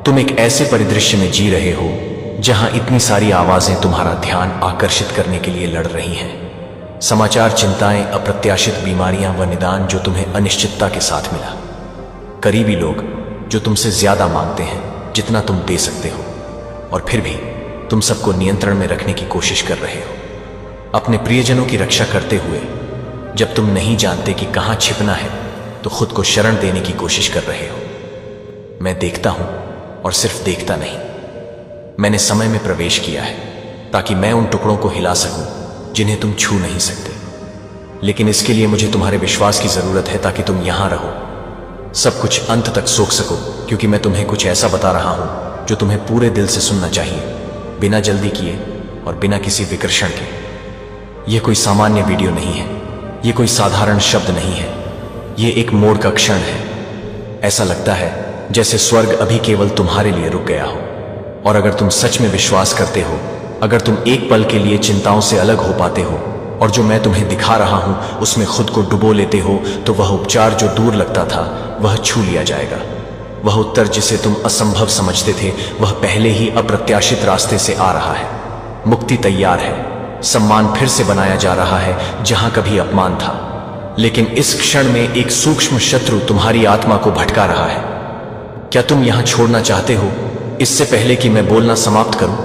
तुम एक ऐसे परिदृश्य में जी रहे हो जहां इतनी सारी आवाजें तुम्हारा ध्यान आकर्षित करने के लिए लड़ रही हैं। समाचार, चिंताएं, अप्रत्याशित बीमारियां व निदान जो तुम्हें अनिश्चितता के साथ मिला। करीबी लोग जो तुमसे ज्यादा मांगते हैं जितना तुम दे सकते हो, और फिर भी तुम सबको नियंत्रण में रखने की कोशिश कर रहे हो। अपने प्रियजनों की रक्षा करते हुए, जब तुम नहीं जानते कि कहां छिपना है, तो खुद को शरण देने की कोशिश कर रहे हो। मैं देखता हूं, और सिर्फ देखता नहीं, मैंने समय में प्रवेश किया है ताकि मैं उन टुकड़ों को हिला सकूं जिन्हें तुम छू नहीं सकते। लेकिन इसके लिए मुझे तुम्हारे विश्वास की जरूरत है ताकि तुम यहां रहो, सब कुछ अंत तक सोच सको, क्योंकि मैं तुम्हें कुछ ऐसा बता रहा हूं जो तुम्हें पूरे दिल से सुनना चाहिए, बिना जल्दी किए और बिना किसी विकर्षण के। यह कोई सामान्य वीडियो नहीं है, यह कोई साधारण शब्द नहीं है, यह एक मोड़ का क्षण है। ऐसा लगता है जैसे स्वर्ग अभी केवल तुम्हारे लिए रुक गया हो। और अगर तुम सच में विश्वास करते हो, अगर तुम एक पल के लिए चिंताओं से अलग हो पाते हो और जो मैं तुम्हें दिखा रहा हूं उसमें खुद को डुबो लेते हो, तो वह उपचार जो दूर लगता था वह छू लिया जाएगा। वह उत्तर जिसे तुम असंभव समझते थे, वह पहले ही अप्रत्याशित रास्ते से आ रहा है। मुक्ति तैयार है, सम्मान फिर से बनाया जा रहा है जहां कभी अपमान था। लेकिन इस क्षण में एक सूक्ष्म शत्रु तुम्हारी आत्मा को भटका रहा है। क्या तुम यहां छोड़ना चाहते हो इससे पहले कि मैं बोलना समाप्त करूं?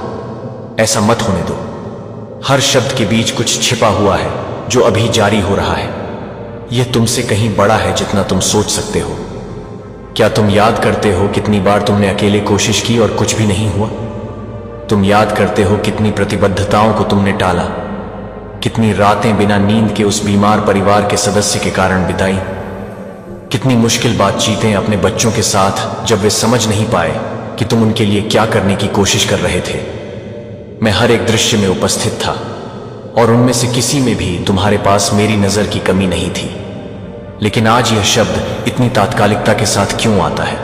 ऐसा मत होने दो। हर शब्द के बीच कुछ छिपा हुआ है जो अभी जारी हो रहा है। यह तुमसे कहीं बड़ा है जितना तुम सोच सकते हो। क्या तुम याद करते हो कितनी बार तुमने अकेले कोशिश की और कुछ भी नहीं हुआ? तुम याद करते हो कितनी प्रतिबद्धताओं को तुमने टाला, कितनी रातें बिना नींद के उस बीमार परिवार के सदस्य के कारण बिताई, कितनी मुश्किल बातचीतें अपने बच्चों के साथ जब वे समझ नहीं पाए कि तुम उनके लिए क्या करने की कोशिश कर रहे थे। मैं हर एक दृश्य में उपस्थित था, और उनमें से किसी में भी तुम्हारे पास मेरी नजर की कमी नहीं थी। लेकिन आज यह शब्द इतनी तात्कालिकता के साथ क्यों आता है?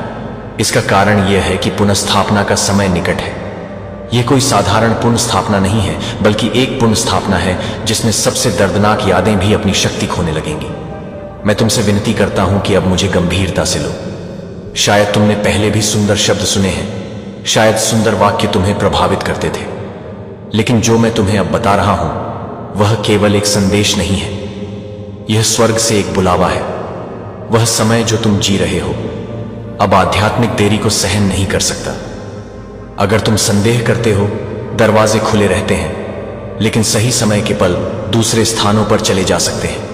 इसका कारण यह है कि पुनर्स्थापना का समय निकट है। यह कोई साधारण पुनर्स्थापना नहीं है, बल्कि एक पुनर्स्थापना है जिसमें सबसे दर्दनाक यादें भी अपनी शक्ति खोने लगेंगी। मैं तुमसे विनती करता हूं कि अब मुझे गंभीरता से लो। शायद तुमने पहले भी सुंदर शब्द सुने हैं, शायद सुंदर वाक्य तुम्हें प्रभावित करते थे, लेकिन जो मैं तुम्हें अब बता रहा हूं वह केवल एक संदेश नहीं है। यह स्वर्ग से एक बुलावा है। वह समय जो तुम जी रहे हो अब आध्यात्मिक देरी को सहन नहीं कर सकता। अगर तुम संदेह करते हो, दरवाजे खुले रहते हैं, लेकिन सही समय के पल दूसरे स्थानों पर चले जा सकते हैं।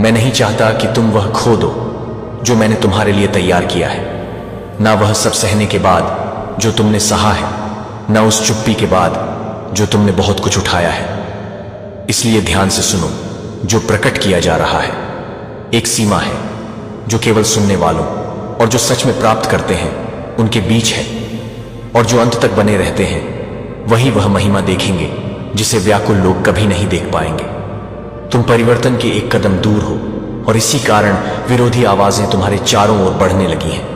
मैं नहीं चाहता कि तुम वह खो दो जो मैंने तुम्हारे लिए तैयार किया है, ना वह सब सहने के बाद जो तुमने सहा है, ना उस चुप्पी के बाद जो तुमने बहुत कुछ उठाया है। इसलिए ध्यान से सुनो। जो प्रकट किया जा रहा है एक सीमा है जो केवल सुनने वालों और जो सच में प्राप्त करते हैं उनके बीच है, और जो अंत तक बने रहते हैं वही वह महिमा देखेंगे जिसे व्याकुल लोग कभी नहीं देख पाएंगे। तुम परिवर्तन के एक कदम दूर हो और इसी कारण विरोधी आवाजें तुम्हारे चारों ओर बढ़ने लगी हैं।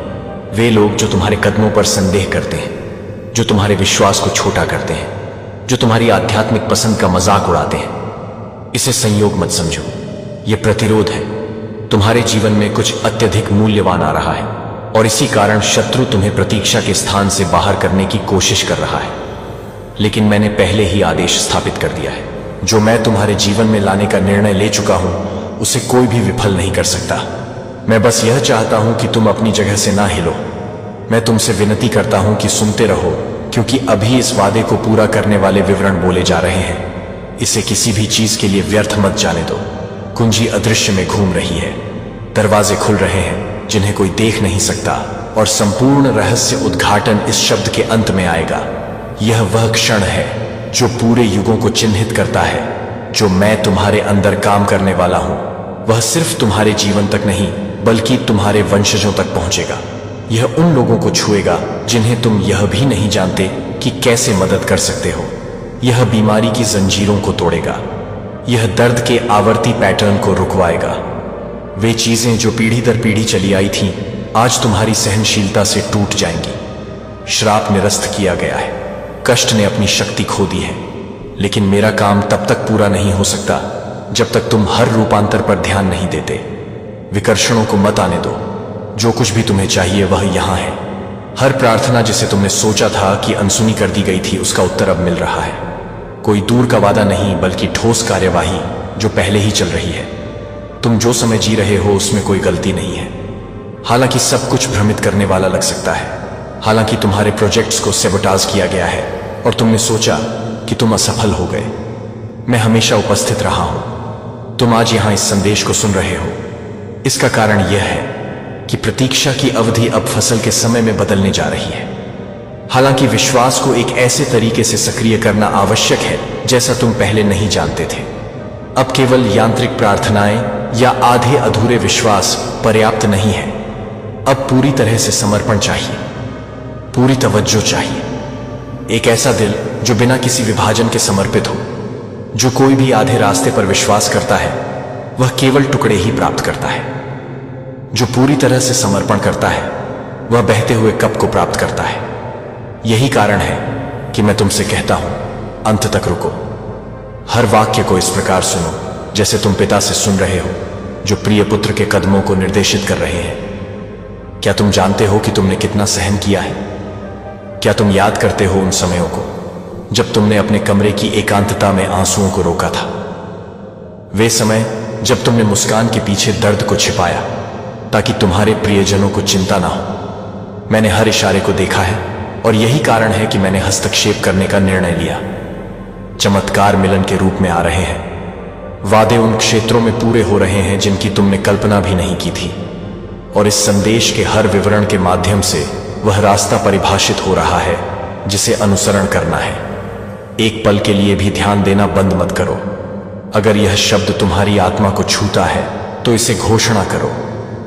वे लोग जो तुम्हारे कदमों पर संदेह करते हैं, जो तुम्हारे विश्वास को छोटा करते हैं, जो तुम्हारी आध्यात्मिक पसंद का मजाक उड़ाते हैं, इसे संयोग मत समझो, यह प्रतिरोध है। तुम्हारे जीवन में कुछ अत्यधिक मूल्यवान आ रहा है और इसी कारण शत्रु तुम्हें प्रतीक्षा के स्थान से बाहर करने की कोशिश कर रहा है। लेकिन मैंने पहले ही आदेश स्थापित कर दिया है, जो मैं तुम्हारे जीवन में लाने का निर्णय ले चुका हूं उसे कोई भी विफल नहीं कर सकता। मैं बस यह चाहता हूं कि तुम अपनी जगह से ना हिलो। मैं तुमसे विनती करता हूं कि सुनते रहो, क्योंकि अभी इस वादे को पूरा करने वाले विवरण बोले जा रहे हैं। इसे किसी भी चीज के लिए व्यर्थ मत जाने दो। कुंजी अदृश्य में घूम रही है, दरवाजे खुल रहे हैं जिन्हें कोई देख नहीं सकता, और संपूर्ण रहस्य उद्घाटन इस शब्द के अंत में आएगा। यह वह क्षण है जो पूरे युगों को चिन्हित करता है। जो मैं तुम्हारे अंदर काम करने वाला हूं वह सिर्फ तुम्हारे जीवन तक नहीं बल्कि तुम्हारे वंशजों तक पहुंचेगा। यह उन लोगों को छुएगा जिन्हें तुम यह भी नहीं जानते कि कैसे मदद कर सकते हो। यह बीमारी की जंजीरों को तोड़ेगा, यह दर्द के आवर्ती पैटर्न को रुकवाएगा। वे चीजें जो पीढ़ी दर पीढ़ी चली आई थीं आज तुम्हारी सहनशीलता से टूट जाएंगी। श्राप निरस्त किया गया है, कष्ट ने अपनी शक्ति खो दी है, लेकिन मेरा काम तब तक पूरा नहीं हो सकता जब तक तुम हर रूपांतर पर ध्यान नहीं देते। विकर्षणों को मत आने दो। जो कुछ भी तुम्हें चाहिए वह यहां है। हर प्रार्थना जिसे तुमने सोचा था कि अनसुनी कर दी गई थी उसका उत्तर अब मिल रहा है। कोई दूर का वादा नहीं बल्कि ठोस कार्यवाही जो पहले ही चल रही है। तुम जो समय जी रहे हो उसमें कोई गलती नहीं है। हालांकि सब कुछ भ्रमित करने वाला लग सकता है, हालांकि तुम्हारे प्रोजेक्ट्स को सेबोटाज किया गया है और तुमने सोचा कि तुम असफल हो गए। मैं हमेशा उपस्थित रहा हूं। तुम आज यहां इस संदेश को सुन रहे हो, इसका कारण यह है कि प्रतीक्षा की अवधि अब फसल के समय में बदलने जा रही है। हालांकि विश्वास को एक ऐसे तरीके से सक्रिय करना आवश्यक है जैसा तुम पहले नहीं जानते थे। अब केवल यांत्रिक प्रार्थनाएं या आधे अधूरे विश्वास पर्याप्त नहीं है। अब पूरी तरह से समर्पण चाहिए, पूरी तवज्जो चाहिए। एक ऐसा दिल जो बिना किसी विभाजन के समर्पित हो। जो कोई भी आधे रास्ते पर विश्वास करता है वह केवल टुकड़े ही प्राप्त करता है। जो पूरी तरह से समर्पण करता है वह बहते हुए कप को प्राप्त करता है। यही कारण है कि मैं तुमसे कहता हूं, अंत तक रुको। हर वाक्य को इस प्रकार सुनो जैसे तुम पिता से सुन रहे हो जो प्रिय पुत्र के कदमों को निर्देशित कर रहे हैं। क्या तुम जानते हो कि तुमने कितना सहन किया है? क्या तुम याद करते हो उन समयों को जब तुमने अपने कमरे की एकांतता में आंसुओं को रोका था? वे समय जब तुमने मुस्कान के पीछे दर्द को छिपाया ताकि तुम्हारे प्रियजनों को चिंता ना हो। मैंने हर इशारे को देखा है और यही कारण है कि मैंने हस्तक्षेप करने का निर्णय लिया। चमत्कार मिलन के रूप में आ रहे हैं। वादे उन क्षेत्रों में पूरे हो रहे हैं जिनकी तुमने कल्पना भी नहीं की थी, और इस संदेश के हर विवरण के माध्यम से वह रास्ता परिभाषित हो रहा है जिसे अनुसरण करना है। एक पल के लिए भी ध्यान देना बंद मत करो। अगर यह शब्द तुम्हारी आत्मा को छूता है तो इसे घोषणा करो।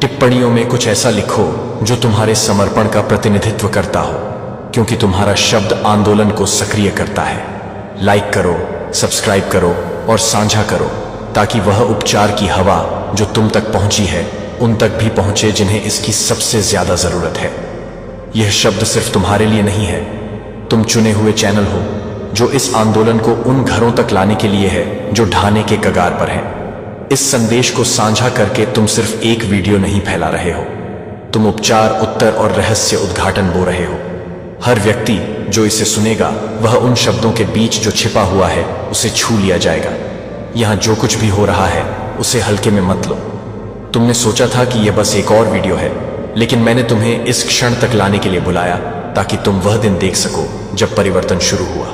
टिप्पणियों में कुछ ऐसा लिखो जो तुम्हारे समर्पण का प्रतिनिधित्व करता हो, क्योंकि तुम्हारा शब्द आंदोलन को सक्रिय करता है। लाइक करो, सब्सक्राइब करो और साझा करो ताकि वह उपचार की हवा जो तुम तक पहुंची है उन तक भी पहुंचे जिन्हें इसकी सबसे ज्यादा जरूरत है। यह शब्द सिर्फ तुम्हारे लिए नहीं है। तुम चुने हुए चैनल हो जो इस आंदोलन को उन घरों तक लाने के लिए है जो ढाने के कगार पर हैं। इस संदेश को साझा करके तुम सिर्फ एक वीडियो नहीं फैला रहे हो, तुम उपचार, उत्तर और रहस्य उद्घाटन बो रहे हो। हर व्यक्ति जो इसे सुनेगा वह उन शब्दों के बीच जो छिपा हुआ है उसे छू लिया जाएगा। यहां जो कुछ भी हो रहा है उसे हल्के में मत लो। तुमने सोचा था कि यह बस एक और वीडियो है, लेकिन मैंने तुम्हें इस क्षण तक लाने के लिए बुलाया ताकि तुम वह दिन देख सको जब परिवर्तन शुरू हुआ।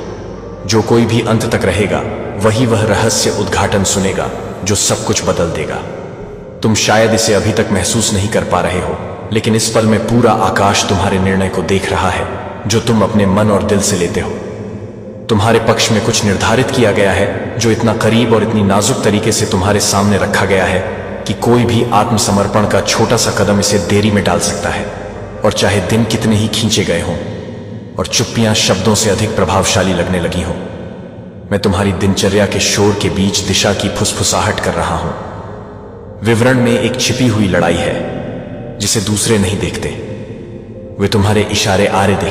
जो कोई भी अंत तक रहेगा वही वह रहस्य उद्घाटन सुनेगा जो सब कुछ बदल देगा। तुम शायद इसे अभी तक महसूस नहीं कर पा रहे हो, लेकिन इस पल में पूरा आकाश तुम्हारे निर्णय को देख रहा है जो तुम अपने मन और दिल से लेते हो। तुम्हारे पक्ष में कुछ निर्धारित किया गया है जो इतना करीब और इतनी नाजुक तरीके से तुम्हारे सामने रखा गया है कि कोई भी आत्मसमर्पण का छोटा सा कदम इसे देरी में डाल सकता है। और चाहे दिन कितने ही खींचे गए हों और चुप्पियां शब्दों से अधिक प्रभावशाली लगने लगी हों, मैं तुम्हारी दिनचर्या के शोर के बीच दिशा की फुसफुसाहट कर रहा हूं। विवरण में एक छिपी हुई लड़ाई है जिसे दूसरे नहीं देखते। वे तुम्हारे इशारे आरे देखते